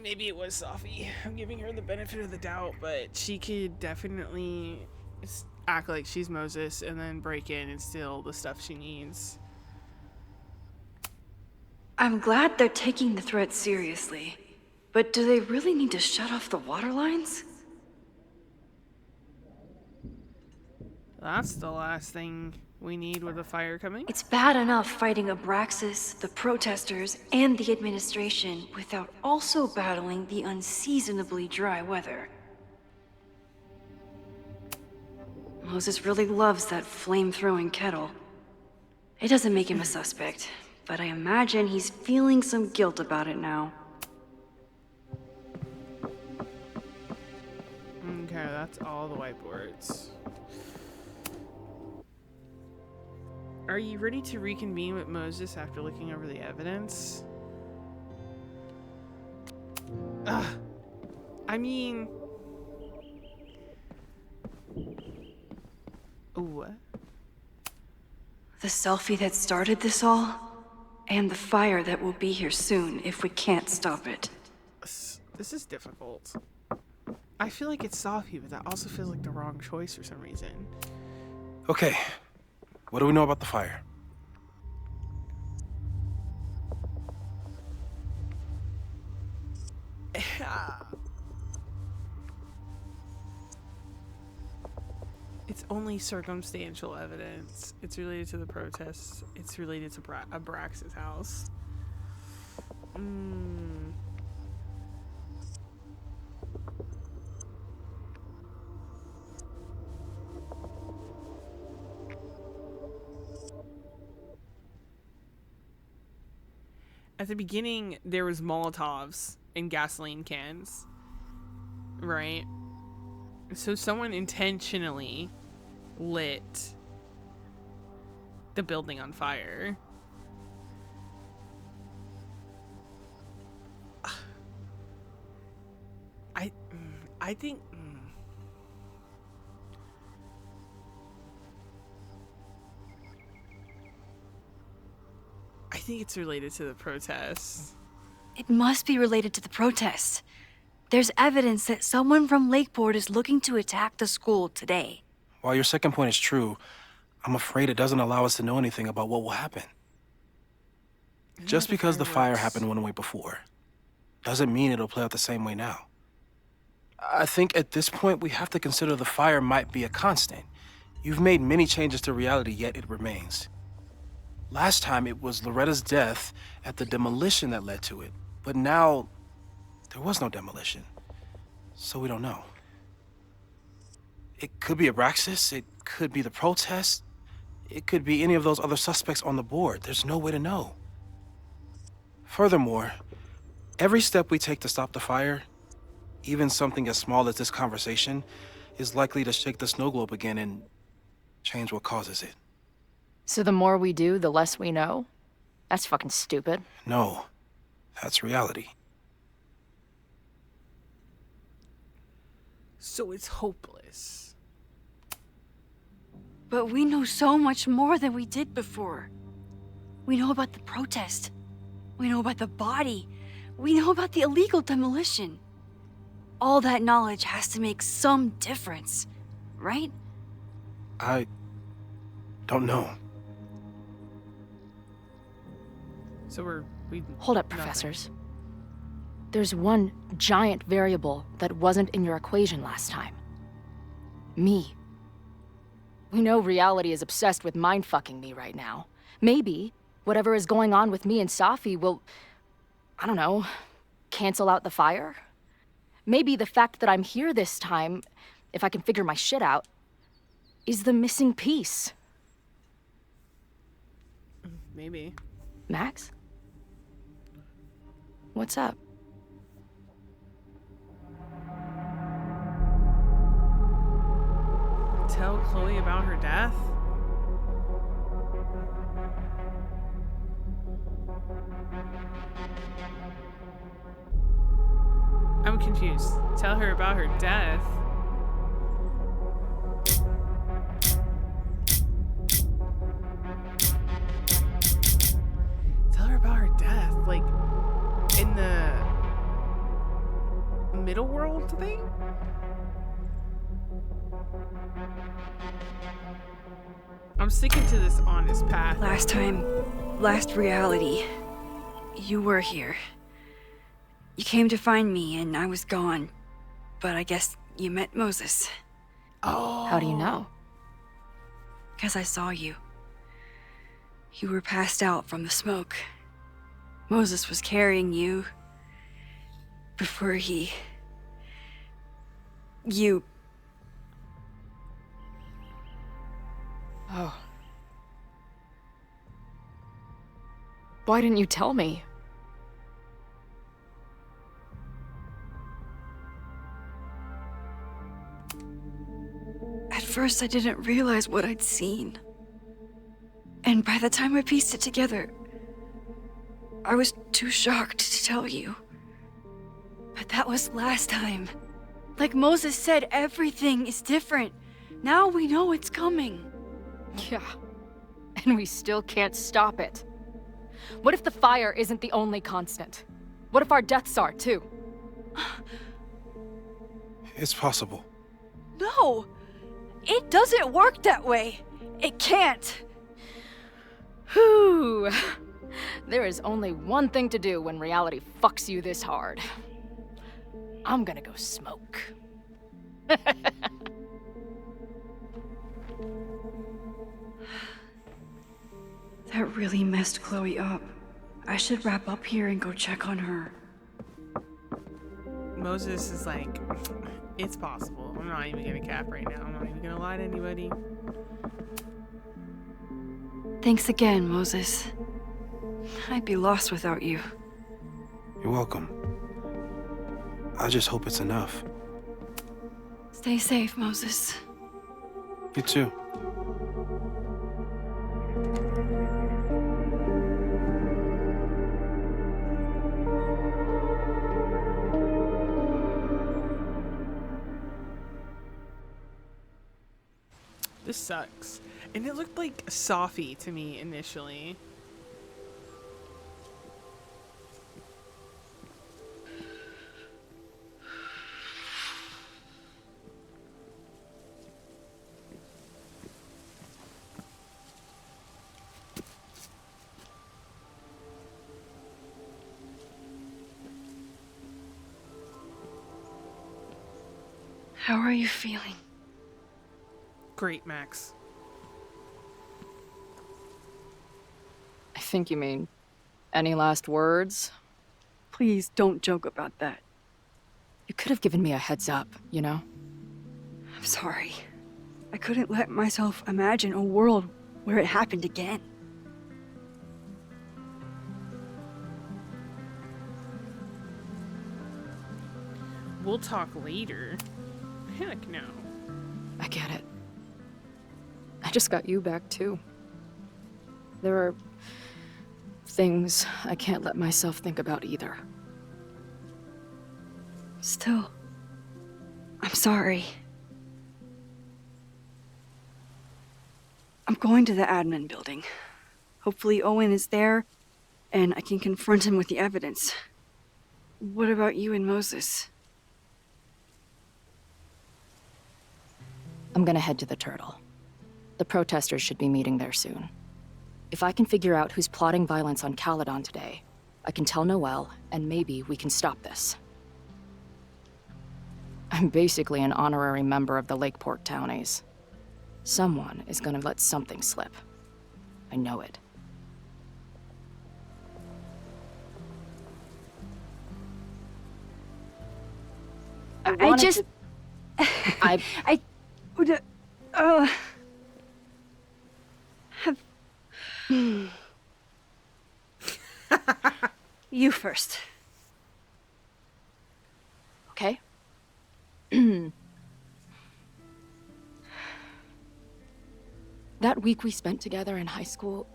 Maybe it was Safi. I'm giving her the benefit of the doubt, but she could definitely act like she's Moses and then break in and steal the stuff she needs. I'm glad they're taking the threat seriously. But do they really need to shut off the water lines? That's the last thing we need with the fire coming. It's bad enough fighting Abraxas, the protesters, and the administration without also battling the unseasonably dry weather. Moses really loves that flame-throwing kettle. It doesn't make him a suspect, but I imagine he's feeling some guilt about it now. Okay, that's all the whiteboards. Are you ready to reconvene with Moses after looking over the evidence? I mean... What? The selfie that started this all? And the fire that will be here soon if we can't stop it. This is difficult. I feel like it's Sophie, but that also feels like the wrong choice for some reason. Okay, what do we know about the fire? It's only circumstantial evidence. It's related to the protests. It's related to Abrax's house. At the beginning, there was Molotovs and gasoline cans, right? So someone intentionally lit the building on fire. I think it's related to the protests. It must be related to the protests. There's evidence that someone from Lakeport is looking to attack the school today. While your second point is true, I'm afraid it doesn't allow us to know anything about what will happen. Just because the fire happened one way before, doesn't mean it'll play out the same way now. I think at this point we have to consider the fire might be a constant. You've made many changes to reality, yet it remains. Last time it was Loretta's death at the demolition that led to it, but now there was no demolition, so we don't know. It could be Abraxas, it could be the protest, it could be any of those other suspects on the board. There's no way to know. Furthermore, every step we take to stop the fire, even something as small as this conversation, is likely to shake the snow globe again and change what causes it. So the more we do, the less we know? That's fucking stupid. No, that's reality. So it's hopeless. But we know so much more than we did before. We know about the protest. We know about the body. We know about the illegal demolition. All that knowledge has to make some difference, right? I don't know. So we Hold up, nothing. professors. There's one giant variable that wasn't in your equation last time. Me. We know reality is obsessed with mind-fucking me right now. Maybe whatever is going on with me and Safi will, I don't know, cancel out the fire? Maybe the fact that I'm here this time, if I can figure my shit out, is the missing piece. Maybe. Max? What's up? Tell Chloe about her death? I'm confused. Tell her about her death? Tell her about her death, like, in the middle world thing? I'm sticking to this honest path. Last reality, you were here. You came to find me and I was gone, but I guess you met Moses. Oh. How do you know? 'Cause I saw you. You were passed out from the smoke. Moses was carrying you before you... Oh. Why didn't you tell me? At first, I didn't realize what I'd seen. And by the time I pieced it together, I was too shocked to tell you. But that was last time. Like Moses said, everything is different. Now we know it's coming. Yeah. And we still can't stop it. What if the fire isn't the only constant? What if our deaths are, too? It's possible. No! It doesn't work that way! It can't! Whew. There is only one thing to do when reality fucks you this hard. I'm gonna go smoke. That really messed Chloe up. I should wrap up here and go check on her. Moses is like, it's possible. I'm not even gonna cap right now. I'm not even gonna lie to anybody. Thanks again, Moses. I'd be lost without you. You're welcome. I just hope it's enough. Stay safe, Moses. You too. This sucks. And it looked like Safi to me initially. How are you feeling? Great, Max. I think you mean, any last words? Please don't joke about that. You could have given me a heads up, you know? I'm sorry. I couldn't let myself imagine a world where it happened again. We'll talk later. Heck no. I get it. I just got you back too. There are things I can't let myself think about either. Still, I'm sorry. I'm going to the admin building. Hopefully Owen is there, and I can confront him with the evidence. What about you and Moses? I'm gonna head to the Turtle. The protesters should be meeting there soon. If I can figure out who's plotting violence on Caledon today, I can tell Noelle, and maybe we can stop this. I'm basically an honorary member of the Lakeport Townies. Someone is gonna let something slip. I know it. I just... I would... have... You first. Okay? That week we spent together in high school,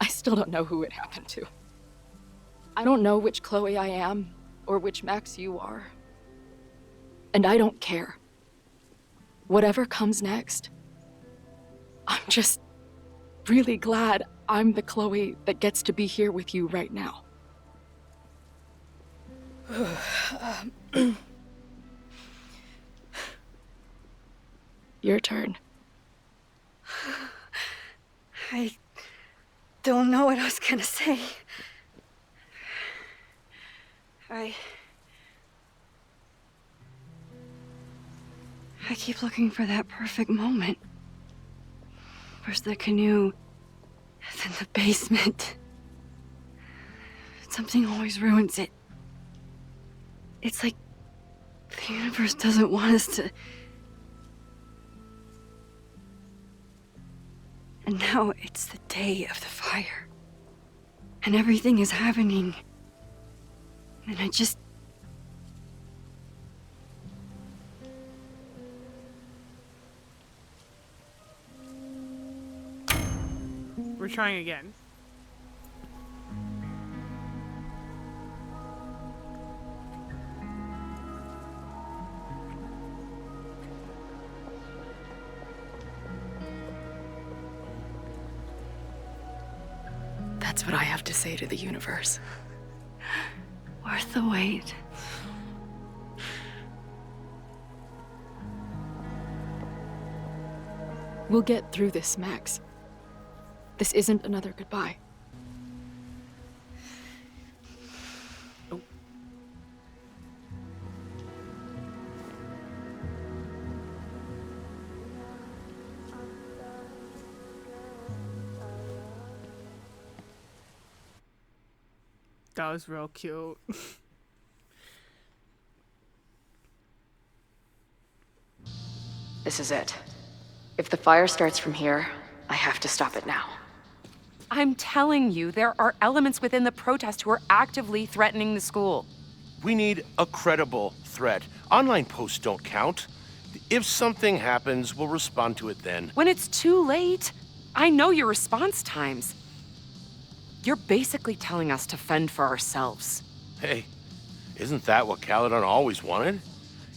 I still don't know who it happened to. I don't know which Chloe I am, or which Max you are. And I don't care. Whatever comes next, I'm just really glad I'm the Chloe that gets to be here with you right now. Your turn. I don't know what I was gonna say. I keep looking for that perfect moment. First the canoe, then the basement. Something always ruins it. It's like the universe doesn't want us to... And now it's the day of the fire. And everything is happening. And I just... We're trying again. That's what I have to say to the universe. Worth the wait. We'll get through this, Max. This isn't another goodbye. That was real cute. This is it. If the fire starts from here, I have to stop it now. I'm telling you, there are elements within the protest who are actively threatening the school. We need a credible threat. Online posts don't count. If something happens, we'll respond to it then. When it's too late, I know your response times. You're basically telling us to fend for ourselves. Hey, isn't that what Caledon always wanted?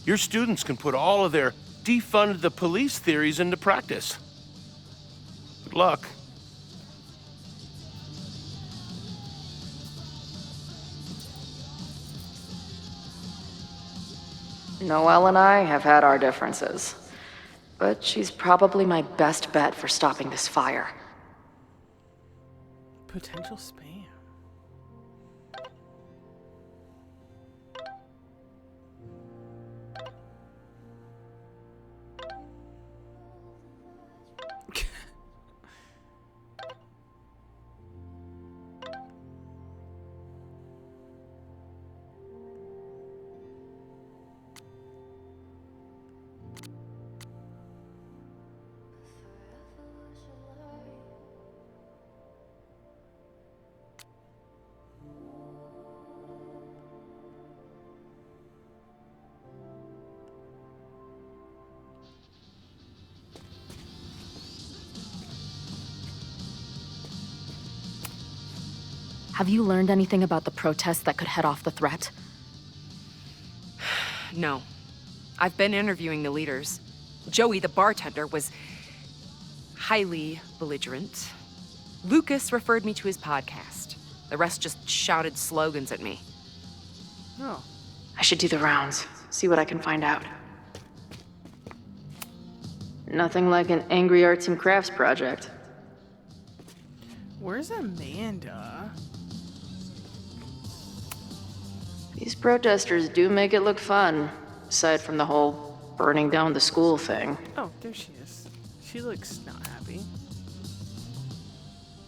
Your students can put all of their defund the police theories into practice. Good luck. Noelle and I have had our differences, but she's probably my best bet for stopping this fire. Potential spam. Have you learned anything about the protest that could head off the threat? No. I've been interviewing the leaders. Joey, the bartender, was highly belligerent. Lucas referred me to his podcast. The rest just shouted slogans at me. Oh. I should do the rounds, see what I can find out. Nothing like an angry arts and crafts project. Where's Amanda? These protesters do make it look fun, aside from the whole burning down the school thing. Oh, there she is. She looks not happy.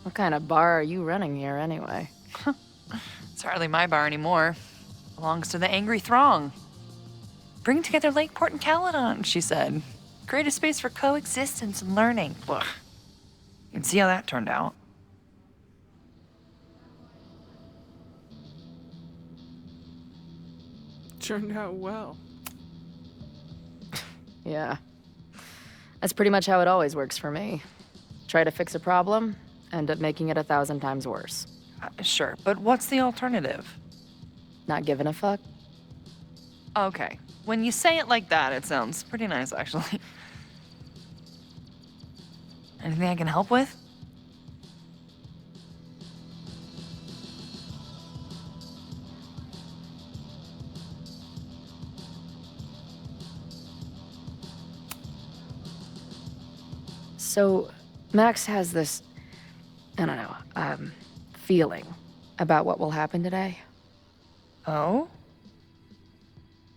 What kind of bar are you running here anyway? It's hardly my bar anymore. Belongs to the angry throng. Bring together Lakeport and Caledon, she said. Create a space for coexistence and learning. Ugh. You can see how that turned out. Turned out well. Yeah. That's pretty much how it always works for me. Try to fix a problem, end up making it 1,000 times worse. Sure, but what's the alternative? Not giving a fuck? Okay. When you say it like that, it sounds pretty nice, actually. Anything I can help with? So, Max has this, I don't know, feeling about what will happen today. Oh?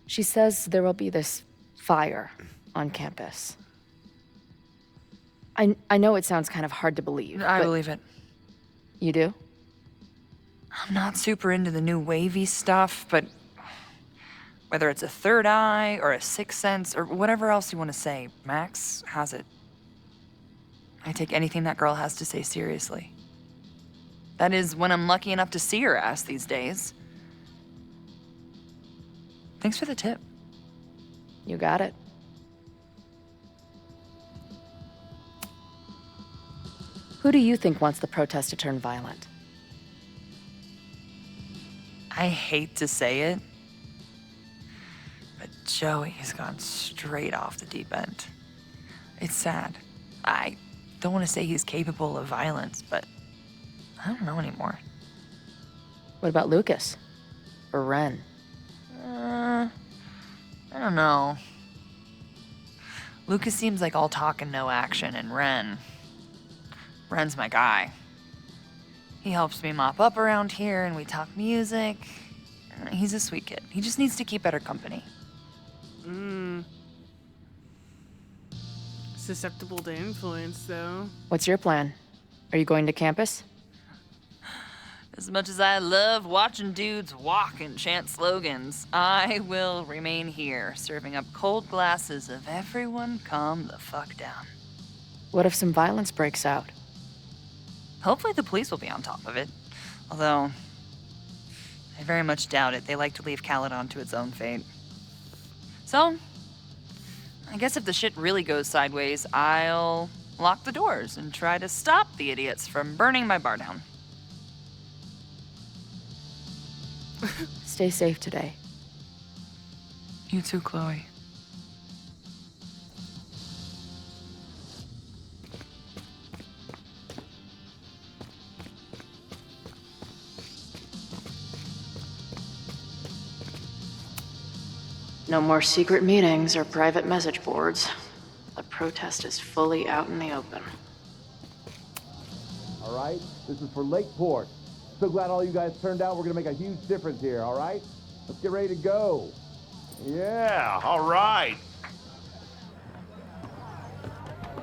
She says there will be this fire on campus. I know it sounds kind of hard to believe. I but believe it. You do? I'm not super into the new wavy stuff, but whether it's a third eye or a sixth sense or whatever else you want to say, Max has it. I take anything that girl has to say seriously. That is, when I'm lucky enough to see her ass these days. Thanks for the tip. You got it. Who do you think wants the protest to turn violent? I hate to say it, but Joey has gone straight off the deep end. It's sad. I don't want to say he's capable of violence, but I don't know anymore. What about Lucas? Or Ren? I don't know. Lucas seems like all talk and no action, and Ren's my guy. He helps me mop up around here, and we talk music. He's a sweet kid. He just needs to keep better company. Susceptible to influence, though. What's your plan? Are you going to campus? As much as I love watching dudes walk and chant slogans, I will remain here, serving up cold glasses of everyone calm the fuck down. What if some violence breaks out? Hopefully the police will be on top of it. Although, I very much doubt it. They like to leave Caledon to its own fate. So, I guess if the shit really goes sideways, I'll lock the doors and try to stop the idiots from burning my bar down. Stay safe today. You too, Chloe. No more secret meetings or private message boards. The protest is fully out in the open. All right? This is for Lakeport. So glad all you guys turned out. We're gonna make a huge difference here, all right? Let's get ready to go. Yeah, all right.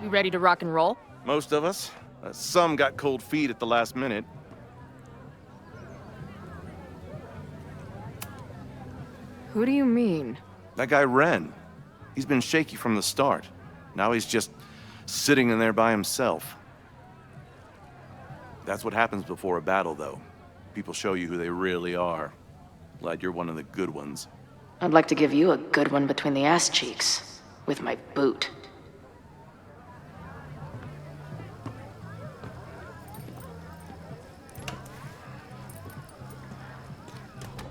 You ready to rock and roll? Most of us. Some got cold feet at the last minute. Who do you mean? That guy Ren. He's been shaky from the start. Now he's just sitting in there by himself. That's what happens before a battle, though. People show you who they really are. Glad you're one of the good ones. I'd like to give you a good one between the ass cheeks. With my boot.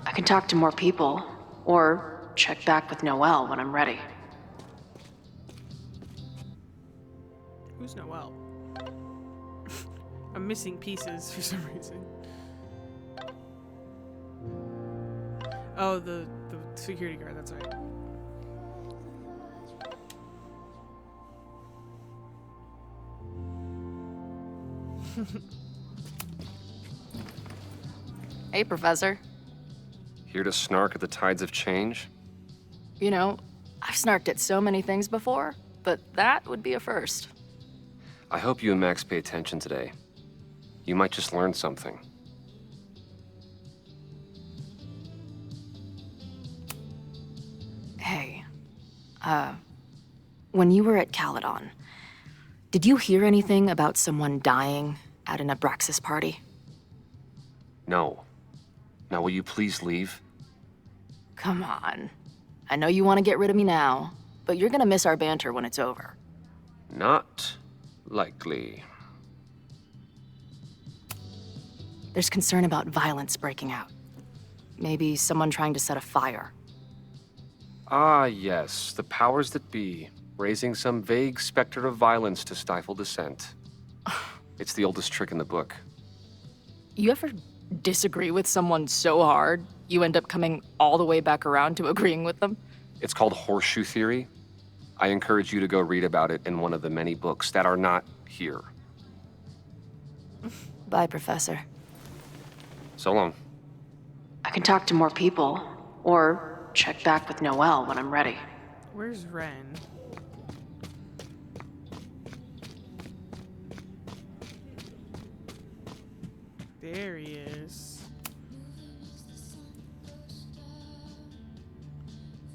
I can talk to more people, or check back with Noelle when I'm ready. Who's Noelle? I'm missing pieces for some reason. Oh, the security guard, that's right. Hey, Professor. Here to snark at the tides of change? You know, I've snarked at so many things before, but that would be a first. I hope you and Max pay attention today. You might just learn something. Hey, when you were at Caledon, did you hear anything about someone dying at an Abraxas party? No. Now will you please leave? Come on. I know you want to get rid of me now, but you're gonna miss our banter when it's over. Not likely. There's concern about violence breaking out. Maybe someone trying to set a fire. Ah, yes, the powers that be, raising some vague specter of violence to stifle dissent. It's the oldest trick in the book. You ever disagree with someone so hard, you end up coming all the way back around to agreeing with them? It's called horseshoe theory. I encourage you to go read about it in one of the many books that are not here. Bye, Professor. So long. I can talk to more people, or check back with Noelle when I'm ready. Where's Ren? There he is.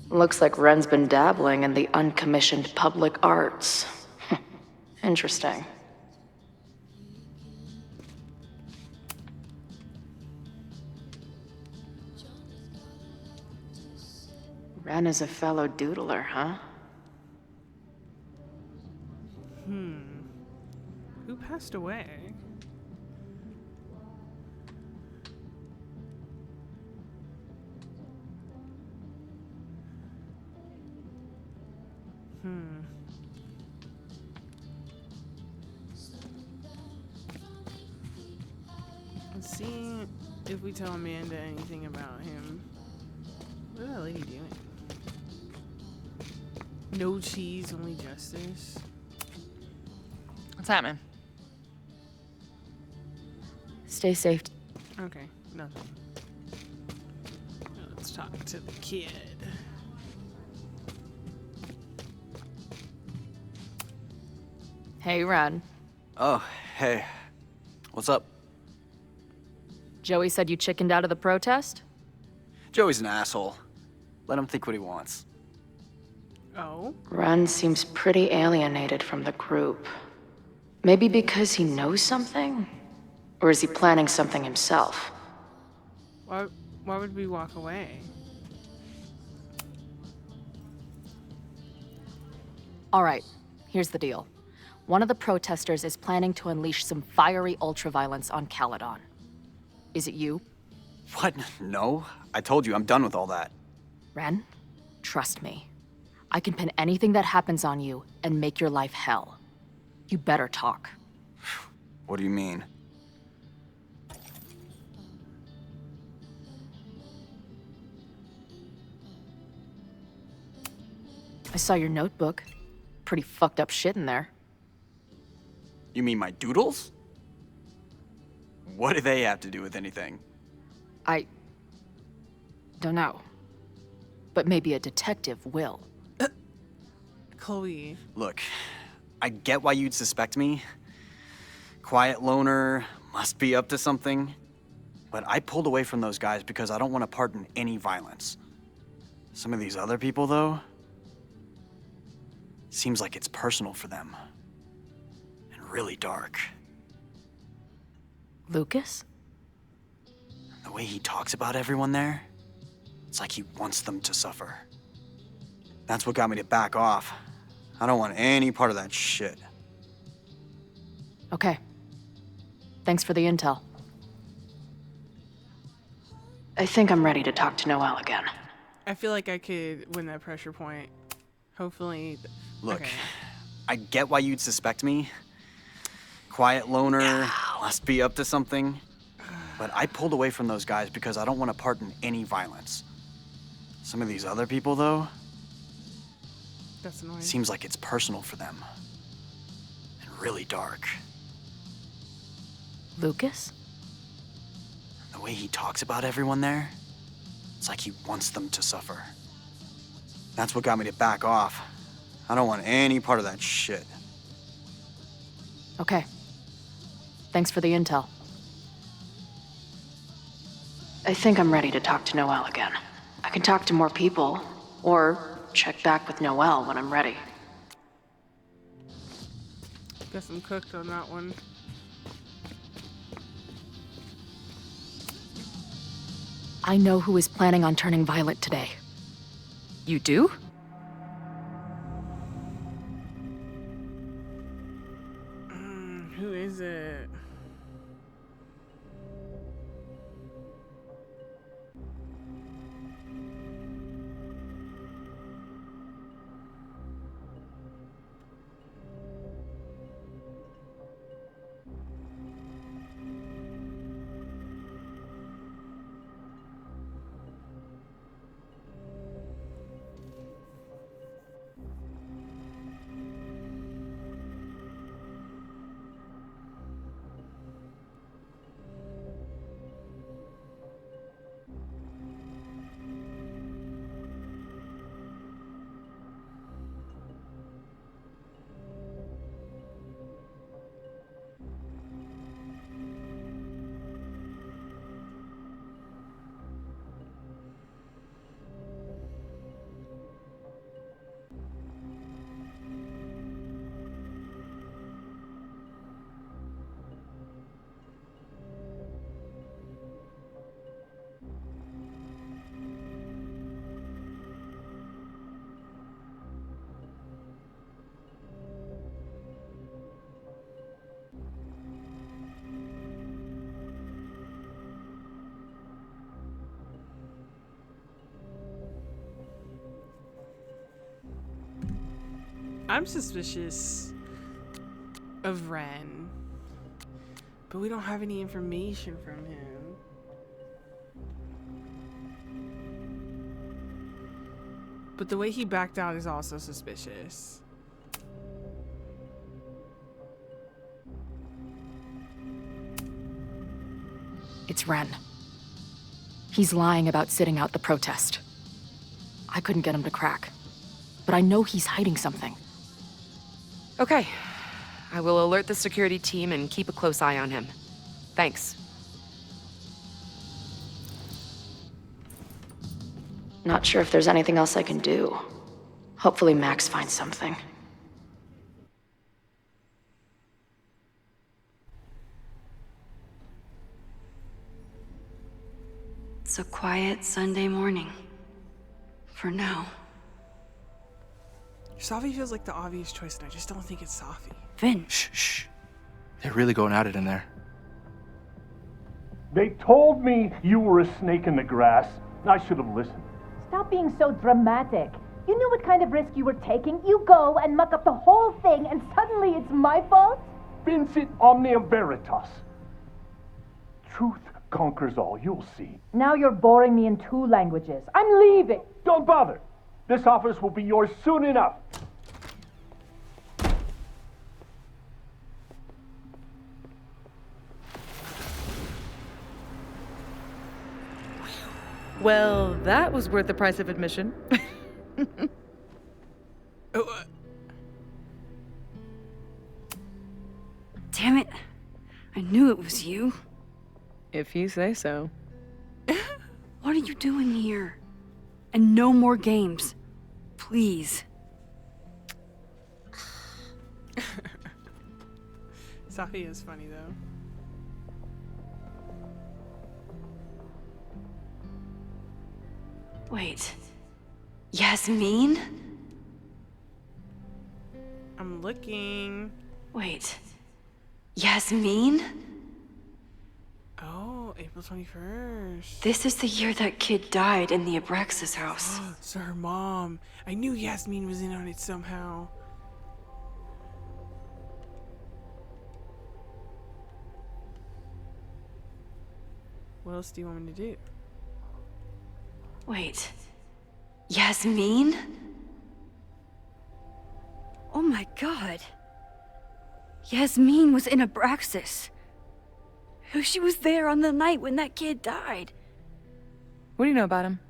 Looks like Ren's been dabbling in the uncommissioned public arts. Interesting. Ren is a fellow doodler, huh? Who passed away? if we tell Amanda anything about him. What is that lady doing? No cheese, only justice. What's happening? Stay safe. Okay, nothing. Let's talk to the kid. Hey, Ren. Oh, hey. What's up? Joey said you chickened out of the protest? Joey's an asshole. Let him think what he wants. Oh? Ren seems pretty alienated from the group. Maybe because he knows something? Or is he planning something himself? Why would we walk away? All right, here's the deal. One of the protesters is planning to unleash some fiery ultraviolence on Caledon. Is it you? What? No. I told you, I'm done with all that. Ren, trust me. I can pin anything that happens on you and make your life hell. You better talk. What do you mean? I saw your notebook. Pretty fucked up shit in there. You mean my doodles? What do they have to do with anything? I don't know. But maybe a detective will. Chloe. Look, I get why you'd suspect me. Quiet loner, must be up to something. But I pulled away from those guys because I don't want to part in any violence. Some of these other people, though, seems like it's personal for them. And really dark. Lucas? The way he talks about everyone there, it's like he wants them to suffer. That's what got me to back off. I don't want any part of that shit. Okay. Thanks for the intel. I think I'm ready to talk to Noelle again. I feel like I could win that pressure point. Hopefully. Look, okay. I get why you'd suspect me. Quiet loner, must be up to something. But I pulled away from those guys because I don't want to part in any violence. Some of these other people, though, that's annoying. Seems like it's personal for them. And really dark. Lucas? The way he talks about everyone there, it's like he wants them to suffer. That's what got me to back off. I don't want any part of that shit. Okay. Thanks for the intel. I think I'm ready to talk to Noelle again. I can talk to more people, or check back with Noelle when I'm ready. Guess I'm cooked on that one. I know who is planning on turning violent today. You do? Who is it? I'm suspicious of Ren, but we don't have any information from him. But the way he backed out is also suspicious. It's Ren. He's lying about sitting out the protest. I couldn't get him to crack, but I know he's hiding something. Okay. I will alert the security team and keep a close eye on him. Thanks. Not sure if there's anything else I can do. Hopefully Max finds something. It's a quiet Sunday morning. For now. Safi feels like the obvious choice, and I just don't think it's Safi. Vin. Shh. They're really going at it in there. They told me you were a snake in the grass. I should have listened. Stop being so dramatic. You knew what kind of risk you were taking. You go and muck up the whole thing, and suddenly it's my fault? Vincit omnia veritas. Truth conquers all, you'll see. Now you're boring me in 2 languages. I'm leaving. Don't bother. This office will be yours soon enough. Well, that was worth the price of admission. Damn it. I knew it was you. If you say so. What are you doing here? And no more games. Please. Safi is funny, though. Wait. Yasmin? I'm looking. Wait. Yasmin? Oh, April 21st. This is the year that kid died in the Abraxas house. So her mom. I knew Yasmin was in on it somehow. What else do you want me to do? Wait. Yasmin? Oh my god. Yasmin was in Abraxas. She was there on the night when that kid died. What do you know about him?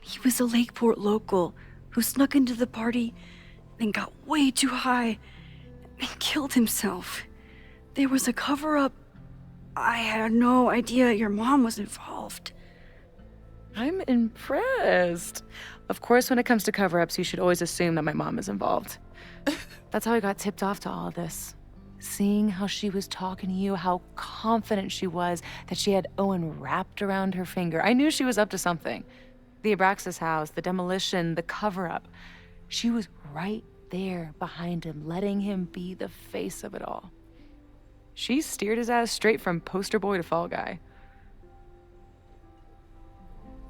He was a Lakeport local who snuck into the party and got way too high and killed himself. There was a cover-up. I had no idea your mom was involved. I'm impressed. Of course, when it comes to cover-ups, you should always assume that my mom is involved. That's how I got tipped off to all of this. Seeing how she was talking to you, how confident she was that she had Owen wrapped around her finger. I knew she was up to something. The Abraxas house, the demolition, the cover-up. She was right there behind him, letting him be the face of it all. She steered his ass straight from poster boy to fall guy.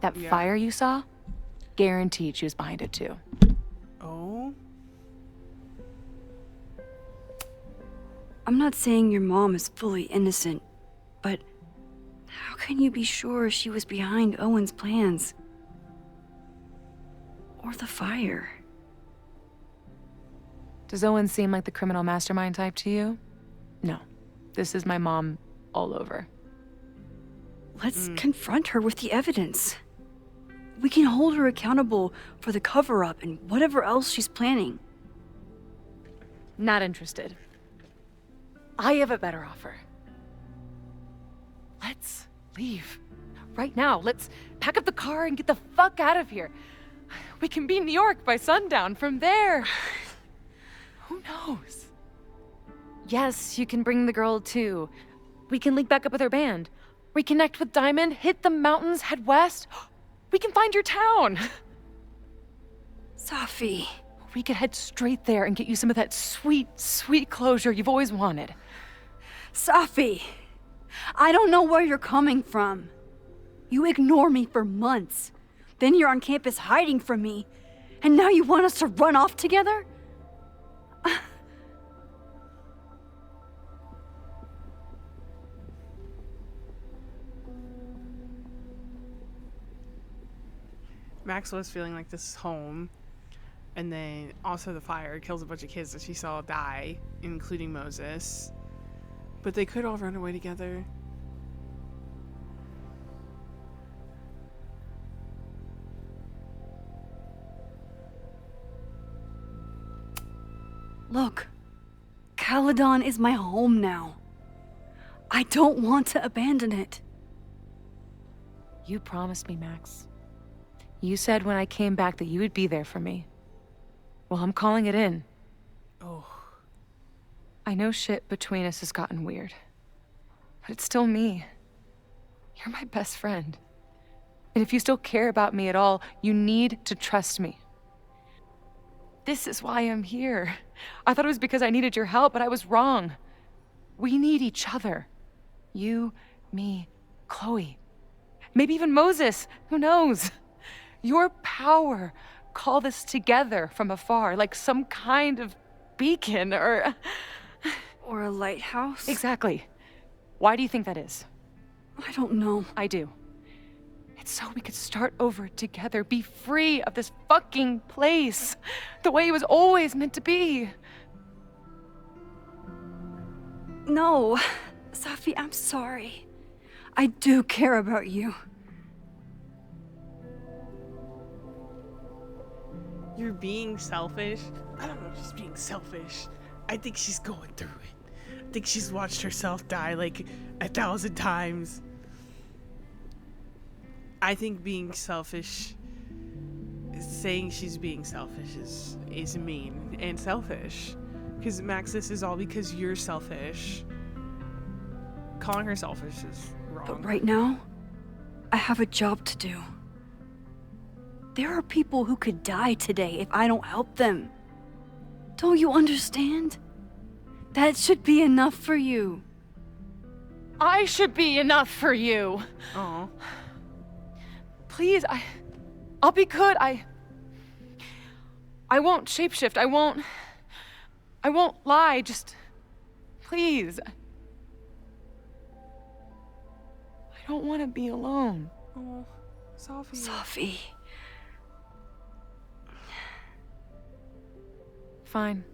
That fire you saw? Guaranteed she was behind it too. Oh? I'm not saying your mom is fully innocent, but how can you be sure she was behind Owen's plans? Or the fire? Does Owen seem like the criminal mastermind type to you? No. This is my mom all over. Let's confront her with the evidence. We can hold her accountable for the cover-up and whatever else she's planning. Not interested. I have a better offer. Let's leave. Right now. Let's pack up the car and get the fuck out of here. We can be in New York by sundown. From there, who knows? Yes, you can bring the girl too. We can link back up with her band. Reconnect with Diamond, hit the mountains, head west. We can find your town. Safi. We could head straight there and get you some of that sweet, sweet closure you've always wanted. Safi, I don't know where you're coming from. You ignore me for months. Then you're on campus hiding from me. And now you want us to run off together? Max was feeling like this is home. And then also the fire kills a bunch of kids that she saw die, including Moses. But they could all run away together. Look, Caledon is my home now. I don't want to abandon it. You promised me, Max. You said when I came back that you would be there for me. Well, I'm calling it in. Oh. I know shit between us has gotten weird. But it's still me. You're my best friend. And if you still care about me at all, you need to trust me. This is why I'm here. I thought it was because I needed your help, but I was wrong. We need each other. You, me, Chloe. Maybe even Moses. Who knows? Your power called us together from afar, like some kind of beacon or a lighthouse? Exactly. Why do you think that is? I don't know. I do. It's so we could start over together, be free of this fucking place, the way it was always meant to be. No, Safi, I'm sorry. I do care about you. You're being selfish. I don't know if she's being selfish. I think she's going through it. I think she's watched herself die like 1,000 times. I think being selfish, saying she's being selfish is mean and selfish. Because Max, this is all because you're selfish. Calling her selfish is wrong. But right now, I have a job to do. There are people who could die today if I don't help them. Don't you understand? That should be enough for you. I should be enough for you. Oh. Please, I'll be good. I won't shapeshift. I won't lie. Just, please. I don't want to be alone. Oh, Safi. Safi. Fine.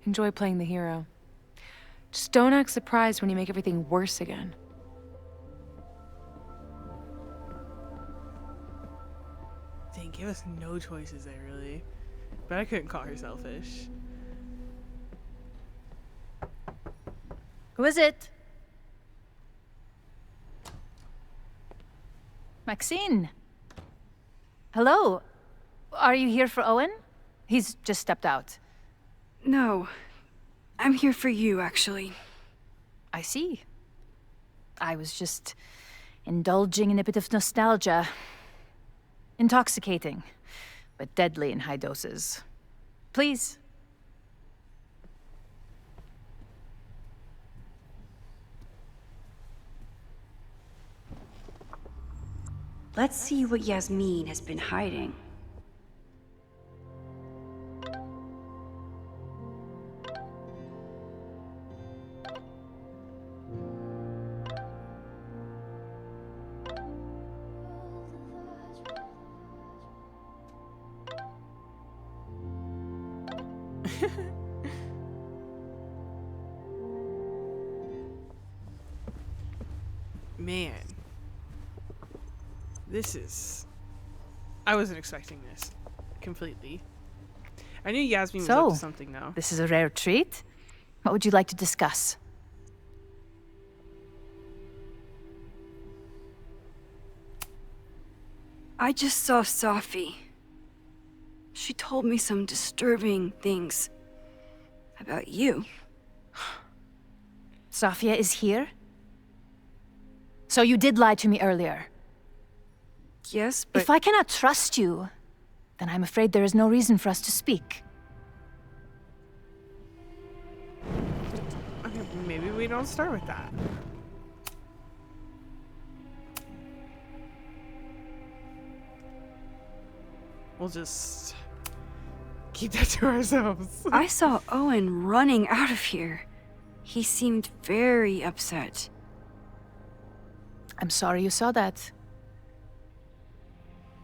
Enjoy playing the hero. Just don't act surprised when you make everything worse again. Dang, give us no choices there, really. But I couldn't call her selfish. Who is it? Maxine. Hello. Are you here for Owen? He's just stepped out. No. I'm here for you, actually. I see. I was just indulging in a bit of nostalgia. Intoxicating, but deadly in high doses. Please. Let's see what Yasmin has been hiding. Man. This is... I wasn't expecting this. Completely. I knew Yasmin was up to something, though. This is a rare treat. What would you like to discuss? I just saw Safi. She told me some disturbing things about you. Safia is here? So you did lie to me earlier? Yes, but... If I cannot trust you, then I'm afraid there is no reason for us to speak. Okay, maybe we don't start with that. We'll just keep that to ourselves. I saw Owen running out of here. He seemed very upset. I'm sorry you saw that.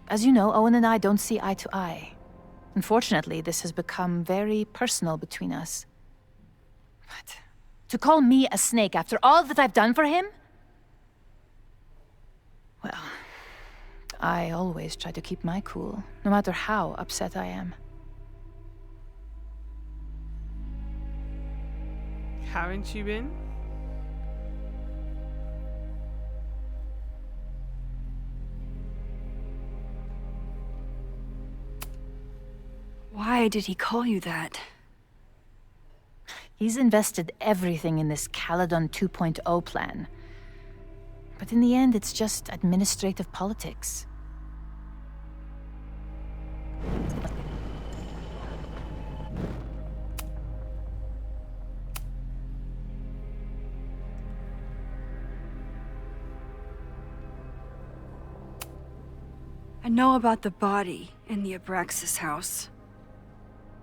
As you know, Owen and I don't see eye to eye. Unfortunately, this has become very personal between us. But to call me a snake after all that I've done for him? Well, I always try to keep my cool, no matter how upset I am. Haven't you been? Why did he call you that? He's invested everything in this Caledon 2.0 plan. But in the end, it's just administrative politics. I know about the body in the Abraxas house.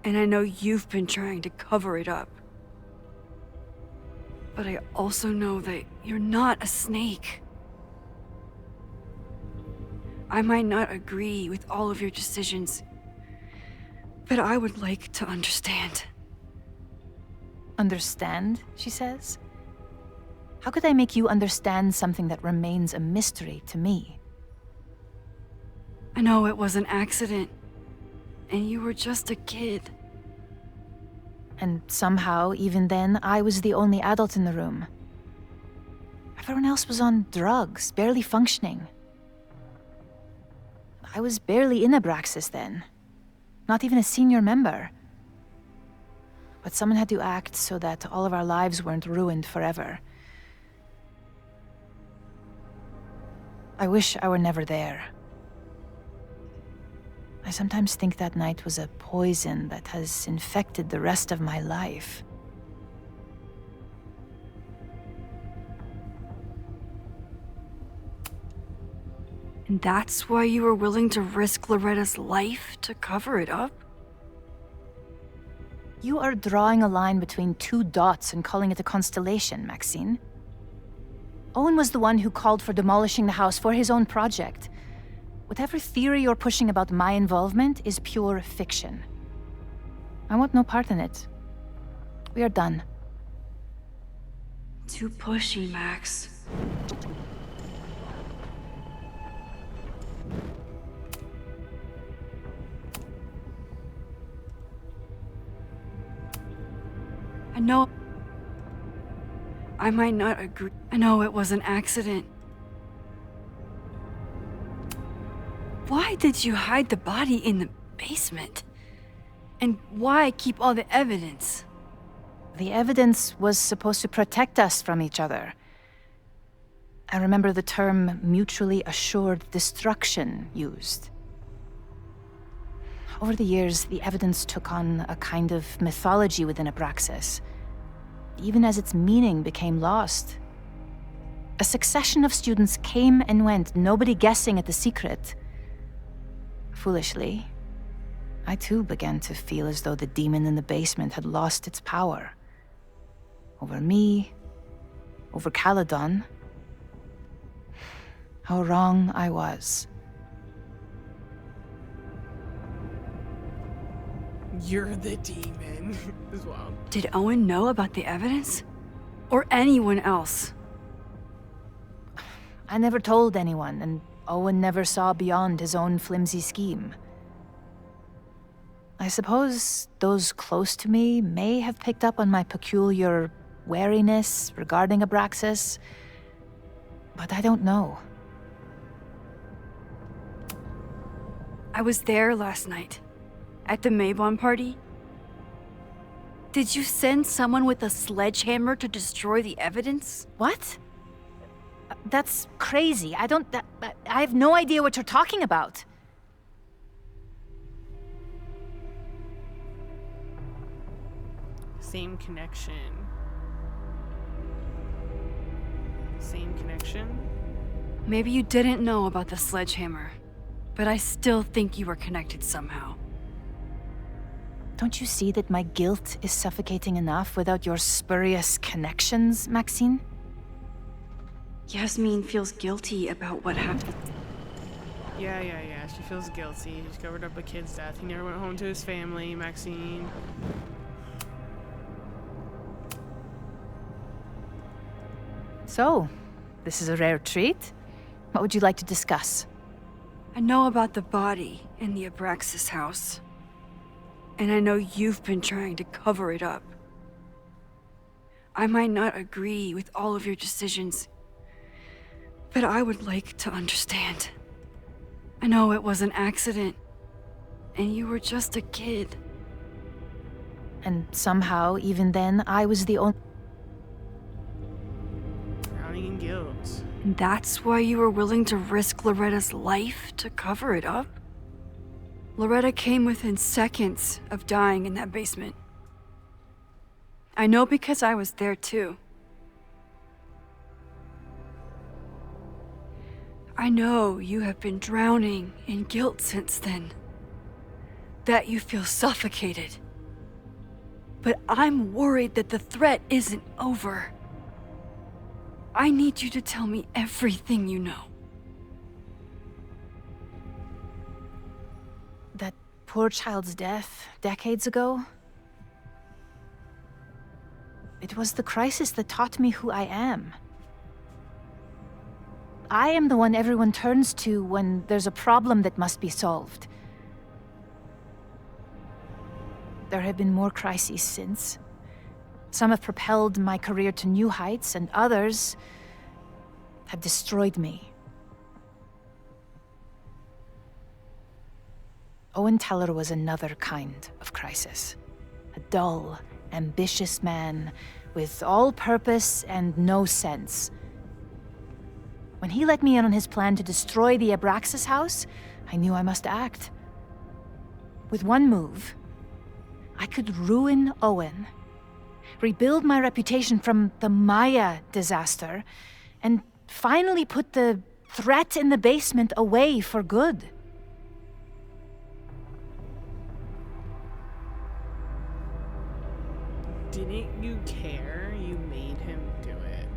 And I know you've been trying to cover it up. But I also know that you're not a snake. I might not agree with all of your decisions, but I would like to understand. Understand, she says? How could I make you understand something that remains a mystery to me? I know it was an accident, and you were just a kid. And somehow, even then, I was the only adult in the room. Everyone else was on drugs, barely functioning. I was barely in Abraxas then. Not even a senior member. But someone had to act so that all of our lives weren't ruined forever. I wish I were never there. I sometimes think that night was a poison that has infected the rest of my life. And that's why you were willing to risk Loretta's life to cover it up? You are drawing a line between two dots and calling it a constellation, Maxine. Owen was the one who called for demolishing the house for his own project. Whatever theory you're pushing about my involvement is pure fiction. I want no part in it. We are done. Too pushy, Max. I know I might not agree. I know it was an accident. Why did you hide the body in the basement? And why keep all the evidence? The evidence was supposed to protect us from each other. I remember the term mutually assured destruction used. Over the years, the evidence took on a kind of mythology within Abraxas, even as its meaning became lost. A succession of students came and went, nobody guessing at the secret. Foolishly, I too began to feel as though the demon in the basement had lost its power. Over me, over Caledon. How wrong I was. You're the demon as well. Did Owen know about the evidence? Or anyone else? I never told anyone, and Owen never saw beyond his own flimsy scheme. I suppose those close to me may have picked up on my peculiar wariness regarding Abraxas, but I don't know. I was there last night, at the Maybon party. Did you send someone with a sledgehammer to destroy the evidence? What? That's crazy. I have no idea what you're talking about. Same connection. Same connection? Maybe you didn't know about the sledgehammer, but I still think you were connected somehow. Don't you see that my guilt is suffocating enough without your spurious connections, Maxine? Yasmin feels guilty about what happened. Yeah. She feels guilty. He's covered up a kid's death. He never went home to his family, Maxine. So, this is a rare treat. What would you like to discuss? I know about the body in the Abraxas house. And I know you've been trying to cover it up. I might not agree with all of your decisions, but I would like to understand. I know it was an accident, and you were just a kid. And somehow, even then, I was the only... Drowning in guilt. And that's why you were willing to risk Loretta's life to cover it up? Loretta came within seconds of dying in that basement. I know because I was there too. I know you have been drowning in guilt since then. That you feel suffocated. But I'm worried that the threat isn't over. I need you to tell me everything you know. That poor child's death decades ago? It was the crisis that taught me who I am. I am the one everyone turns to when there's a problem that must be solved. There have been more crises since. Some have propelled my career to new heights, and others have destroyed me. Owen Teller was another kind of crisis. A dull, ambitious man with all purpose and no sense. When he let me in on his plan to destroy the Abraxas house, I knew I must act. With one move, I could ruin Owen, rebuild my reputation from the Maya disaster, and finally put the threat in the basement away for good. Didn't you care? You made him do it.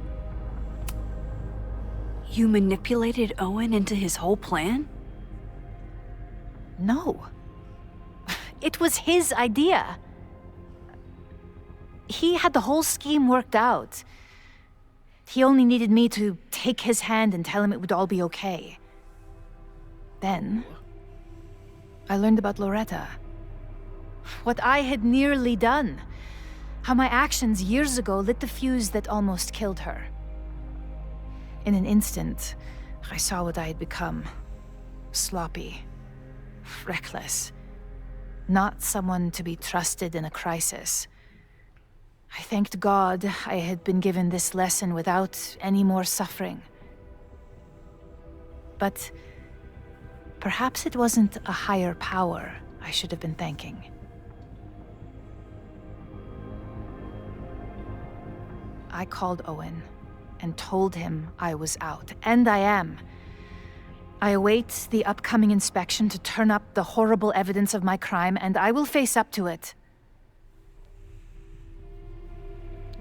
You manipulated Owen into his whole plan? No. It was his idea. He had the whole scheme worked out. He only needed me to take his hand and tell him it would all be okay. Then, I learned about Loretta. What I had nearly done. How my actions years ago lit the fuse that almost killed her. In an instant, I saw what I had become. Sloppy. Reckless. Not someone to be trusted in a crisis. I thanked God I had been given this lesson without any more suffering. But perhaps it wasn't a higher power I should have been thanking. I called Owen and told him I was out, and I am. I await the upcoming inspection to turn up the horrible evidence of my crime, and I will face up to it.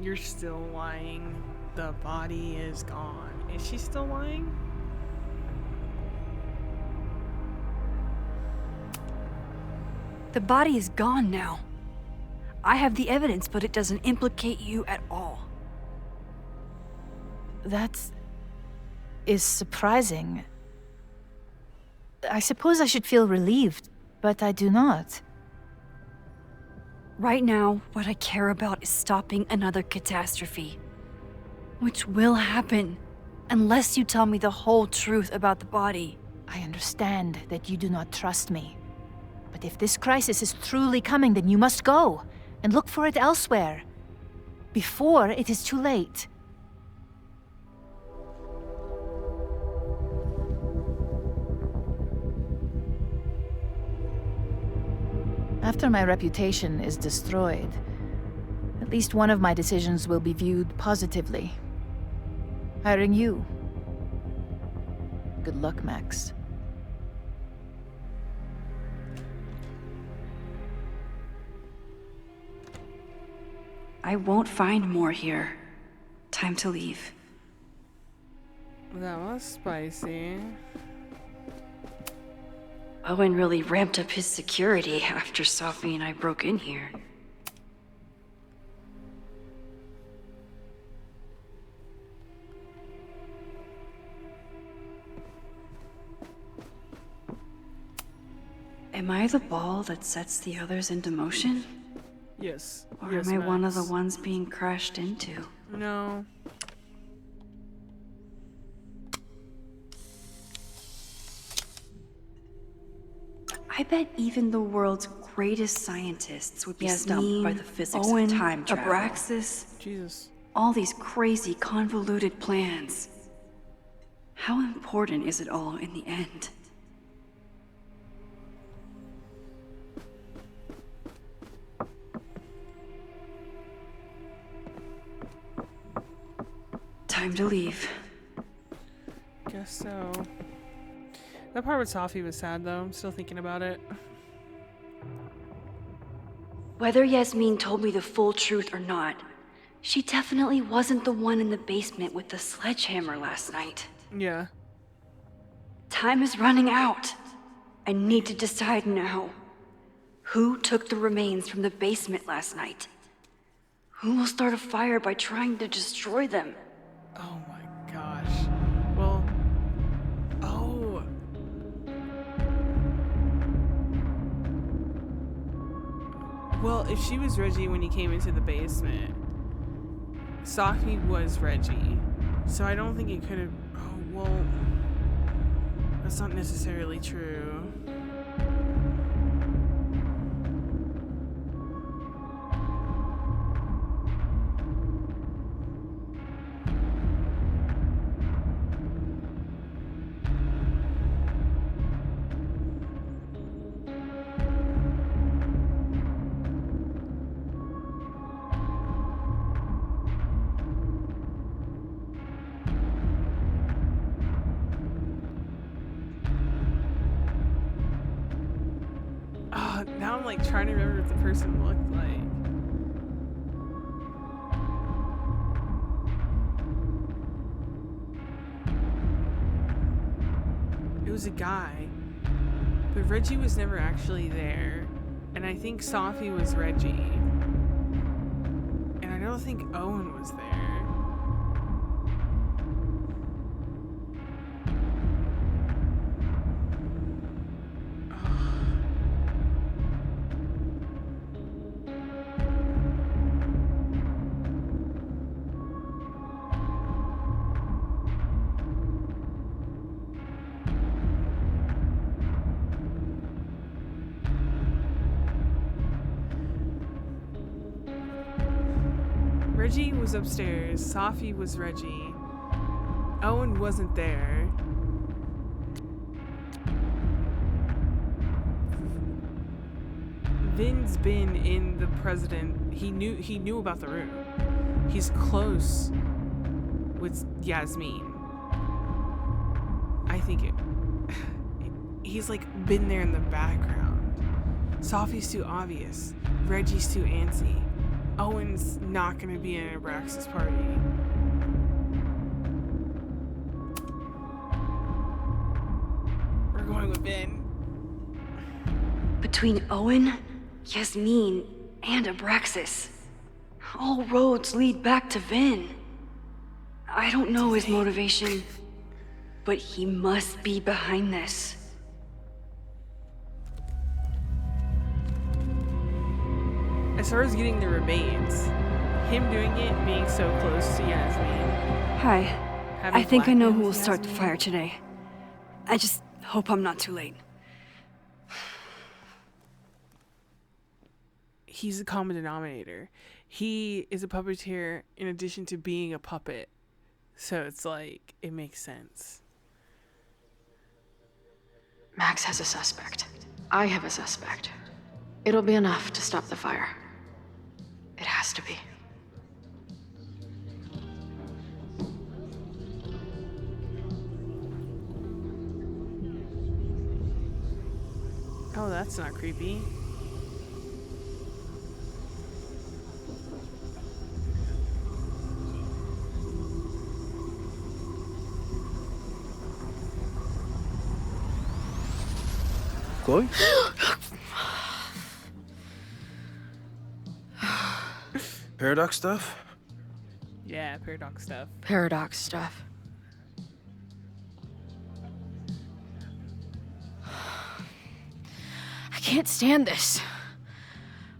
You're still lying. The body is gone. Is she still lying? The body is gone now. I have the evidence, but it doesn't implicate you at all. That is surprising. I suppose I should feel relieved, but I do not. Right now, what I care about is stopping another catastrophe. Which will happen, unless you tell me the whole truth about the body. I understand that you do not trust me. But if this crisis is truly coming, then you must go and look for it elsewhere. Before it is too late. After my reputation is destroyed, at least one of my decisions will be viewed positively. Hiring you. Good luck, Max. I won't find more here. Time to leave. That was spicy. Owen really ramped up his security after Sophie and I broke in here. Am I the ball that sets the others into motion? Yes. Or Yes, am I one of the Max. ones being crashed into? No. I bet even the world's greatest scientists would be stumped Yasmin, by the physics Owen, of time travel. Abraxas. Jesus. All these crazy, convoluted plans. How important is it all in the end? Time to leave. Guess so. That part with Sophie was sad though. I'm still thinking about it. Whether Yasmin told me the full truth or not, she definitely wasn't the one in the basement with the sledgehammer last night. Yeah. Time is running out. I need to decide now. Who took the remains from the basement last night? Who will start a fire by trying to destroy them? Oh my gosh. Well. Oh. Well, if she was Reggie when he came into the basement, Sophie was Reggie. So I don't think it could have. Oh, well. That's not necessarily true. Now I'm like trying to remember what the person looked like. It was a guy, but Reggie was never actually there. And I think Sophie was Reggie. And I don't think Owen was there. Reggie was upstairs, Sophie was Reggie, Owen wasn't there. Vin's been in the president, he knew about the room. He's close with Yasmin. I think he's like been there in the background. Sophie's too obvious, Reggie's too antsy. Owen's not gonna be in Abraxas' party. We're going with Vin. Between Owen, Yasmin, and Abraxas, all roads lead back to Vin. I don't know his motivation, but he must be behind this. As far as getting the remains, him doing it, being so close to Yasmin. Hi. Having I think I know who blackmailed will start the Yasmin. fire today. I just hope I'm not too late. He's a common denominator. He is a puppeteer in addition to being a puppet. So it's like, it makes sense. Max has a suspect. I have a suspect. It'll be enough to stop the fire. It has to be. Oh, that's not creepy. Chloe? Paradox stuff? Yeah, paradox stuff. Paradox stuff. I can't stand this.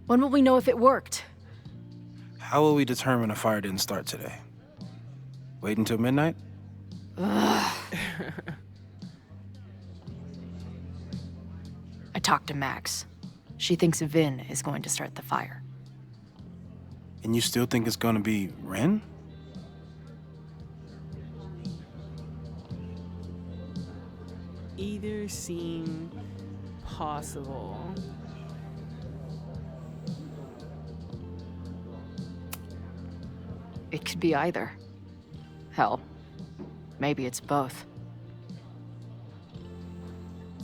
When will we know if it worked? How will we determine a fire didn't start today? Wait until midnight? Ugh. I talked to Max. She thinks Vin is going to start the fire. And you still think it's gonna be Ren? Either seem possible. It could be either. Hell, maybe it's both.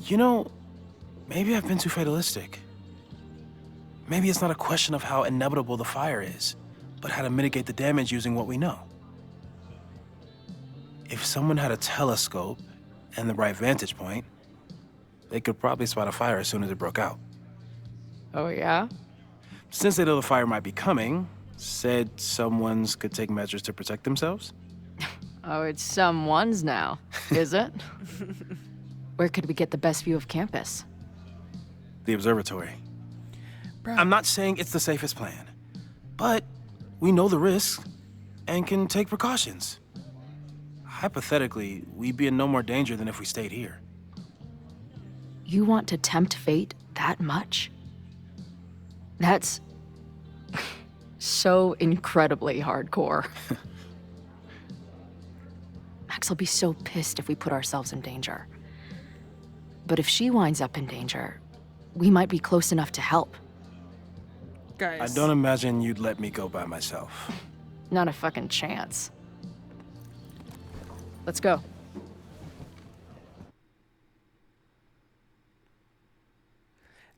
You know, maybe I've been too fatalistic. Maybe it's not a question of how inevitable the fire is, but how to mitigate the damage using what we know. If someone had a telescope and the right vantage point, they could probably spot a fire as soon as it broke out. Oh, yeah? Since they know the fire might be coming, said someone's could take measures to protect themselves? Oh, it's someone's now, is it? Where could we get the best view of campus? The observatory. I'm not saying it's the safest plan, but we know the risks and can take precautions. Hypothetically, we'd be in no more danger than if we stayed here. You want to tempt fate that much? That's so incredibly hardcore. Max will be so pissed if we put ourselves in danger. But if she winds up in danger, we might be close enough to help. Guys. I don't imagine you'd let me go by myself. Not a fucking chance. Let's go.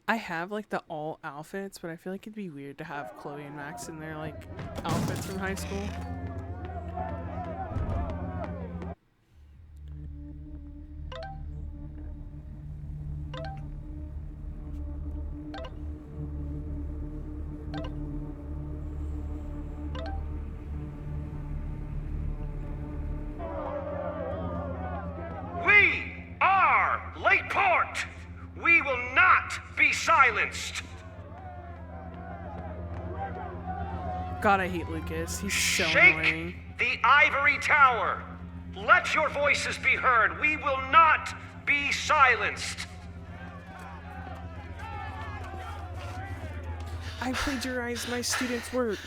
I have like the all outfits, but I feel like it'd be weird to have Chloe and Max in their like outfits from high school. We are Lakeport! We will not be silenced! God, I hate Lucas. He's so Shake annoying. the ivory tower! Let your voices be heard! We will not be silenced! I plagiarized my students' work.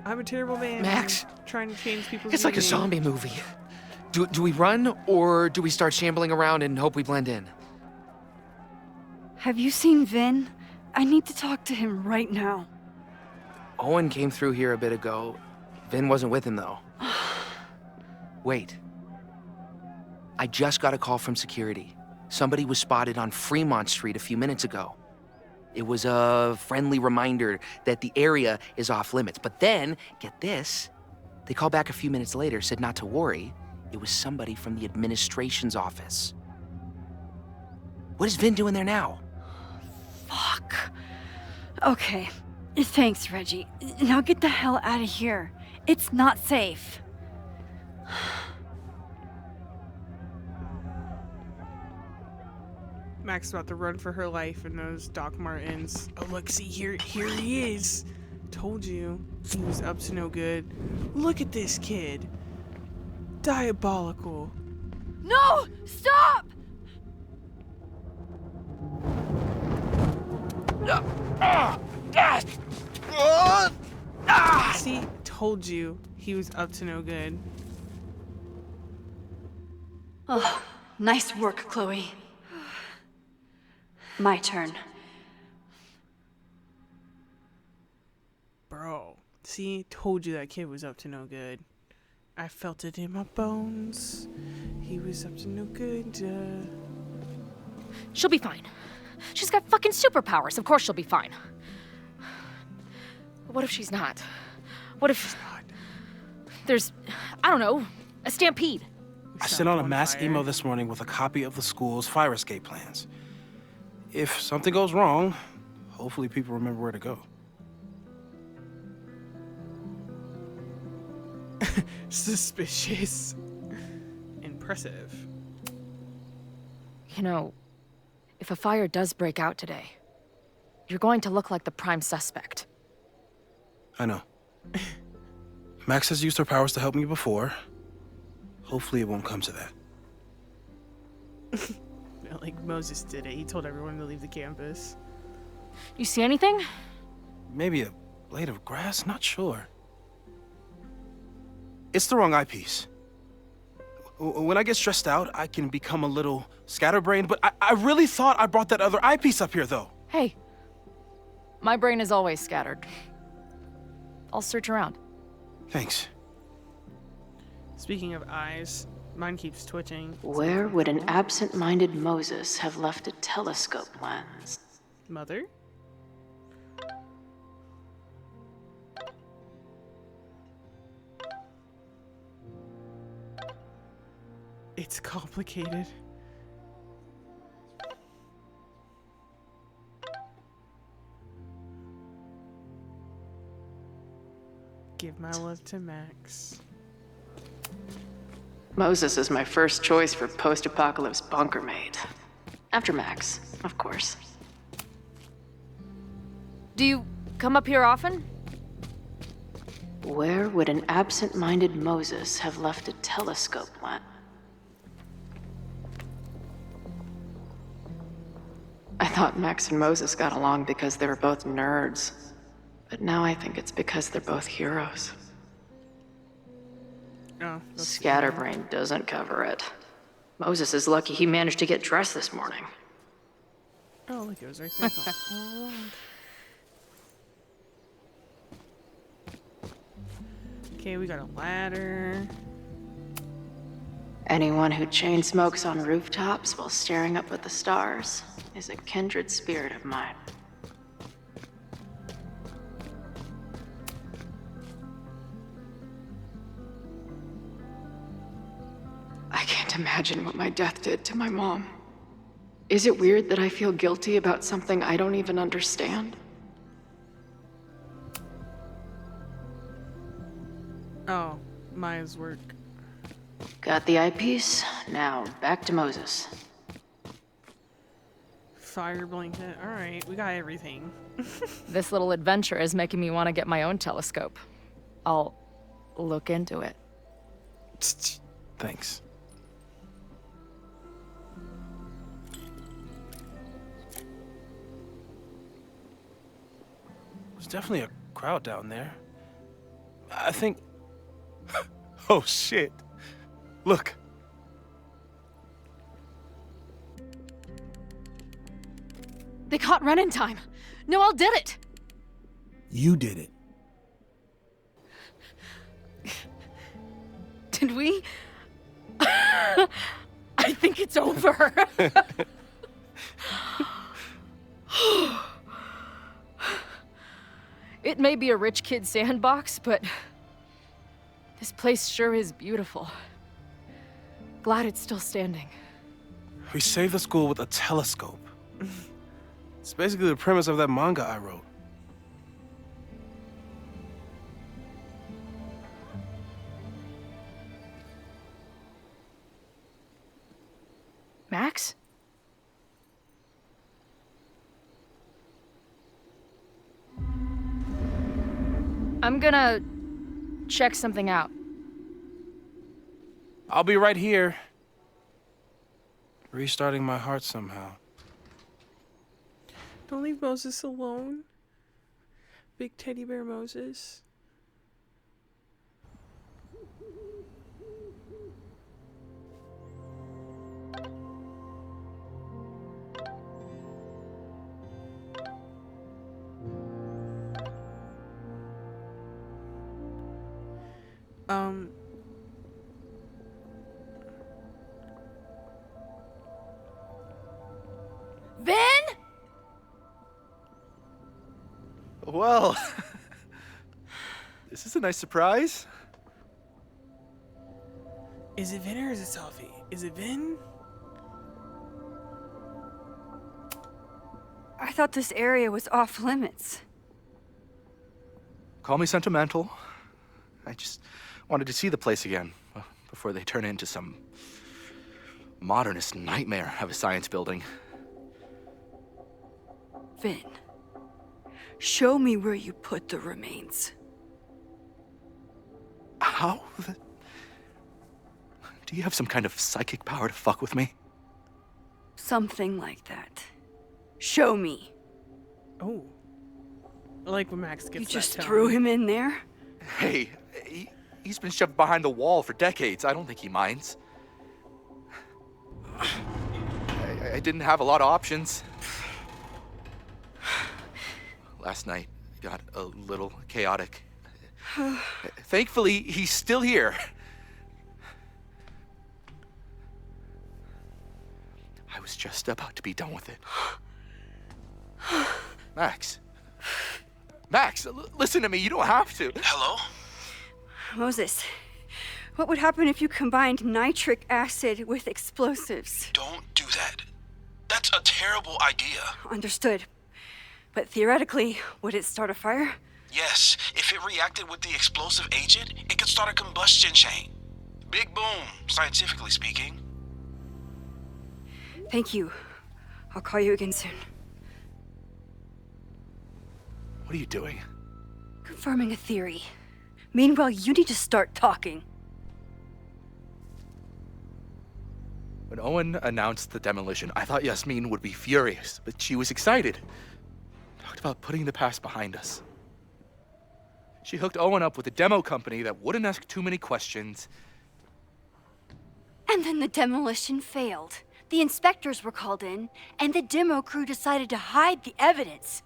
I'm a terrible man. Max. Trying to change people's It's like a meaning. zombie movie. Do we run, or do we start shambling around and hope we blend in? Have you seen Vin? I need to talk to him right now. Owen came through here a bit ago. Vin wasn't with him, though. Wait. I just got a call from security. Somebody was spotted on Fremont Street a few minutes ago. It was a friendly reminder that the area is off limits. But then, get this, they called back a few minutes later, said not to worry. It was somebody from the administration's office. What is Vin doing there now? Fuck. Okay. Thanks, Reggie. Now get the hell out of here. It's not safe. Max is about to run for her life in those Doc Martens. Oh, look, see, here he is. Told you, he was up to no good. Look at this kid. Diabolical. No! Stop! See, told you, he was up to no good. Oh, nice work, Chloe. My turn. Bro, see, told you that kid was up to no good. I felt it in my bones. He was up to no good. She'll be fine. She's got fucking superpowers. Of course she'll be fine. But what if she's not? What if there's, I don't know, a stampede? I sent out a mass email this morning with a copy of the school's fire escape plans. If something goes wrong, hopefully people remember where to go. Suspicious. Impressive. You know, if a fire does break out today, you're going to look like the prime suspect. I know. Max has used her powers to help me before. Hopefully it won't come to that. Like Moses did it. He told everyone to leave the campus. You see anything? Maybe a blade of grass? Not sure. It's the wrong eyepiece. When I get stressed out, I can become a little scatterbrained, but I really thought I brought that other eyepiece up here, though. Hey, my brain is always scattered. I'll search around. Thanks. Speaking of eyes, mine keeps twitching. Where would an absent-minded Moses have left a telescope lens? Mother? It's complicated. Give my love to Max. Moses is my first choice for post-apocalypse bunker maid. After Max, of course. Do you come up here often? Where would an absent-minded Moses have left a telescope lens? I thought Max and Moses got along because they were both nerds. But now I think it's because they're both heroes. Oh, Scatterbrain doesn't cover it. Moses is lucky he managed to get dressed this morning. Oh, look, it was right there. Okay, we got a ladder. Anyone who chain smokes on rooftops while staring up at the stars is a kindred spirit of mine. I can't imagine what my death did to my mom. Is it weird that I feel guilty about something I don't even understand? Oh, Maya's work. Got the eyepiece. Now back to Moses. Fire blanket. All right, we got everything. This little adventure is making me want to get my own telescope. I'll look into it. Thanks. There's definitely a crowd down there. I think... Oh, shit. Look. They caught Renuion. Noel did it! You did it. Did we? I think it's over. It may be a rich kid's sandbox, but this place sure is beautiful. Glad it's still standing. We saved the school with a telescope. It's basically the premise of that manga I wrote. Max? I'm gonna check something out. I'll be right here. Restarting my heart somehow. Don't leave Moses alone. Big teddy bear Moses. Vin? Well, this is a nice surprise. Is it Vin or is it Selfie? Is it Vin? I thought this area was off limits. Call me sentimental. I just wanted to see the place again before they turn into some modernist nightmare of a science building. Vin, show me where you put the remains. How? Do you have some kind of psychic power to fuck with me? Something like that. Show me. Oh. I like when Max gets You just that tone. threw him in there? Hey, he's been shoved behind the wall for decades. I don't think he minds. I didn't have a lot of options. Last night got a little chaotic. Thankfully, he's still here. I was just about to be done with it. Max. Max, listen to me. You don't have to. Hello? Moses, what would happen if you combined nitric acid with explosives? Don't do that. That's a terrible idea. Understood. But theoretically, would it start a fire? Yes, if it reacted with the explosive agent, it could start a combustion chain. Big boom, scientifically speaking. Thank you. I'll call you again soon. What are you doing? Confirming a theory. Meanwhile, you need to start talking. When Owen announced the demolition, I thought Yasmin would be furious, but she was excited. Talked about putting the past behind us. She hooked Owen up with a demo company that wouldn't ask too many questions. And then the demolition failed. The inspectors were called in, and the demo crew decided to hide the evidence.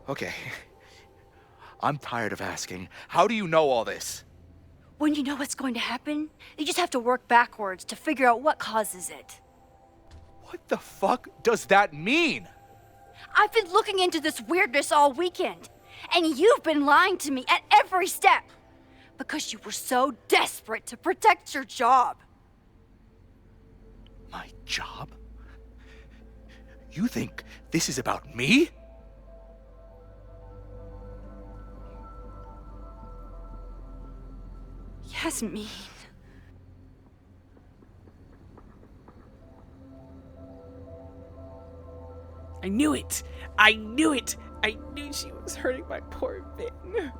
Okay. I'm tired of asking. How do you know all this? When you know what's going to happen, you just have to work backwards to figure out what causes it. What the fuck does that mean? I've been looking into this weirdness all weekend, and you've been lying to me at every step because you were so desperate to protect your job. My job? You think this is about me? Yasmin. I knew it! I knew it! I knew she was hurting my poor Vin.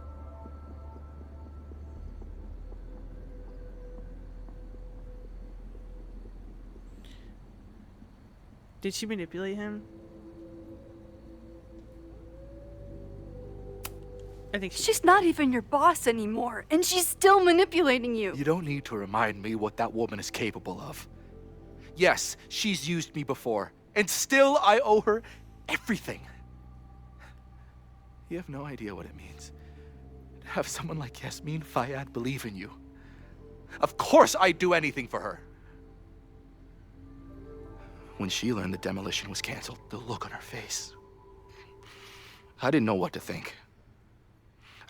Did she manipulate him? I think she's not even your boss anymore, and she's still manipulating you. You don't need to remind me what that woman is capable of. Yes, she's used me before, and still I owe her everything. You have no idea what it means to have someone like Yasmin Fayyad believe in you. Of course I'd do anything for her. When she learned the demolition was canceled, the look on her face. I didn't know what to think.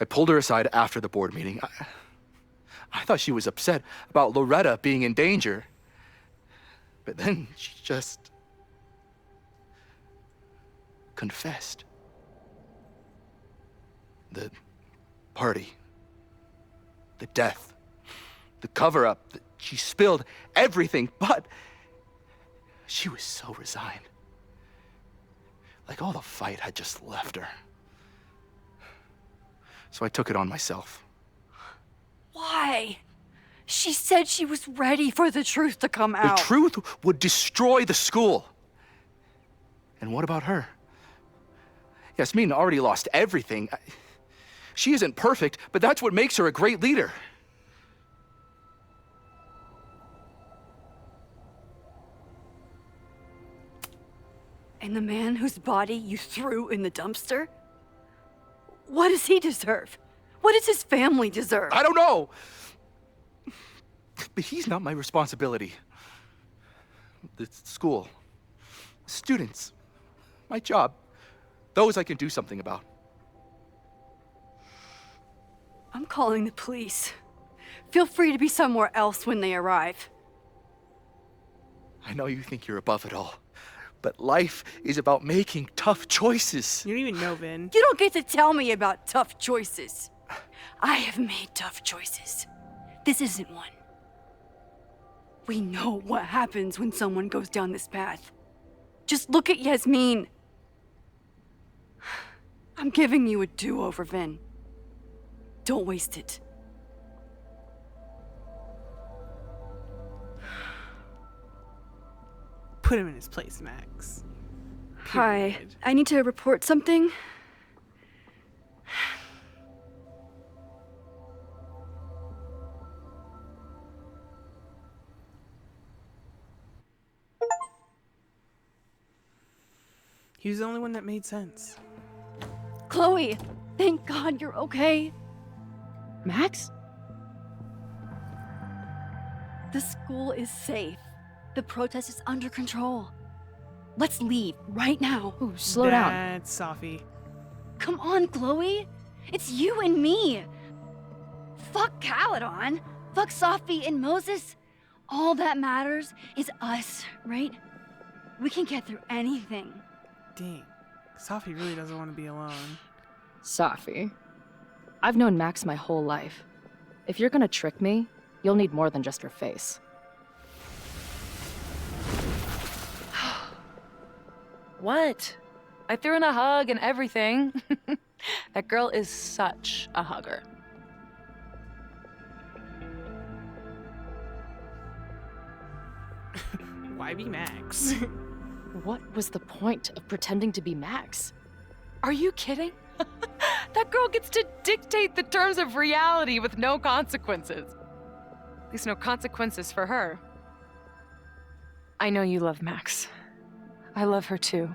I pulled her aside after the board meeting. I thought she was upset about Loretta being in danger. But then she just confessed. The party, the death, the cover-up, she spilled everything, but she was so resigned. Like all the fight had just left her. So I took it on myself. Why? She said she was ready for the truth to come out. The truth would destroy the school. And what about her? Yasmin already lost everything. She isn't perfect, but that's what makes her a great leader. And the man whose body you threw in the dumpster? What does he deserve? What does his family deserve? I don't know. But he's not my responsibility. The school, students, my job, those I can do something about. I'm calling the police. Feel free to be somewhere else when they arrive. I know you think you're above it all, but life is about making tough choices. You don't even know, Vin. You don't get to tell me about tough choices. I have made tough choices. This isn't one. We know what happens when someone goes down this path. Just look at Yasmin. I'm giving you a do-over, Vin. Don't waste it. Put him in his place, Max. Hi, I need to report something. He was the only one that made sense. Chloe, thank God you're okay. Max? The school is safe. The protest is under control. Let's leave right now. Ooh, slow down. That's Safi. Come on, Chloe. It's you and me. Fuck Caledon. Fuck Safi and Moses. All that matters is us, right? We can get through anything. Dang. Safi really doesn't want to be alone. Safi. I've known Max my whole life. If you're gonna trick me, you'll need more than just her face. What? I threw in a hug and everything. That girl is such a hugger. Why be Max? What was the point of pretending to be Max? Are you kidding? That girl gets to dictate the terms of reality with no consequences. At least no consequences for her. I know you love Max. I love her too.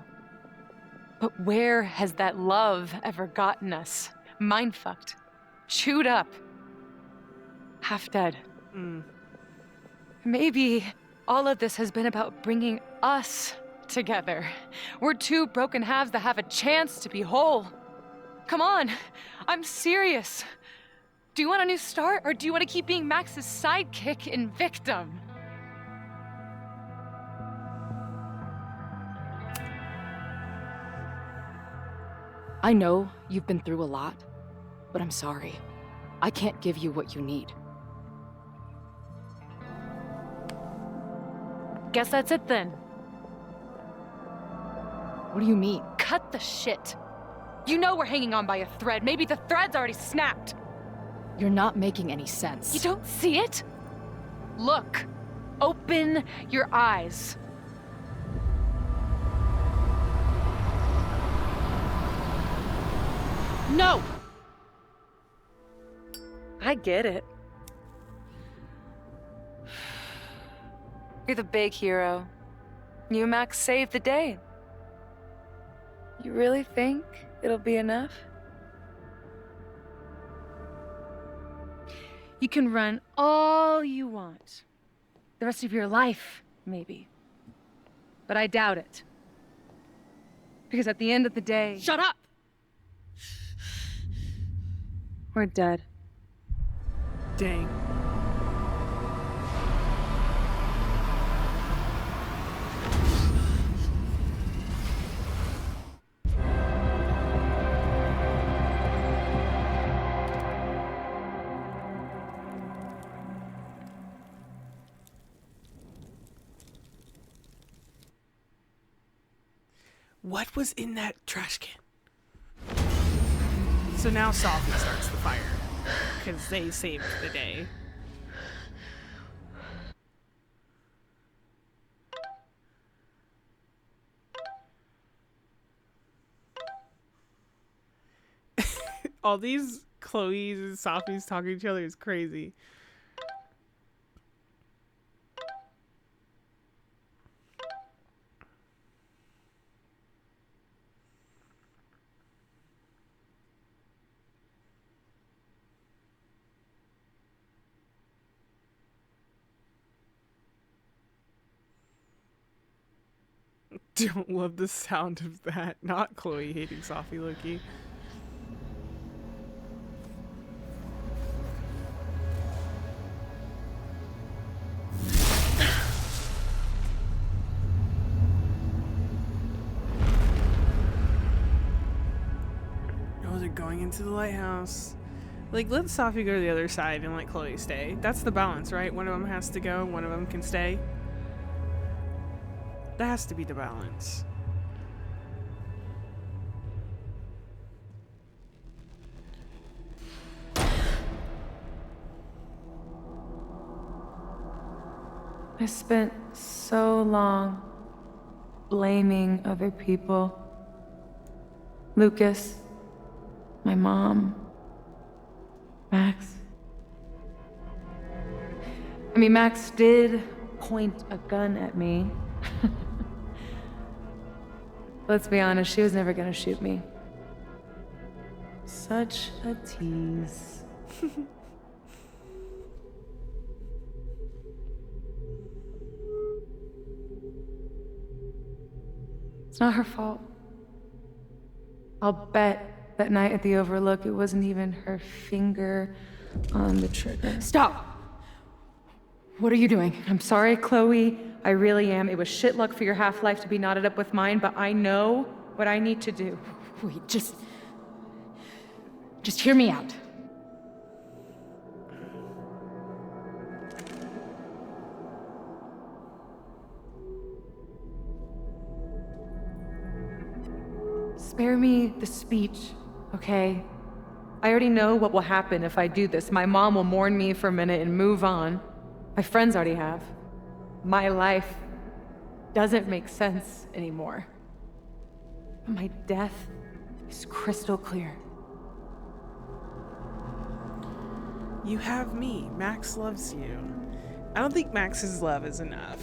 But where has that love ever gotten us? Mind-fucked. Chewed up. Half dead. Maybe all of this has been about bringing us together. We're two broken halves that have a chance to be whole. Come on, I'm serious. Do you want a new start, or do you want to keep being Max's sidekick and victim? I know you've been through a lot, but I'm sorry. I can't give you what you need. Guess that's it then. What do you mean? Cut the shit. You know we're hanging on by a thread. Maybe the thread's already snapped. You're not making any sense. You don't see it? Look. Open your eyes. No! I get it. You're the big hero. You and Max saved the day. You really think it'll be enough? You can run all you want. The rest of your life, maybe. But I doubt it. Because at the end of the day... Shut up! We're dead. Dang. What was in that trash can? So now Safi starts the fire, because they saved the day. All these Chloe's and Safi's talking to each other is crazy. Don't love the sound of that. Not Chloe hating Safi Loki. going into the lighthouse. Like, let Sophie go to the other side and let Chloe stay. That's the balance, right? One of them has to go, one of them can stay. That has to be the balance. I spent so long blaming other people. Lucas, my mom, Max. I mean, Max did point a gun at me. Let's be honest, she was never gonna shoot me. Such a tease. It's not her fault. I'll bet that night at the Overlook it wasn't even her finger on the trigger. Stop! What are you doing? I'm sorry, Chloe. I really am. It was shit luck for your half-life to be knotted up with mine, but I know what I need to do. Wait, just hear me out. Spare me the speech, okay? I already know what will happen if I do this. My mom will mourn me for a minute and move on. My friends already have. My life doesn't make sense anymore. But my death is crystal clear. You have me. Max loves you. I don't think Max's love is enough.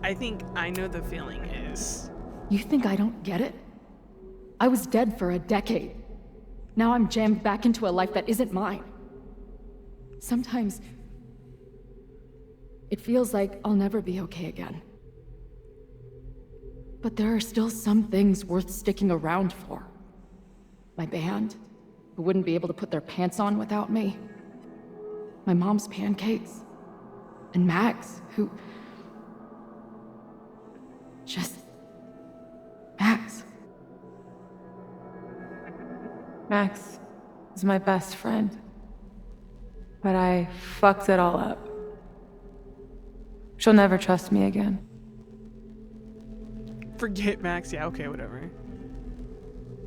I think I know the feeling is. You think I don't get it? I was dead for a decade. Now I'm jammed back into a life that isn't mine. Sometimes it feels like I'll never be okay again. But there are still some things worth sticking around for. My band, who wouldn't be able to put their pants on without me. My mom's pancakes. And Max, who... just... Max. Max is my best friend. But I fucked it all up. She'll never trust me again. Forget Max. Yeah, okay, whatever.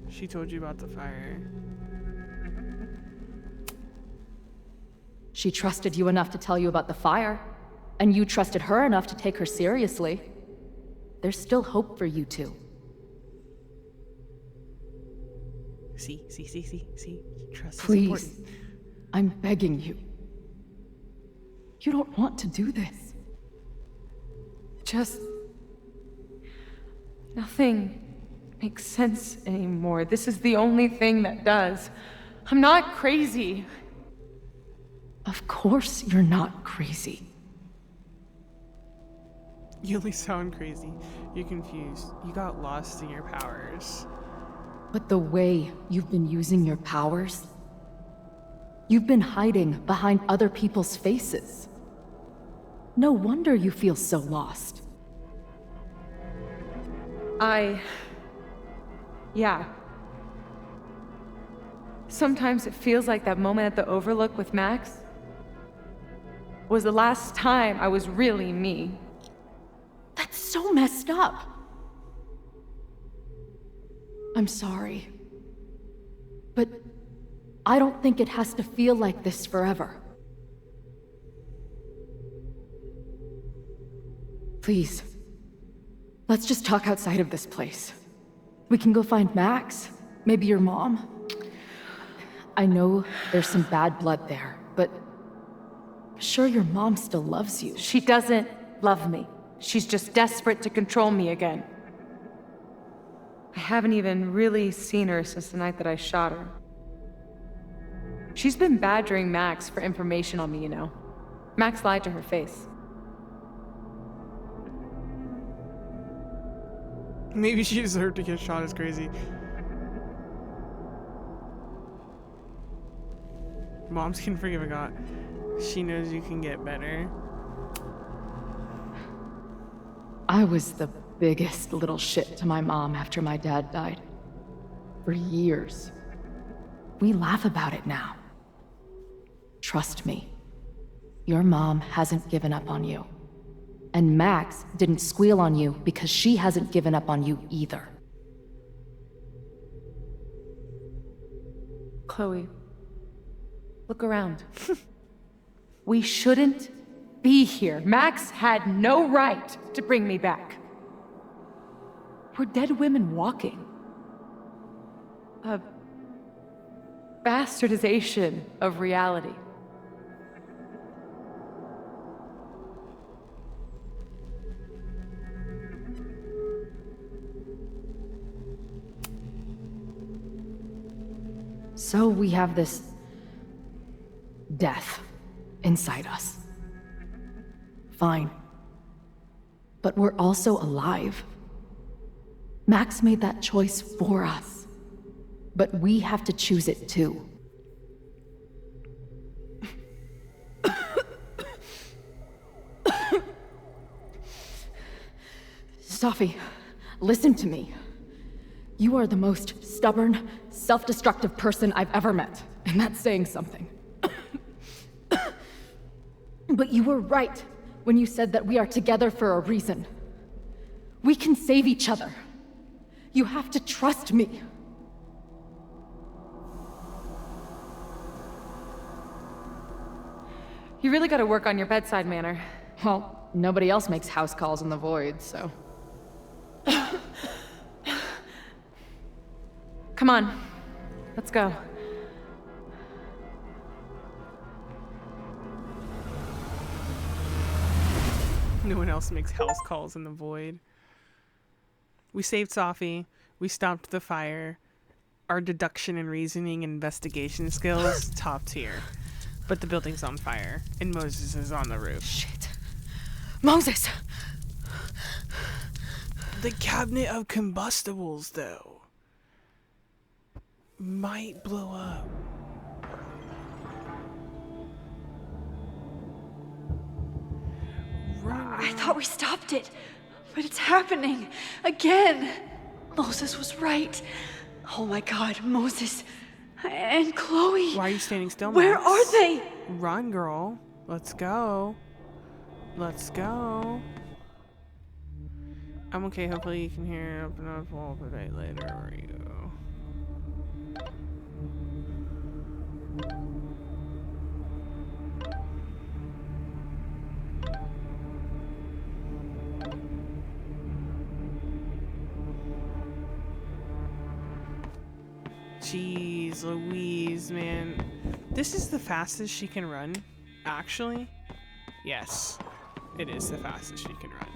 She told you about the fire. She trusted you enough to tell you about the fire, and you trusted her enough to take her seriously. There's still hope for you two. See. Trust Please, is important. I'm begging you. You don't want to do this. Just... nothing makes sense anymore. This is the only thing that does. I'm not crazy. Of course you're not crazy. You only sound crazy. You're confused. You got lost in your powers. But the way you've been using your powers, you've been hiding behind other people's faces. No wonder you feel so lost. Yeah. Sometimes it feels like that moment at the Overlook with Max was the last time I was really me. That's so messed up. I'm sorry. But I don't think it has to feel like this forever. Please, let's just talk outside of this place. We can go find Max, maybe your mom. I know there's some bad blood there, but I'm sure your mom still loves you. She doesn't love me. She's just desperate to control me again. I haven't even really seen her since the night that I shot her. She's been badgering Max for information on me, you know. Max lied to her face. Maybe she deserved to get shot as crazy. Moms can forgive a God. She knows you can get better. I was the biggest little shit to my mom after my dad died. For years. we laugh about it now. Trust me, your mom hasn't given up on you. And Max didn't squeal on you because she hasn't given up on you either. Chloe, look around. We shouldn't be here. Max had no right to bring me back. We're dead women walking. A bastardization of reality. So we have this death inside us. Fine. But we're also alive. Max made that choice for us. But we have to choose it too. Safi, listen to me. You are the most stubborn, self-destructive person I've ever met, and that's saying something. But you were right when you said that we are together for a reason. We can save each other. You have to trust me. You really gotta work on your bedside manner. Well, nobody else makes house calls in the void, so... Come on, let's go. No one else makes house calls in the void. We saved Safi. We stopped the fire. Our deduction and reasoning and investigation skills, top tier. But the building's on fire, and Moses is on the roof. Shit. Moses! The cabinet of combustibles, though, might blow up. I thought we stopped it, but it's happening again. Moses was right. Oh my God, Moses and Chloe. Why are you standing still, Where Max? are they? Run, girl. Let's go. Let's go. I'm okay. Hopefully you can hear open up wall for day later. Where are you? Jeez Louise, man. This is the fastest she can run, actually. Yes, it is the fastest she can run.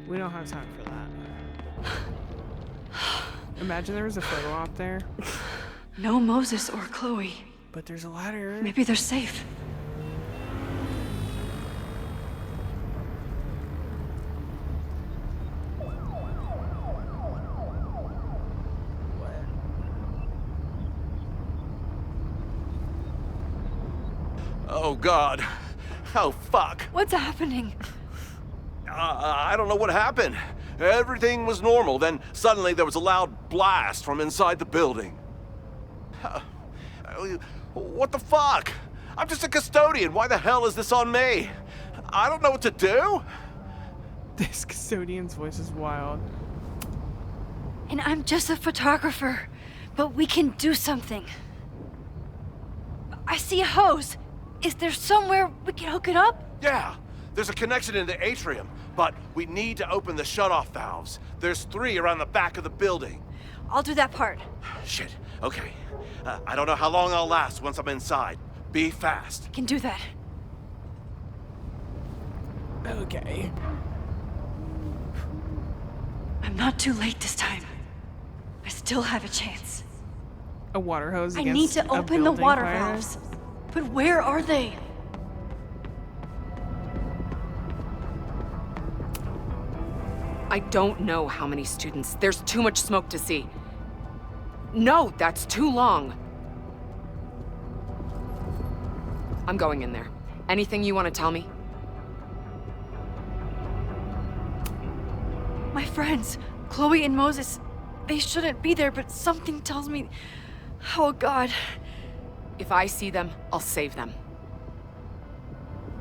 We don't have time for that. Imagine there was a photo op there. No Moses or Chloe. But there's a ladder. Maybe they're safe. Oh, God. Oh, fuck. What's happening? I don't know what happened. Everything was normal, then suddenly there was a loud blast from inside the building. What the fuck? I'm just a custodian. Why the hell is this on me? I don't know what to do. This custodian's voice is wild. And I'm just a photographer, but we can do something. I see a hose. Is there somewhere we can hook it up? Yeah, there's a connection in the atrium, but we need to open the shutoff valves. There's 3 around the back of the building. I'll do that part. Shit, okay. I don't know how long I'll last once I'm inside. Be fast. I can do that. Okay. I'm not too late this time. I still have a chance. A water hose I against need to a open the building water fire? valves. But where are they? I don't know how many students. There's too much smoke to see. No, that's too long. I'm going in there. Anything you want to tell me? My friends, Chloe and Moses, They shouldn't be there, but something tells me... Oh, God. If I see them, I'll save them.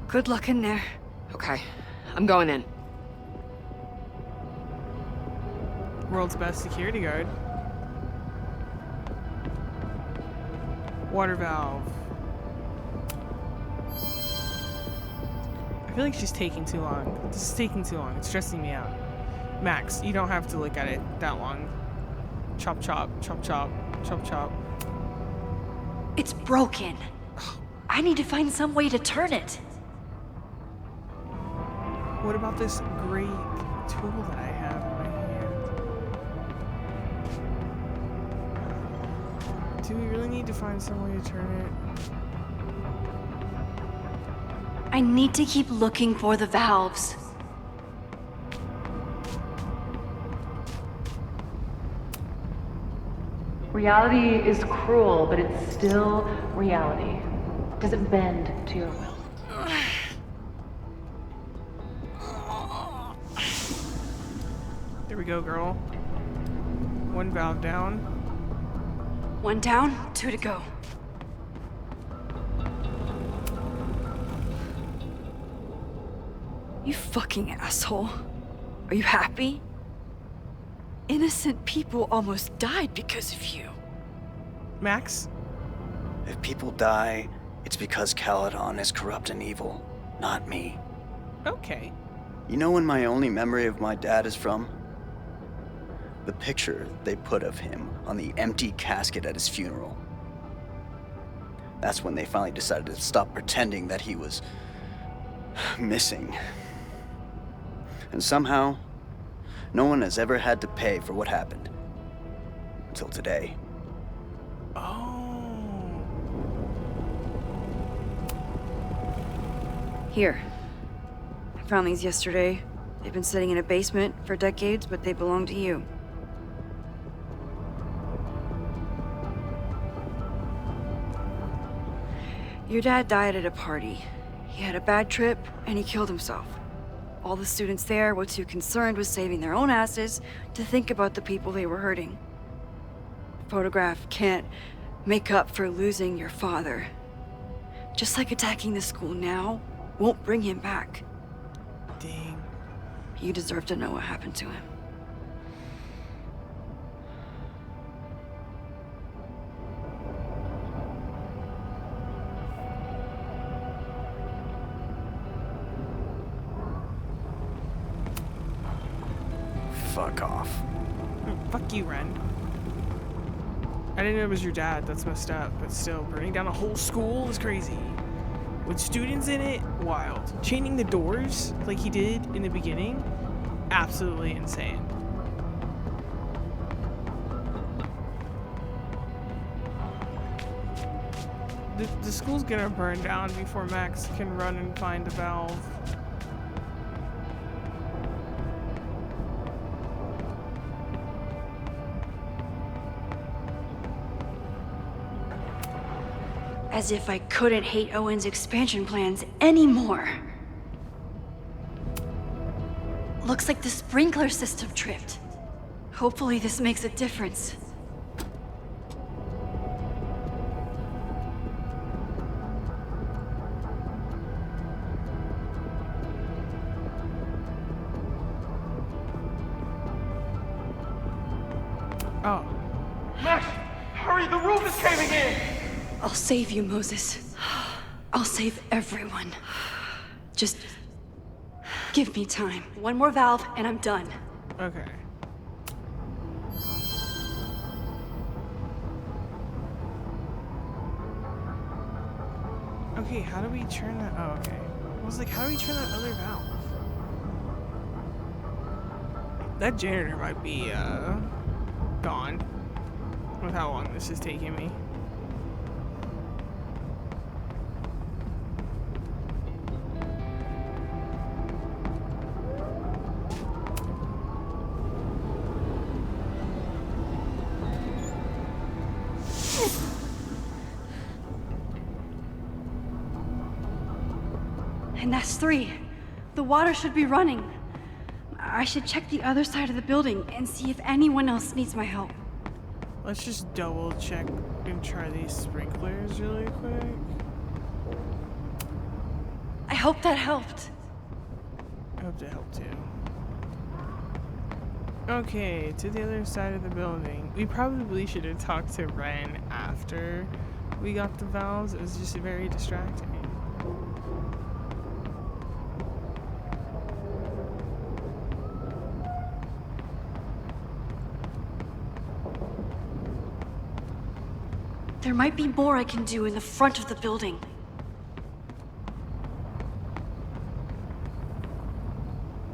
Good luck in there. Okay, I'm going in. World's best security guard. Water valve. I feel like she's taking too long. This is taking too long. It's stressing me out. Max, you don't have to look at it that long. Chop, chop, chop, chop, chop, chop. It's broken. I need to find some way to turn it. What about this great tool that I have in my hand? Do we really need to find some way to turn it? I need to keep looking for the valves. Reality is cruel, but it's still reality. Doesn't bend to your will. There we go, girl. One valve down. One down, 2 to go. You fucking asshole. Are you happy? Innocent people almost died because of you. Max? If people die, it's because Caledon is corrupt and evil, not me. Okay. You know when my only memory of my dad is from? The picture they put of him on the empty casket at his funeral. That's when they finally decided to stop pretending that he was missing. And somehow, no one has ever had to pay for what happened. Until today. Here. I found these yesterday. They've been sitting in a basement for decades, but they belong to you. Your dad died at a party. He had a bad trip, and he killed himself. All the students there were too concerned with saving their own asses to think about the people they were hurting. Photograph can't make up for losing your father. Just like attacking the school now won't bring him back. Dang. You deserve to know what happened to him. Fuck off. Fuck you, Ren. I didn't know it was your dad. That's messed up. But still, burning down a whole school is crazy. With students in it, wild. Chaining the doors, like he did in the beginning, absolutely insane. The school's gonna burn down before Max can run and find the valve. As if I couldn't hate Owen's expansion plans anymore. Looks like the sprinkler system tripped. Hopefully this makes a difference. Oh. Max, hurry, the roof is caving in! I'll save you, Moses. I'll save everyone. Just give me time. One more valve and I'm done. Okay. Okay, how do we turn that? Oh, okay. I was like, how do we turn that other valve? That janitor might be, gone. With how long this is taking me. And that's 3. The water should be running. I should check the other side of the building and see if anyone else needs my help. Let's just double check and try these sprinklers really quick. I hope that helped. I hope that helped too. Okay, to the other side of the building. We probably should have talked to Ren after we got the valves. It was just very distracting. There might be more I can do in the front of the building.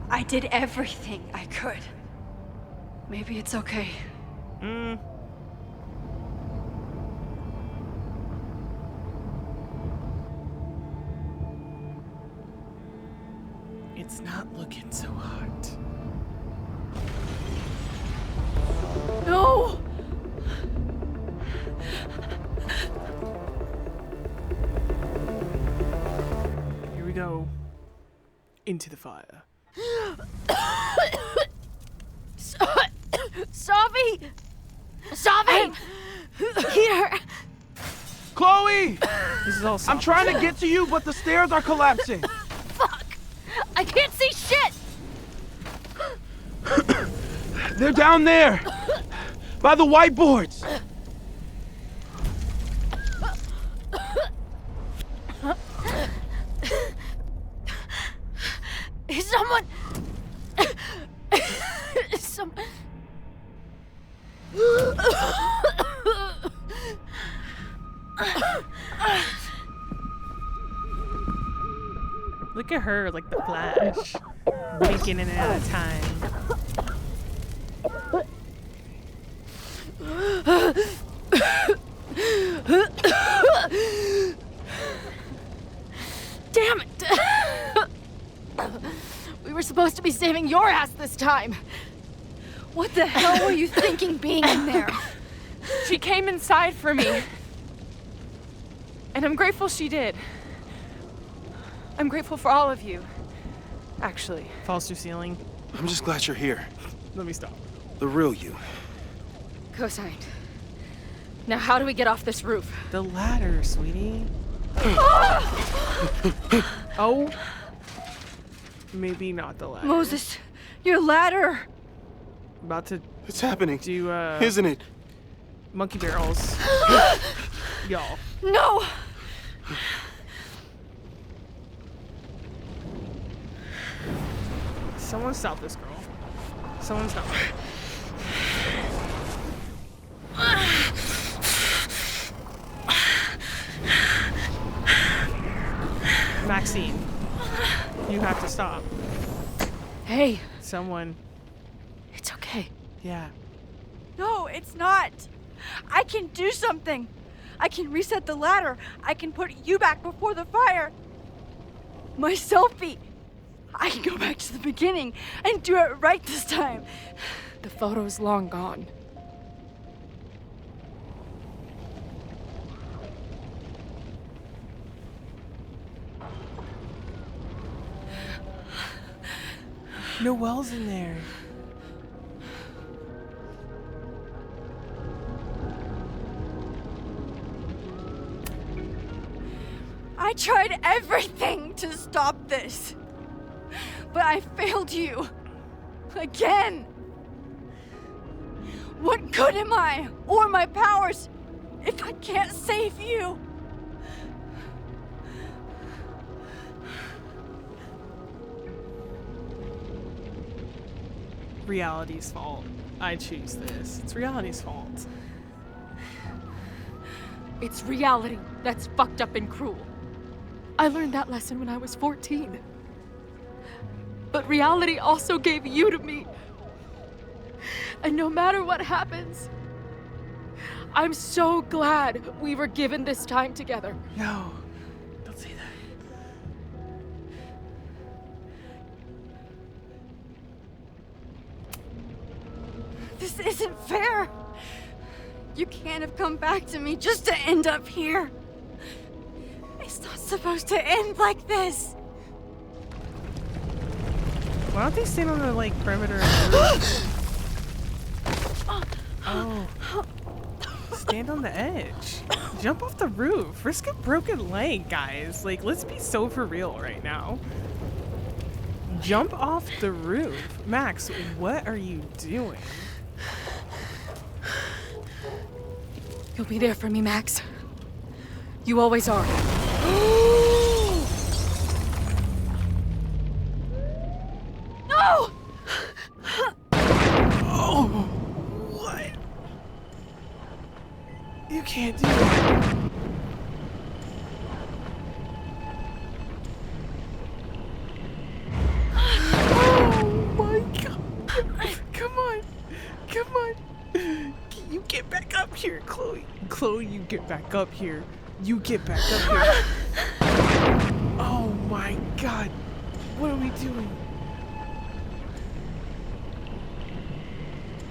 I did everything I could. Maybe it's okay. It's not looking so hot. No! Here we go. Into the fire. Savi! Savi! Here! Chloe! This is all I'm trying to get to you, but the stairs are collapsing. Fuck! I can't see shit! They're down there! By the whiteboards! Is someone... Look at her, like the Flash. Blinking in and out of time. Damn it! We were supposed to be saving your ass this time. What the hell were you thinking being in there? She came inside for me. And I'm grateful she did. I'm grateful for all of you, actually. Falls through ceiling. I'm just glad you're here. Let me stop. The real you. Co-signed. Now how do we get off this roof? The ladder, sweetie. Oh. Maybe not the ladder. Moses, your ladder! About to... It's happening. Do, Isn't it? Monkey barrels. Y'all. No! Someone stop this girl. Someone stop her. Maxine, you have to stop. Hey. Someone. It's okay. Yeah. No, it's not. I can do something. I can reset the ladder. I can put you back before the fire. My selfie. I can go back to the beginning and do it right this time. The photo's long gone. Noelle's in there. I tried everything to stop this. But I failed you. Again. What good am I, or my powers, if I can't save you? Reality's fault. I choose this. It's reality's fault. It's reality that's fucked up and cruel. I learned that lesson when I was 14. But reality also gave you to me. And no matter what happens, I'm so glad we were given this time together. No, don't say that. This isn't fair. You can't have come back to me just to end up here. It's not supposed to end like this. Why don't they stand on the like perimeter of the roof? Oh. Stand on the edge. Jump off the roof. Risk a broken leg, guys. Like, let's be so for real right now. Jump off the roof. Max, what are you doing? You'll be there for me, Max. You always are. No! Oh! What? You can't do that. Oh my god. Come on. Come on. You get back up here, Chloe. Chloe, you get back up here. You get back up here. Oh my god. What are we doing?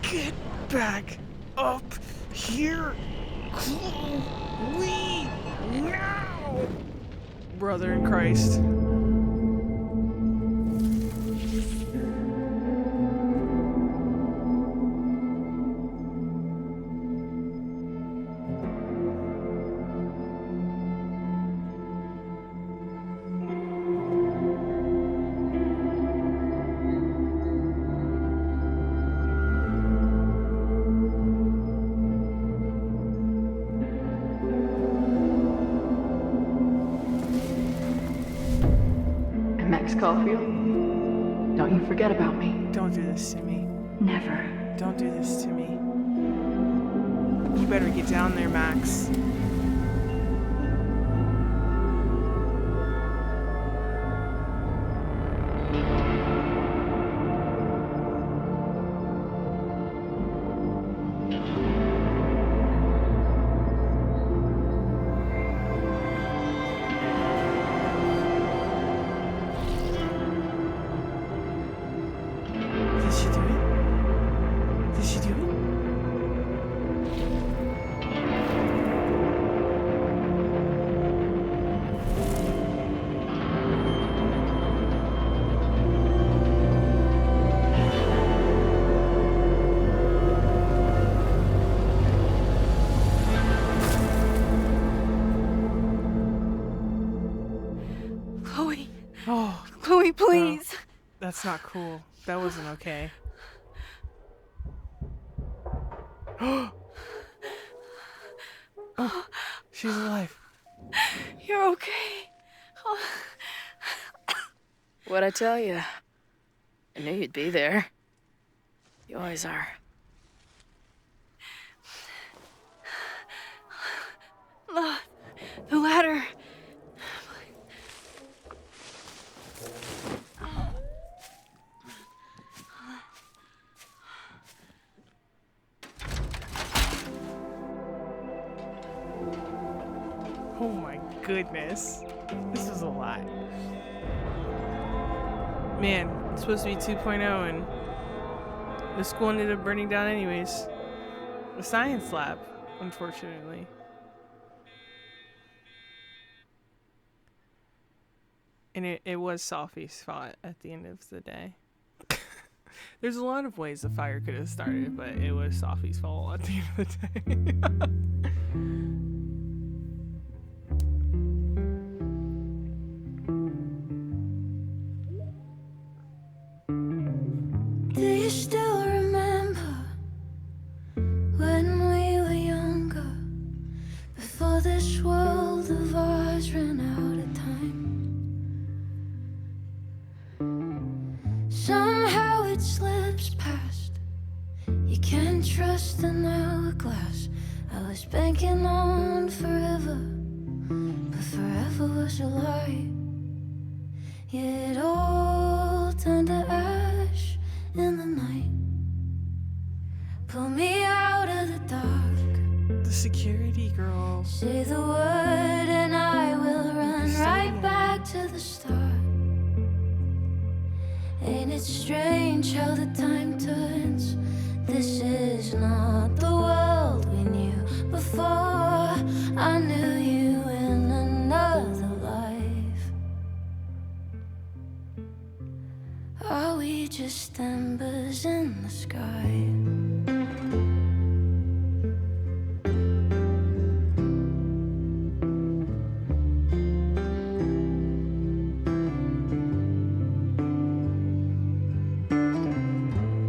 Get back up here. Chloe. Now. Brother in Christ. Max Caulfield, don't you forget about me. Don't do this to me. Never. Don't do this to me. You better get down there, Max. Did she do it? Did she do it? Chloe. Oh. Chloe, please. No, that's not cool. That wasn't okay. Oh, she's alive. You're okay. Oh. What'd I tell you? I knew you'd be there. You always are. The ladder. Oh my goodness. This was a lot. Man, it's supposed to be 2.0 and the school ended up burning down anyways. The science lab, unfortunately. And it was Sophie's fault at the end of the day. There's a lot of ways the fire could have started, but it was Sophie's fault at the end of the day. Do you still remember when we were younger? Before this world of ours ran out of time. Somehow it slips past. You can't trust an hourglass. I was banking on forever, but forever was a lie. Yeah, it all turned to ash in the night. Pull me out of the dark. The security girl. Say the word and I will run right back to the start. Ain't it strange how the time turns? This is not the world we knew before I knew you in another life. Are we we just embers in the sky?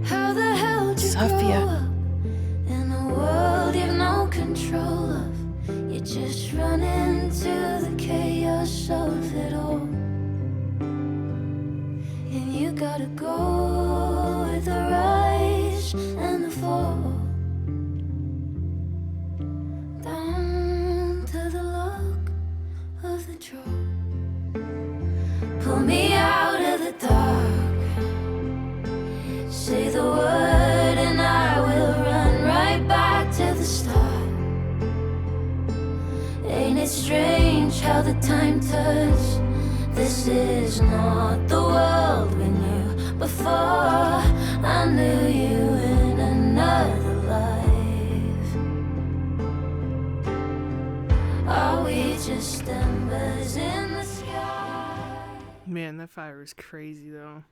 How the hell did you Sophia. grow up in a world you've no control of? You just run into the chaos of it all, and you gotta go with the rise and the fall, down to the luck of the draw. Pull me out of the dark, say the word and I will run right back to the start. Ain't it strange how the time turns? This is not the world we knew before I knew you in another life. Are we just embers in the sky? Man, that fire is crazy though.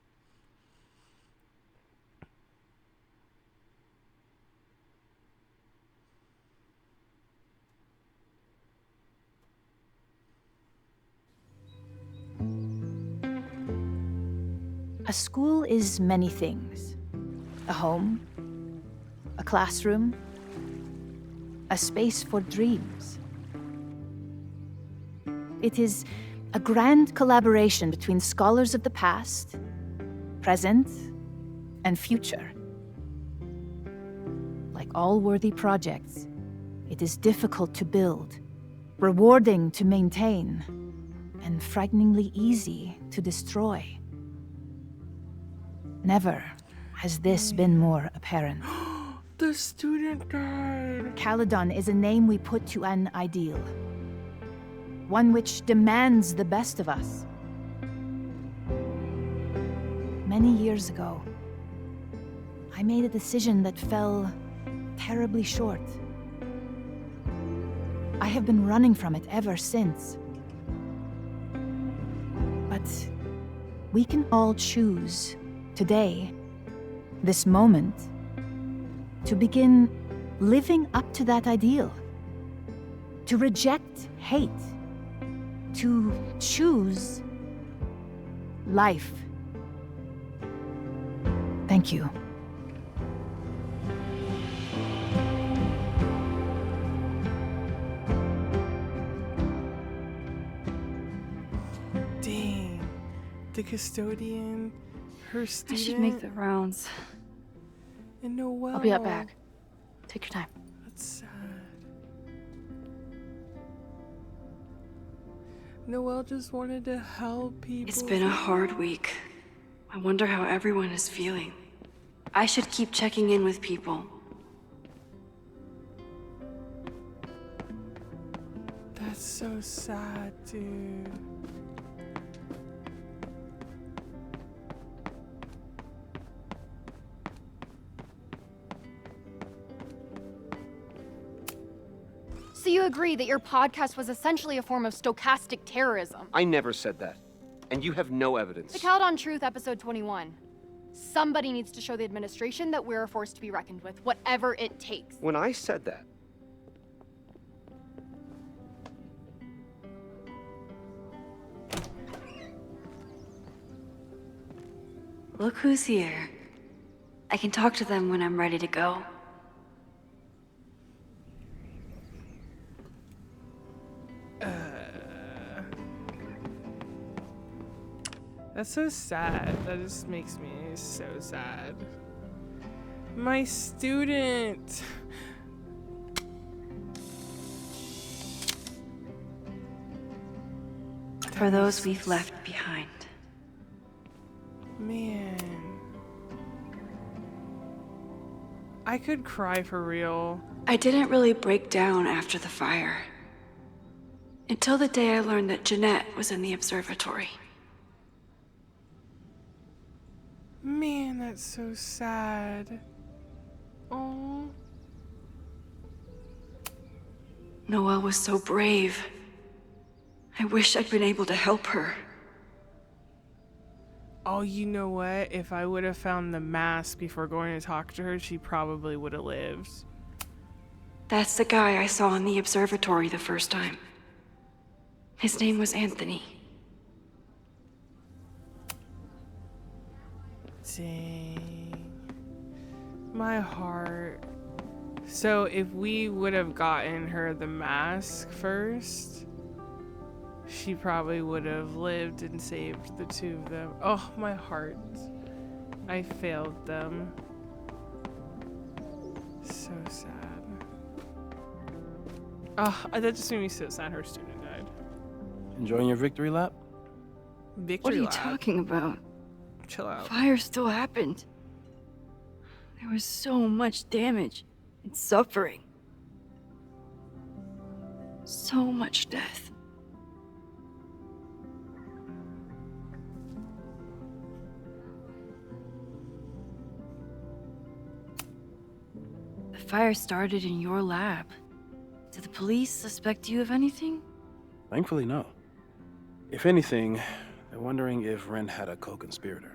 A school is many things. A home, a classroom, a space for dreams. It is a grand collaboration between scholars of the past, present, and future. Like all worthy projects, it is difficult to build, rewarding to maintain, and frighteningly easy to destroy. Never has this been more apparent. The student died. Caledon is a name we put to an ideal. One which demands the best of us. Many years ago, I made a decision that fell terribly short. I have been running from it ever since. But we can all choose today, this moment, to begin living up to that ideal. To reject hate. To choose life. Thank you. Dang. The custodian, her student. I should make the rounds. And Noelle. I'll be right back. Take your time. That's sad. Noelle just wanted to help people. It's been a hard week. I wonder how everyone is feeling. I should keep checking in with people. That's so sad, dude. So you agree that your podcast was essentially a form of stochastic terrorism? I never said that. And you have no evidence. The Caledon Truth, episode 21. Somebody needs to show the administration that we're a force to be reckoned with, whatever it takes. When I said that, Look who's here. I can talk to them when I'm ready to go. That's so sad. That just makes me so sad. My student. For those we've left behind. Man. I could cry for real. I didn't really break down after the fire. Until the day I learned that Jeanette was in the observatory. Man, that's so sad. Oh. Noelle was so brave. I wish I'd been able to help her. Oh, you know what? If I would have found the mask before going to talk to her, she probably would have lived. That's the guy I saw in the observatory the first time. His name was Anthony. Dang. My heart. So if we would have gotten her the mask first, she probably would have lived and saved the two of them. Oh, my heart. I failed them. So sad. Oh, that just made me so sad her student died. Enjoying your victory lap? Victory What are you lap. talking about? Chill out. Fire still happened. There was so much damage and suffering. So much death. The fire started in your lab. Did the police suspect you of anything? Thankfully, no. If anything, they're wondering if Ren had a co-conspirator.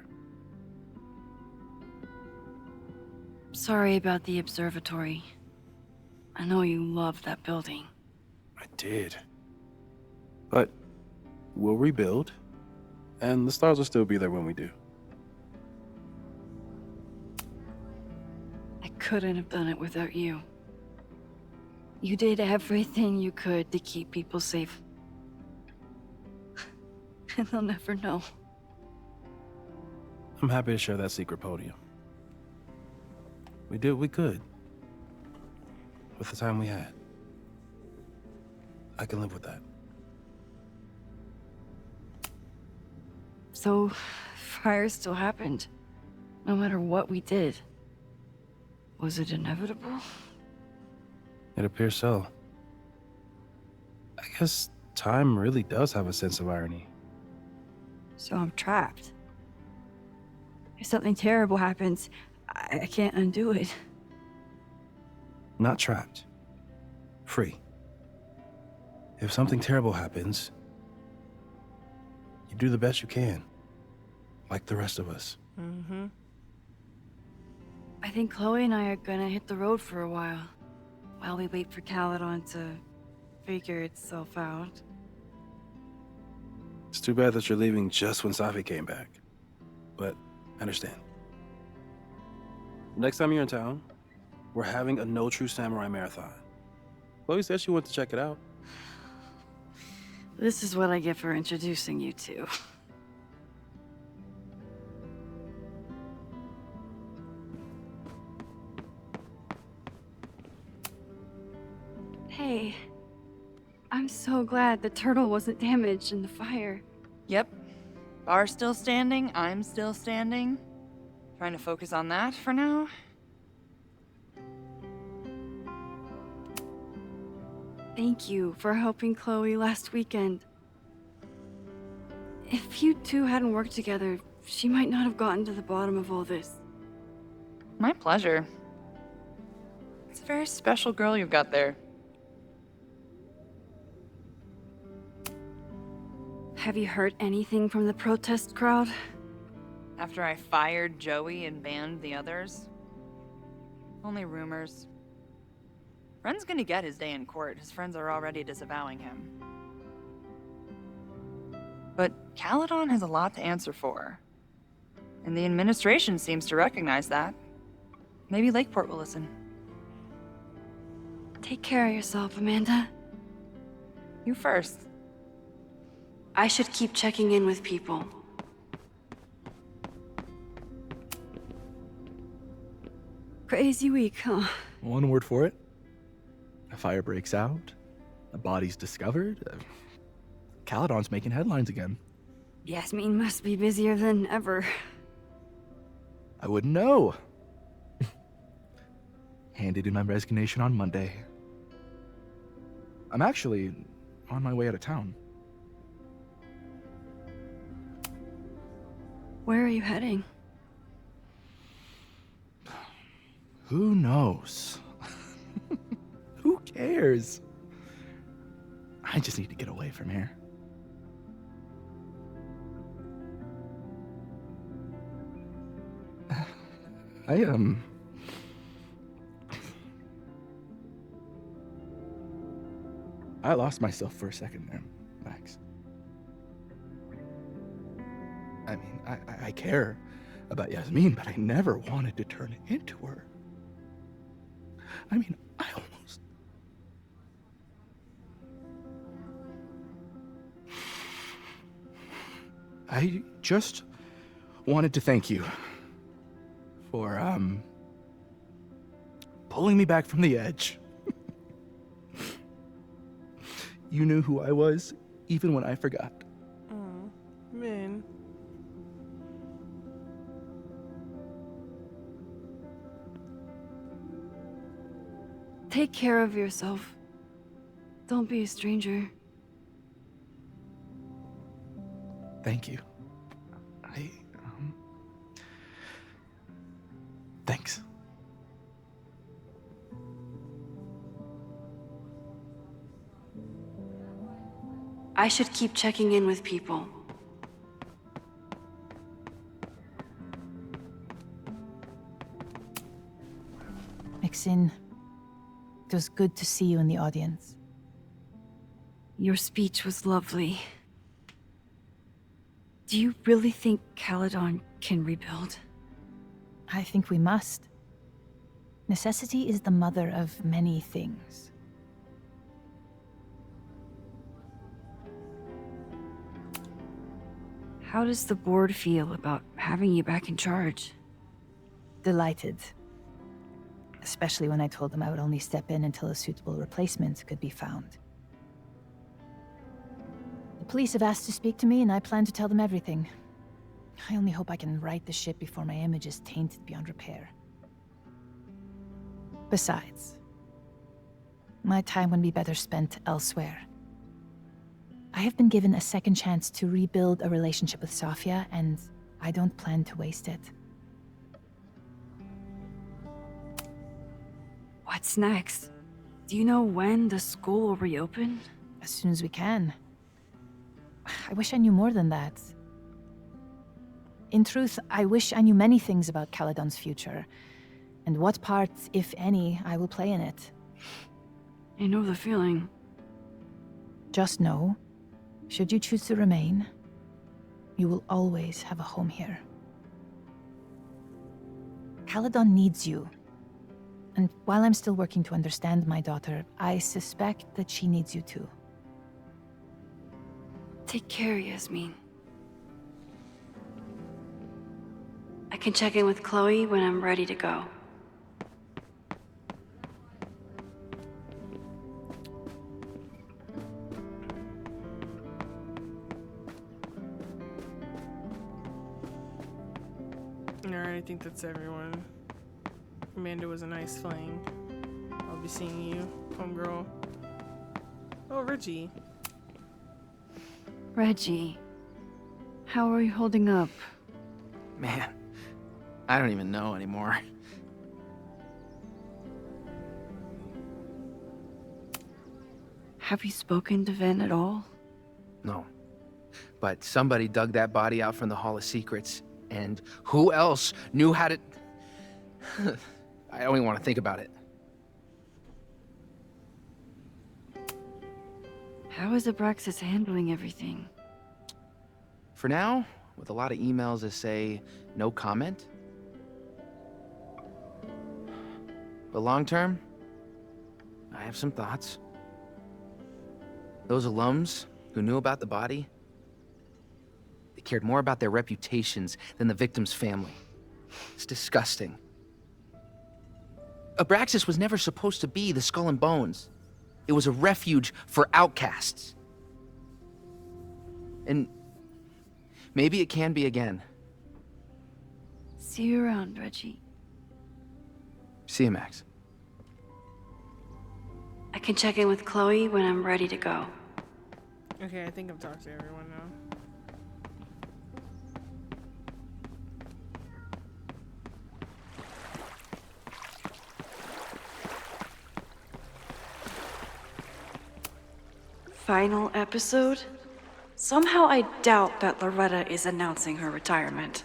Sorry about the observatory. I know you love that building. I did. But we'll rebuild, and the stars will still be there when we do. I couldn't have done it without you. You did everything you could to keep people safe. And they'll never know. I'm happy to share that secret podium. We did what we could with the time we had. I can live with that. So, fire still happened, no matter what we did. Was it inevitable? It appears so. I guess time really does have a sense of irony. So I'm trapped. If something terrible happens, I can't undo it. Not trapped. Free. If something terrible happens, you do the best you can. Like the rest of us. Mm-hmm. I think Chloe and I are gonna hit the road for a while we wait for Caledon to figure itself out. It's too bad that you're leaving just when Safi came back. But I understand. Next time you're in town, we're having a No True Samurai marathon. Chloe said she wanted to check it out. This is what I get for introducing you to. Hey, I'm so glad the turtle wasn't damaged in the fire. Yep. Bar's still standing, I'm still standing. Trying to focus on that for now. Thank you for helping Chloe last weekend. If you two hadn't worked together, she might not have gotten to the bottom of all this. My pleasure. It's a very special girl you've got there. Have you heard anything from the protest crowd? After I fired Joey and banned the others? Only rumors. Ren's gonna get his day in court. His friends are already disavowing him. But Caledon has a lot to answer for. And the administration seems to recognize that. Maybe Lakeport will listen. Take care of yourself, Amanda. You first. I should keep checking in with people. Crazy week, huh? One word for it. A fire breaks out. A body's discovered. Caledon's making headlines again. Yasmin must be busier than ever. I wouldn't know. Handed in my resignation on Monday. I'm actually on my way out of town. Where are you heading? Who knows? Who cares? I just need to get away from here. I lost myself for a second there, Max. I mean, I care about Yasmin, but I never wanted to turn into her. I mean, I just wanted to thank you for, pulling me back from the edge. You knew who I was, even when I forgot. Oh, man. Take care of yourself. Don't be a stranger. Thank you. Thanks. I should keep checking in with people. Maxine, it was good to see you in the audience. Your speech was lovely. Do you really think Caledon can rebuild? I think we must. Necessity is the mother of many things. How does the board feel about having you back in charge? Delighted. Especially when I told them I would only step in until a suitable replacement could be found. The police have asked to speak to me, and I plan to tell them everything. I only hope I can right the ship before my image is tainted beyond repair. Besides, my time would be better spent elsewhere. I have been given a second chance to rebuild a relationship with Sofia, and I don't plan to waste it. What's next? Do you know when the school will reopen? As soon as we can. I wish I knew more than that. In truth, I wish I knew many things about Caledon's future, and what part, if any, I will play in it. I know the feeling. Just know, should you choose to remain, you will always have a home here. Caledon needs you. And while I'm still working to understand my daughter, I suspect that she needs you too. Take care, Yasmin. I can check in with Chloe when I'm ready to go. Alright, I think that's everyone. Amanda was a nice fling. I'll be seeing you, homegirl. Oh, Reggie. Reggie, how are you holding up? Man, I don't even know anymore. Have you spoken to Ven at all? No. But somebody dug that body out from the Hall of Secrets, and who else knew how to... I don't even want to think about it. How is Abraxas handling everything? For now, with a lot of emails that say no comment. But long term, I have some thoughts. Those alums who knew about the body, they cared more about their reputations than the victim's family. It's disgusting. Abraxas was never supposed to be the Skull and Bones. It was a refuge for outcasts. And maybe it can be again. See you around, Reggie. See you, Max. I can check in with Chloe when I'm ready to go. Okay, I think I've talked to everyone now. Final episode? Somehow I doubt that Loretta is announcing her retirement.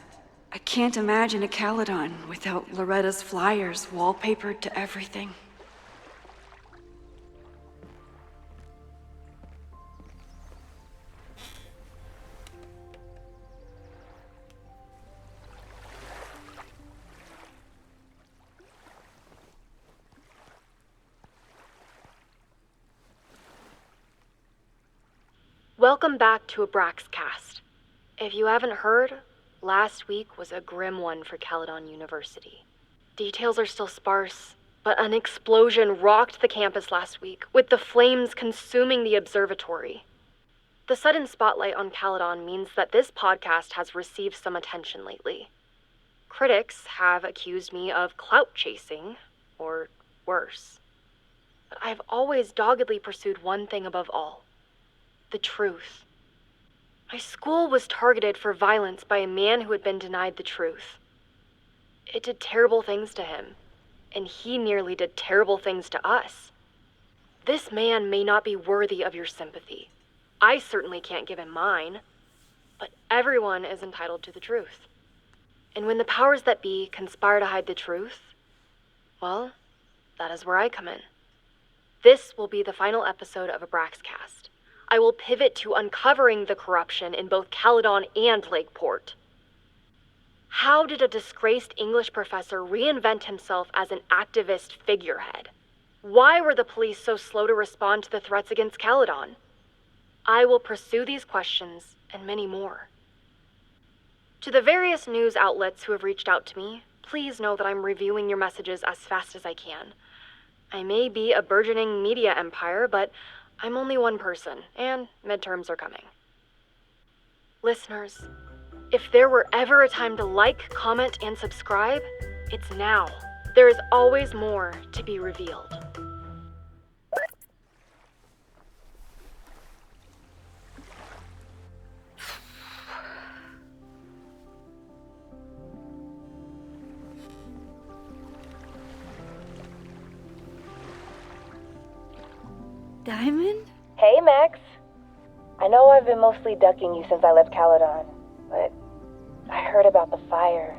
I can't imagine a Caledon without Loretta's flyers wallpapered to everything. Welcome back to Abraxcast. If you haven't heard, last week was a grim one for Caledon University. Details are still sparse, but an explosion rocked the campus last week, with the flames consuming the observatory. The sudden spotlight on Caledon means that this podcast has received some attention lately. Critics have accused me of clout chasing, or worse. But I've always doggedly pursued one thing above all: the truth. My school was targeted for violence by a man who had been denied the truth. It did terrible things to him, and he nearly did terrible things to us. This man may not be worthy of your sympathy. I certainly can't give him mine, but everyone is entitled to the truth. And when the powers that be conspire to hide the truth, well, that is where I come in. This will be the final episode of Abraxcast. I will pivot to uncovering the corruption in both Caledon and Lakeport. How did a disgraced English professor reinvent himself as an activist figurehead? Why were the police so slow to respond to the threats against Caledon? I will pursue these questions and many more. To the various news outlets who have reached out to me, please know that I'm reviewing your messages as fast as I can. I may be a burgeoning media empire, but I'm only one person, and midterms are coming. Listeners, if there were ever a time to like, comment, and subscribe, it's now. There is always more to be revealed. Diamond? Hey, Max. I know I've been mostly ducking you since I left Caledon, but I heard about the fire.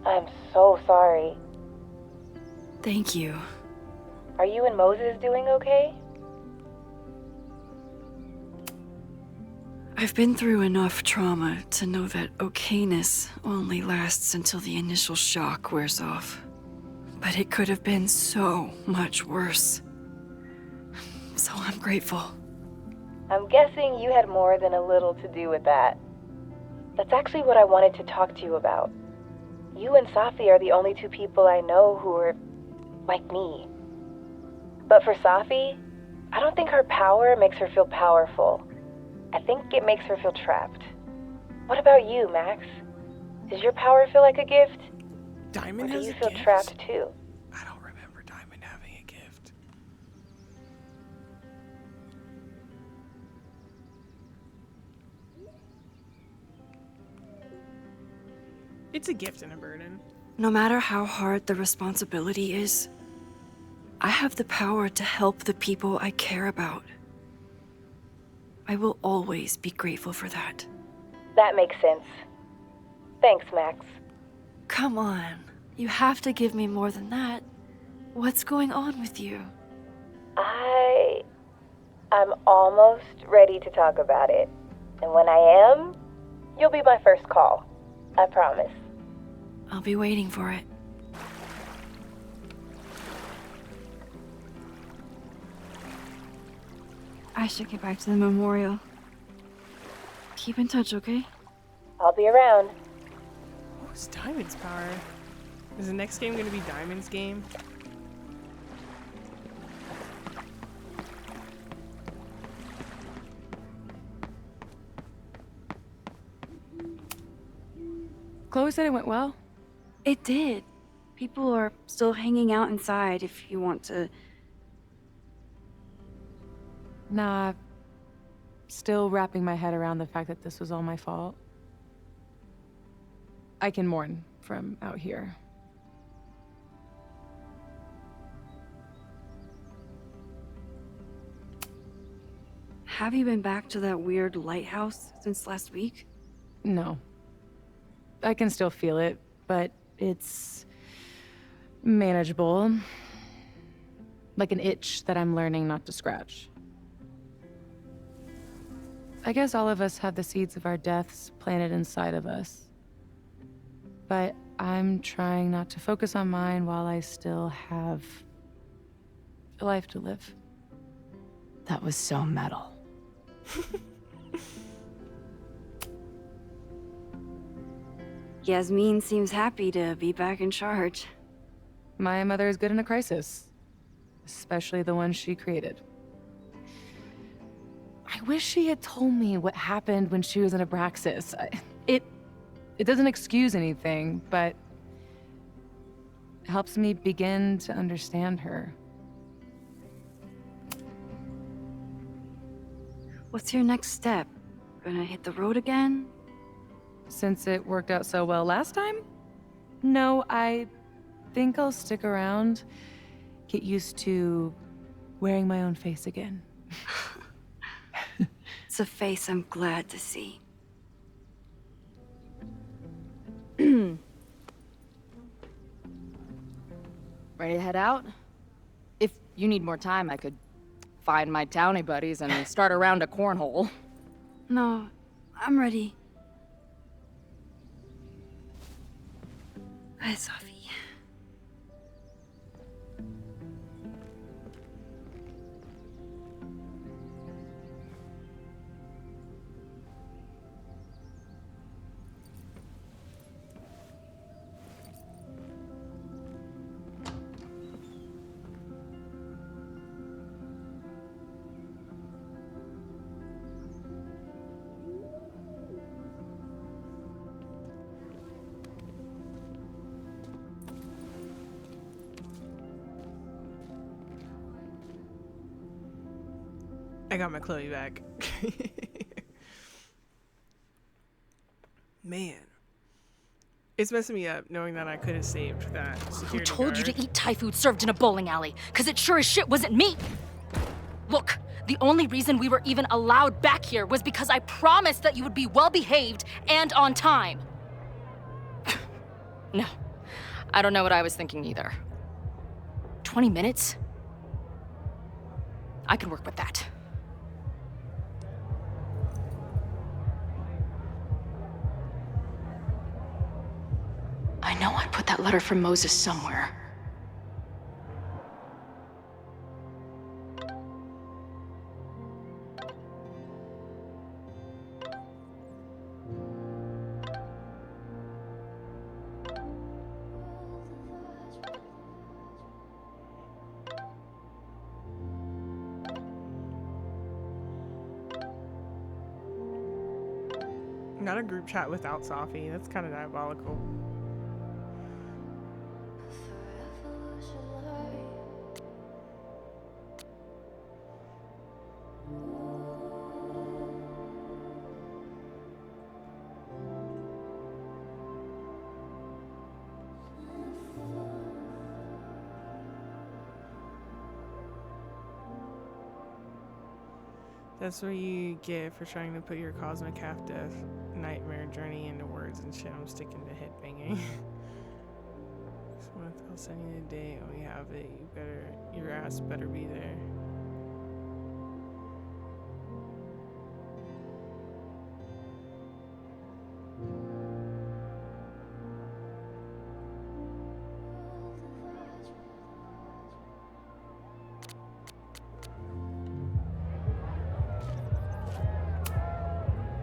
I'm so sorry. Thank you. Are you and Moses doing okay? I've been through enough trauma to know that okayness only lasts until the initial shock wears off. But it could have been so much worse. So I'm grateful. I'm guessing you had more than a little to do with that. That's actually what I wanted to talk to you about. You and Safi are the only two people I know who are like me. But for Safi, I don't think her power makes her feel powerful. I think it makes her feel trapped. What about you, Max? Does your power feel like a gift? Diamond or has do you a feel gift? trapped too? I don't remember Diamond having a gift. It's a gift and a burden. No matter how hard the responsibility is, I have the power to help the people I care about. I will always be grateful for that. That makes sense. Thanks, Max. Come on, you have to give me more than that. What's going on with you? I'm almost ready to talk about it. And when I am, you'll be my first call. I promise. I'll be waiting for it. I should get back to the memorial. Keep in touch, okay? I'll be around. What was Diamond's power? Is the next game gonna be Diamond's game? Chloe said it went well. It did. People are still hanging out inside if you want to. Nah, still wrapping my head around the fact that this was all my fault. I can mourn from out here. Have you been back to that weird lighthouse since last week? No. I can still feel it, but it's manageable. Like an itch that I'm learning not to scratch. I guess all of us have the seeds of our deaths planted inside of us. But I'm trying not to focus on mine while I still have a life to live. That was so metal. Yasmin seems happy to be back in charge. My mother is good in a crisis, especially the one she created. I wish she had told me what happened when she was in Abraxas. It doesn't excuse anything, but it helps me begin to understand her. What's your next step? Gonna hit the road again? Since it worked out so well last time? No, I think I'll stick around, get used to wearing my own face again. It's a face I'm glad to see. Ready to head out? If you need more time, I could find my townie buddies and start a round of cornhole. No, I'm ready. Hi, Sophie. I got my Chloe back. Man. It's messing me up knowing that I could have saved that security Who told you guard. to eat Thai food served in a bowling alley? Because it sure as shit wasn't me! Look, the only reason we were even allowed back here was because I promised that you would be well-behaved and on time. No, I don't know what I was thinking either. 20 minutes? I can work with that. I know I put that letter from Moses somewhere. Not a group chat without Sophie. That's kind of diabolical. That's what you get for trying to put your cosmic half-death nightmare journey into words and shit. I'm sticking to headbanging. This month I'll send you the date when we have it. Your ass better be there.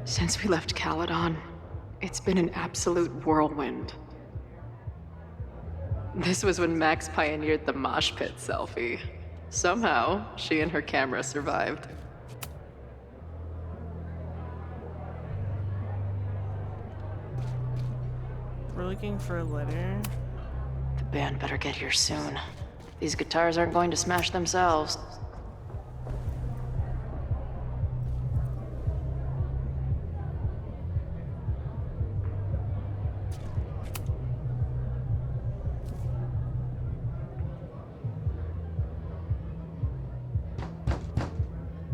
Since we left Caledon, it's been an absolute whirlwind. This was when Max pioneered the mosh pit selfie. Somehow, she and her camera survived. We're looking for a letter. The band better get here soon. These guitars aren't going to smash themselves.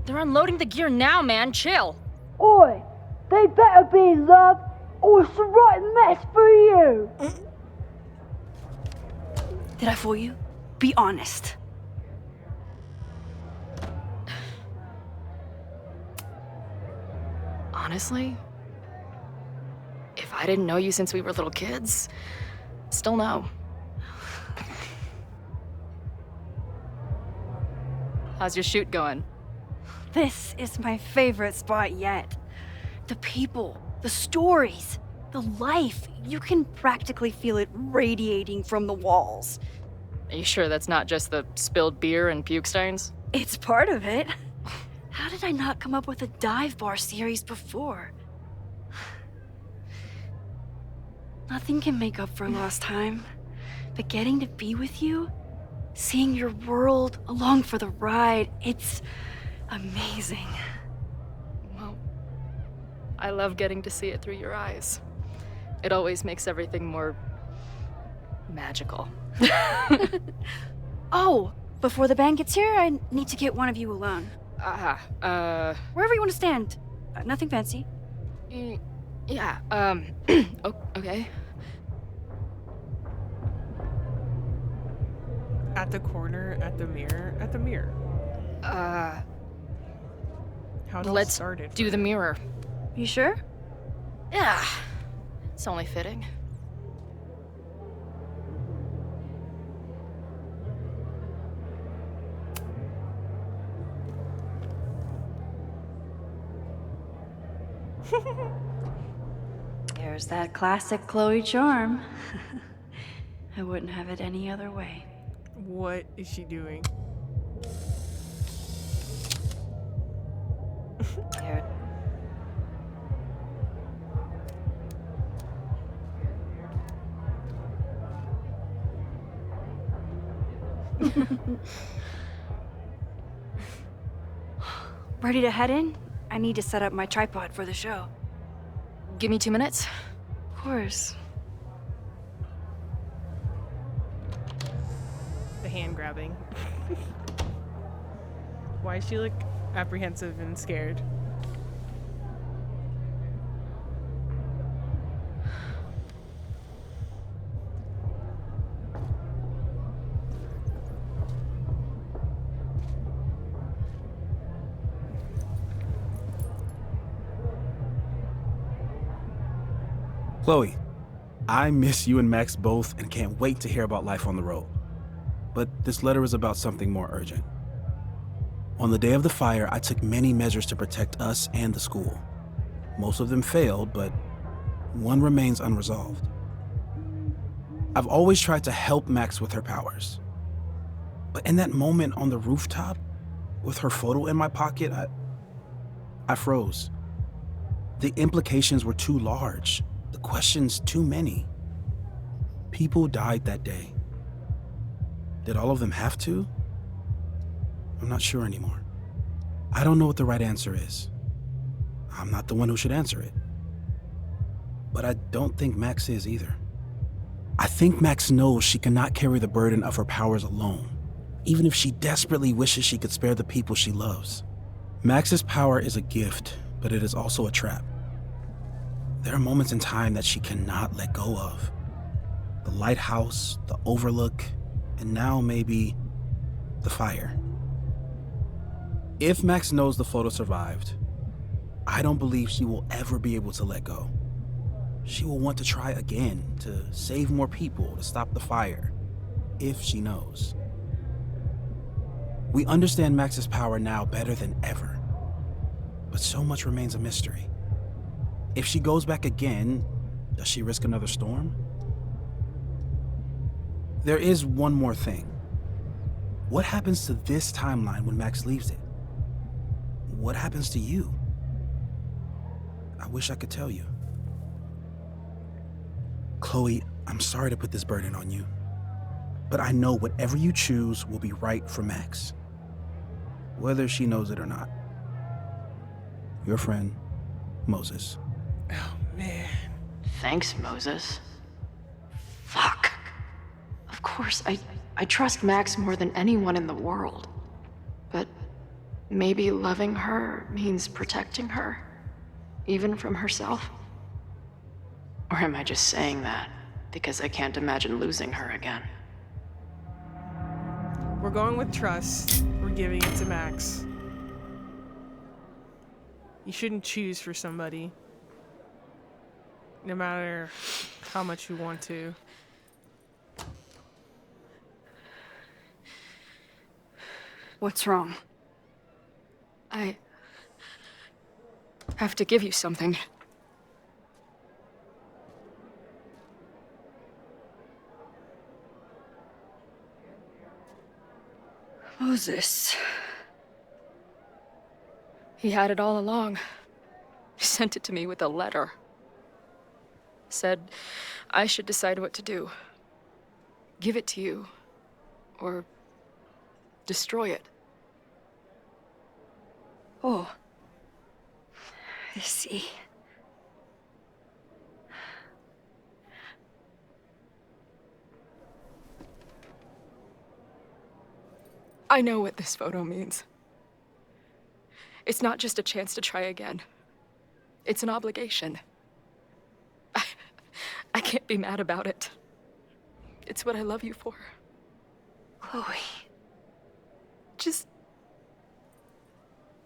They're unloading the gear now, man. Chill. Oi! They better be, love, Oh, it's the right mess for you! Did I fool you? Be honest. Honestly, if I didn't know you since we were little kids, still no. How's your shoot going? This is my favorite spot yet. The people, the stories, the life. You can practically feel it radiating from the walls. Are you sure that's not just the spilled beer and puke stains? It's part of it. How did I not come up with a dive bar series before? Nothing can make up for lost time, but getting to be with you, seeing your world along for the ride, it's amazing. Well, I love getting to see it through your eyes. It always makes everything more magical. Oh, before the band gets here, I need to get one of you alone. Wherever you want to stand. Nothing fancy. Yeah, okay. At the corner, at the mirror. How do Let's started do the mirror. You sure? Yeah, it's only fitting. There's that classic Chloe charm. I wouldn't have it any other way. What is she doing? There. Ready to head in? I need to set up my tripod for the show. Give me 2 minutes. Of course. The hand grabbing. Why does she look apprehensive and scared? Chloe, I miss you and Max both and can't wait to hear about life on the road. But this letter is about something more urgent. On the day of the fire, I took many measures to protect us and the school. Most of them failed, but one remains unresolved. I've always tried to help Max with her powers. But in that moment on the rooftop, with her photo in my pocket, I froze. The implications were too large. The questions too many. People died that day. Did all of them have to? I'm not sure anymore. I don't know what the right answer is. I'm not the one who should answer it. But I don't think Max is either. I think Max knows she cannot carry the burden of her powers alone, even if she desperately wishes she could spare the people she loves. Max's power is a gift, but it is also a trap. There are moments in time that she cannot let go of. The lighthouse, the overlook, and now maybe the fire. If Max knows the photo survived, I don't believe she will ever be able to let go. She will want to try again, to save more people, to stop the fire, if she knows. We understand Max's power now better than ever, but so much remains a mystery. If she goes back again, does she risk another storm? There is one more thing. What happens to this timeline when Max leaves it? What happens to you? I wish I could tell you. Chloe, I'm sorry to put this burden on you, but I know whatever you choose will be right for Max, whether she knows it or not. Your friend, Moses. Oh, man. Thanks, Moses. Fuck. Of course, I trust Max more than anyone in the world. But maybe loving her means protecting her, even from herself. Or am I just saying that because I can't imagine losing her again? We're going with trust. We're giving it to Max. You shouldn't choose for somebody, no matter how much you want to. What's wrong? I have to give you something. Moses. He had it all along. He sent it to me with a letter. Said I should decide what to do. Give it to you, or destroy it. Oh. I see. I know what this photo means. It's not just a chance to try again. It's an obligation. I can't be mad about it. It's what I love you for. Chloe. Just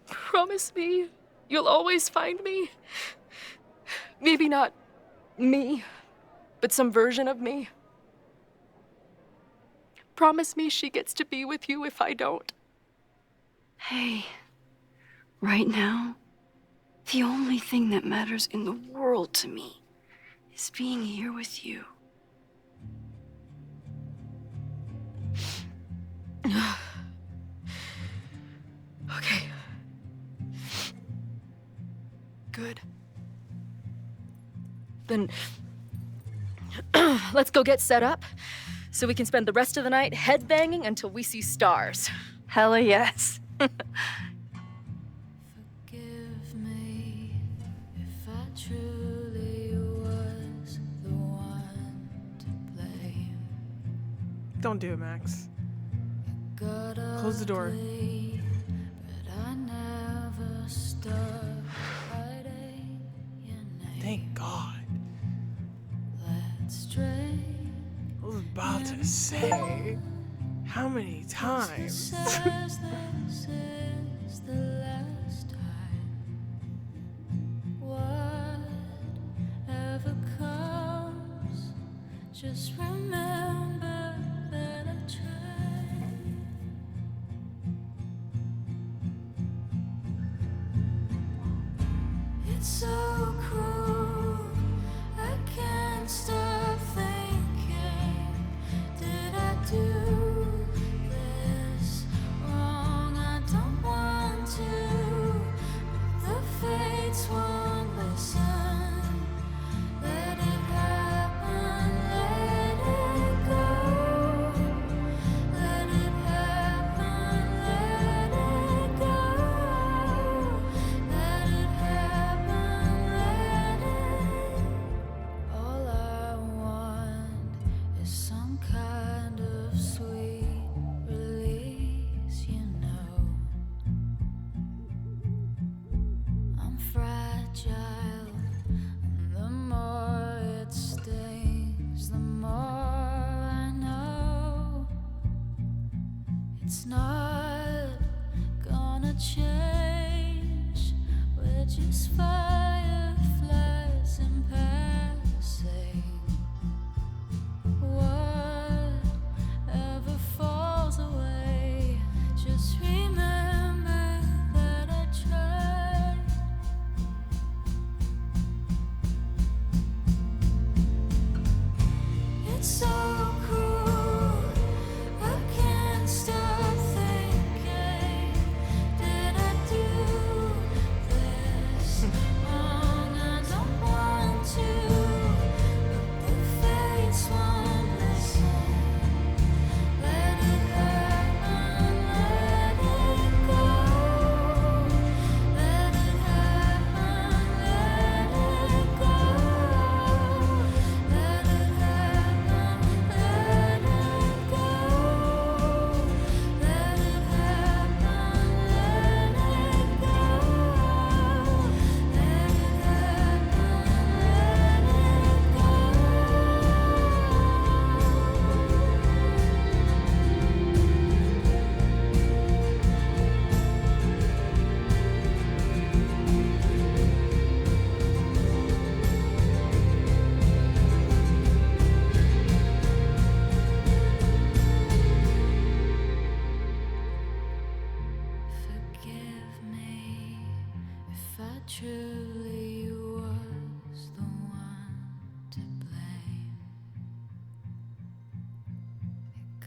promise me you'll always find me. Maybe not me, but some version of me. Promise me she gets to be with you if I don't. Hey, right now, the only thing that matters in the world to me is being here with you. Okay. Good. Then let's go get set up so we can spend the rest of the night headbanging until we see stars. Hella yes. Forgive me if I truly was the one to blame. Don't do it, Max. Close the door. But I never stopped writing your name. Thank God. Let's drink. I was about to say, how many times? Says this is the last time. Whatever comes, just remember that I tried. It's so cruel, I can't stop thinking. Did I do this wrong? I don't want to, but the fates won't listen. Let it happen, let it go. Let it happen, let it go. Let it happen, let it. All I want is some kind of sweet release, you know. I'm fragile, and the more it stings, the more I know. It's not gonna change. We're just fireflies in passing. Whatever falls away, just remember that I tried. It's so cruel, I can't stop thinking. Did I do this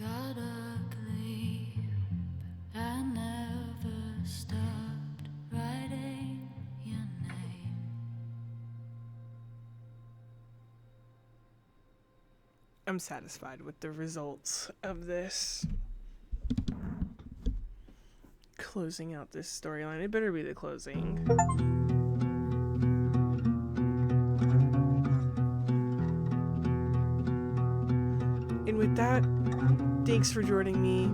gotta believe I never stopped writing your name. I'm satisfied with the results of this. Closing out this storyline. It better be the closing. And with that, thanks for joining me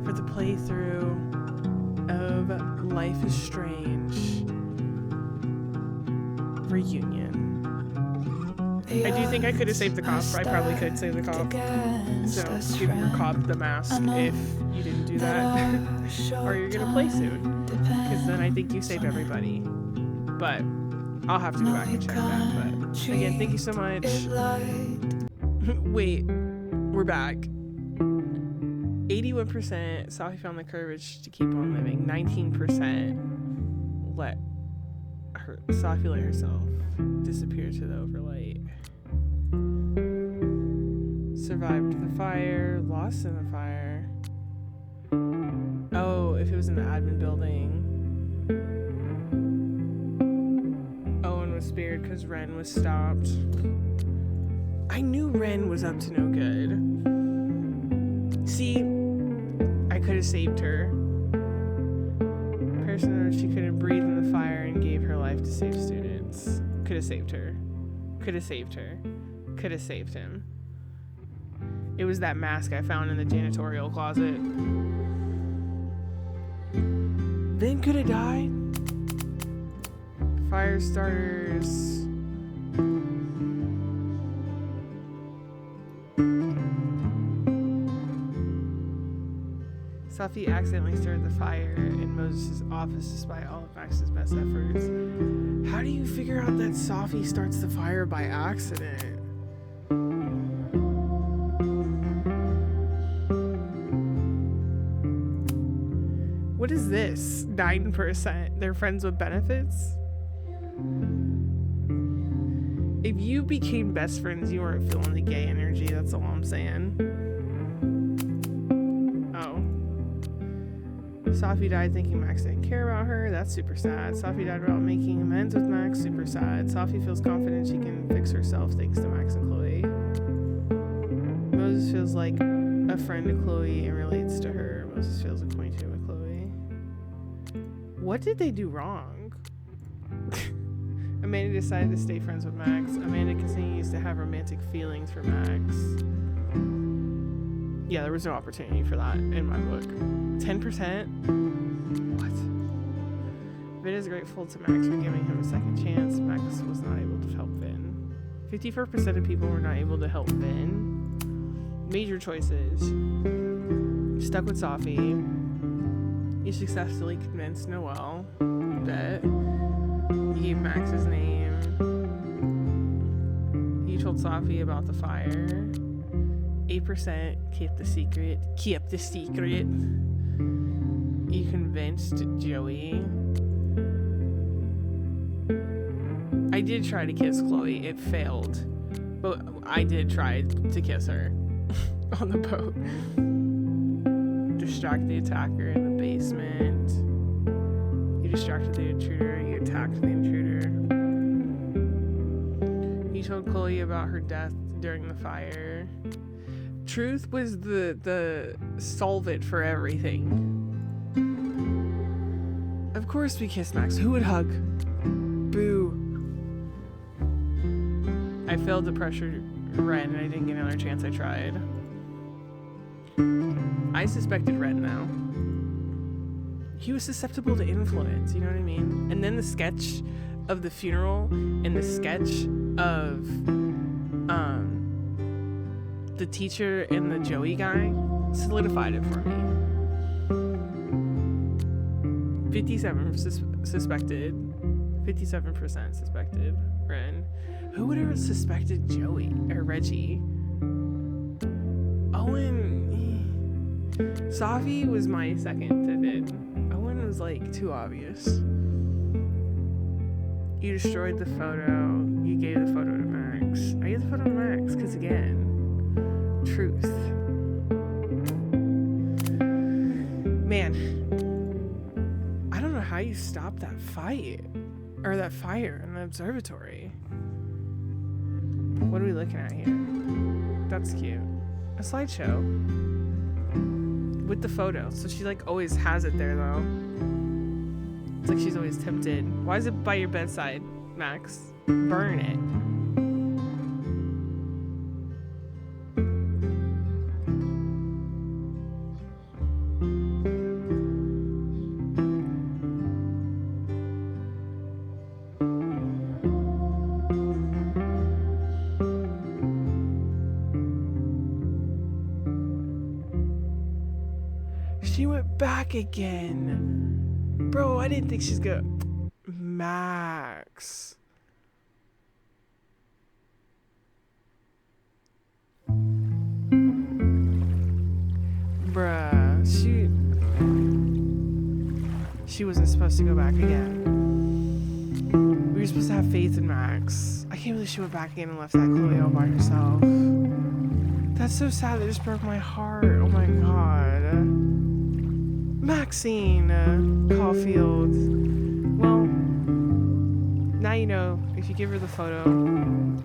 for the playthrough of Life is Strange Reunion. I do think I could have saved the cop. I probably could save the cop. So give your cop the mask if you didn't do that. Or you're gonna play soon. Because then I think you save everybody. But I'll have to go back and check that. But again, thank you so much. Wait, we're back. 81% Safi found the courage to keep on living. 19% Safi let herself disappear to the overlight. Survived the fire, lost in the fire. Oh, if it was in the admin building. Owen was spared because Ren was stopped. I knew Ren was up to no good. See, I could have saved her. Person, she couldn't breathe in the fire and gave her life to save students. Could have saved her. Could have saved her. Could have saved him. It was that mask I found in the janitorial closet. Then could have died. Fire starters. Safi accidentally started the fire in Moses' office despite all of Max's best efforts. How do you figure out that Safi starts the fire by accident? What is this? 9%. They're friends with benefits? If you became best friends, you weren't feeling the gay energy. That's all I'm saying. Safi died thinking Max didn't care about her. That's super sad. Safi died without making amends with Max. Super sad. Safi feels confident she can fix herself thanks to Max and Chloe. Moses feels like a friend to Chloe and relates to her. Moses feels acquainted with Chloe. What did they do wrong? Amanda decided to stay friends with Max. Amanda continues to have romantic feelings for Max. Yeah, there was no opportunity for that in my book. 10%? What? Vin is grateful to Max for giving him a second chance. Max was not able to help Vin. 54% of people were not able to help Vin. Major choices. Stuck with Safi. You successfully convinced Noelle. Bet. You gave Max his name. You told Safi about the fire. 8% kept the secret. Kept the secret. You convinced Joey. I did try to kiss Chloe. It failed. But I did try to kiss her on the boat. Distract the attacker in the basement. You distracted the intruder. You attacked the intruder. You told Chloe about her death during the fire. Truth was the solvent for everything. Of course we kissed Max. Who would hug? Boo. I failed to pressure Ren and I didn't get another chance. I tried. I suspected Ren now. He was susceptible to influence, you know what I mean? And then the sketch of the funeral and the sketch of the teacher and the Joey guy solidified it for me. 57% suspected Ren. Who would have suspected Joey or Reggie? Owen. Safi was my second to Vin. Owen was like too obvious. You destroyed the photo. You gave the photo to Max. I gave the photo to Max because again, truth. Man, I don't know how you stopped that fight. Or that fire in the observatory. What are we looking at here? That's cute. A slideshow. With the photo. So she like always has it there though. It's like she's always tempted. Why is it by your bedside, Max? Burn it. She went back again. Bro, I didn't think she's gonna... Max. Bruh, she wasn't supposed to go back again. We were supposed to have faith in Max. I can't believe she went back again and left that Chloe all by herself. That's so sad. That just broke my heart. Oh my god. Maxine Caulfield. Well, now you know if you give her the photo,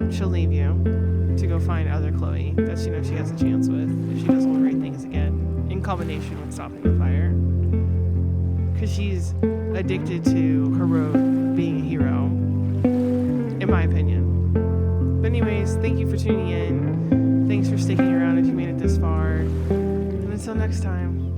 she'll leave you to go find other Chloe that she knows she has a chance with if she does all the right things again, in combination with stopping the fire. Because she's addicted to her road being a hero, in my opinion. But anyways, thank you for tuning in. Thanks for sticking around if you made it this far. And until next time.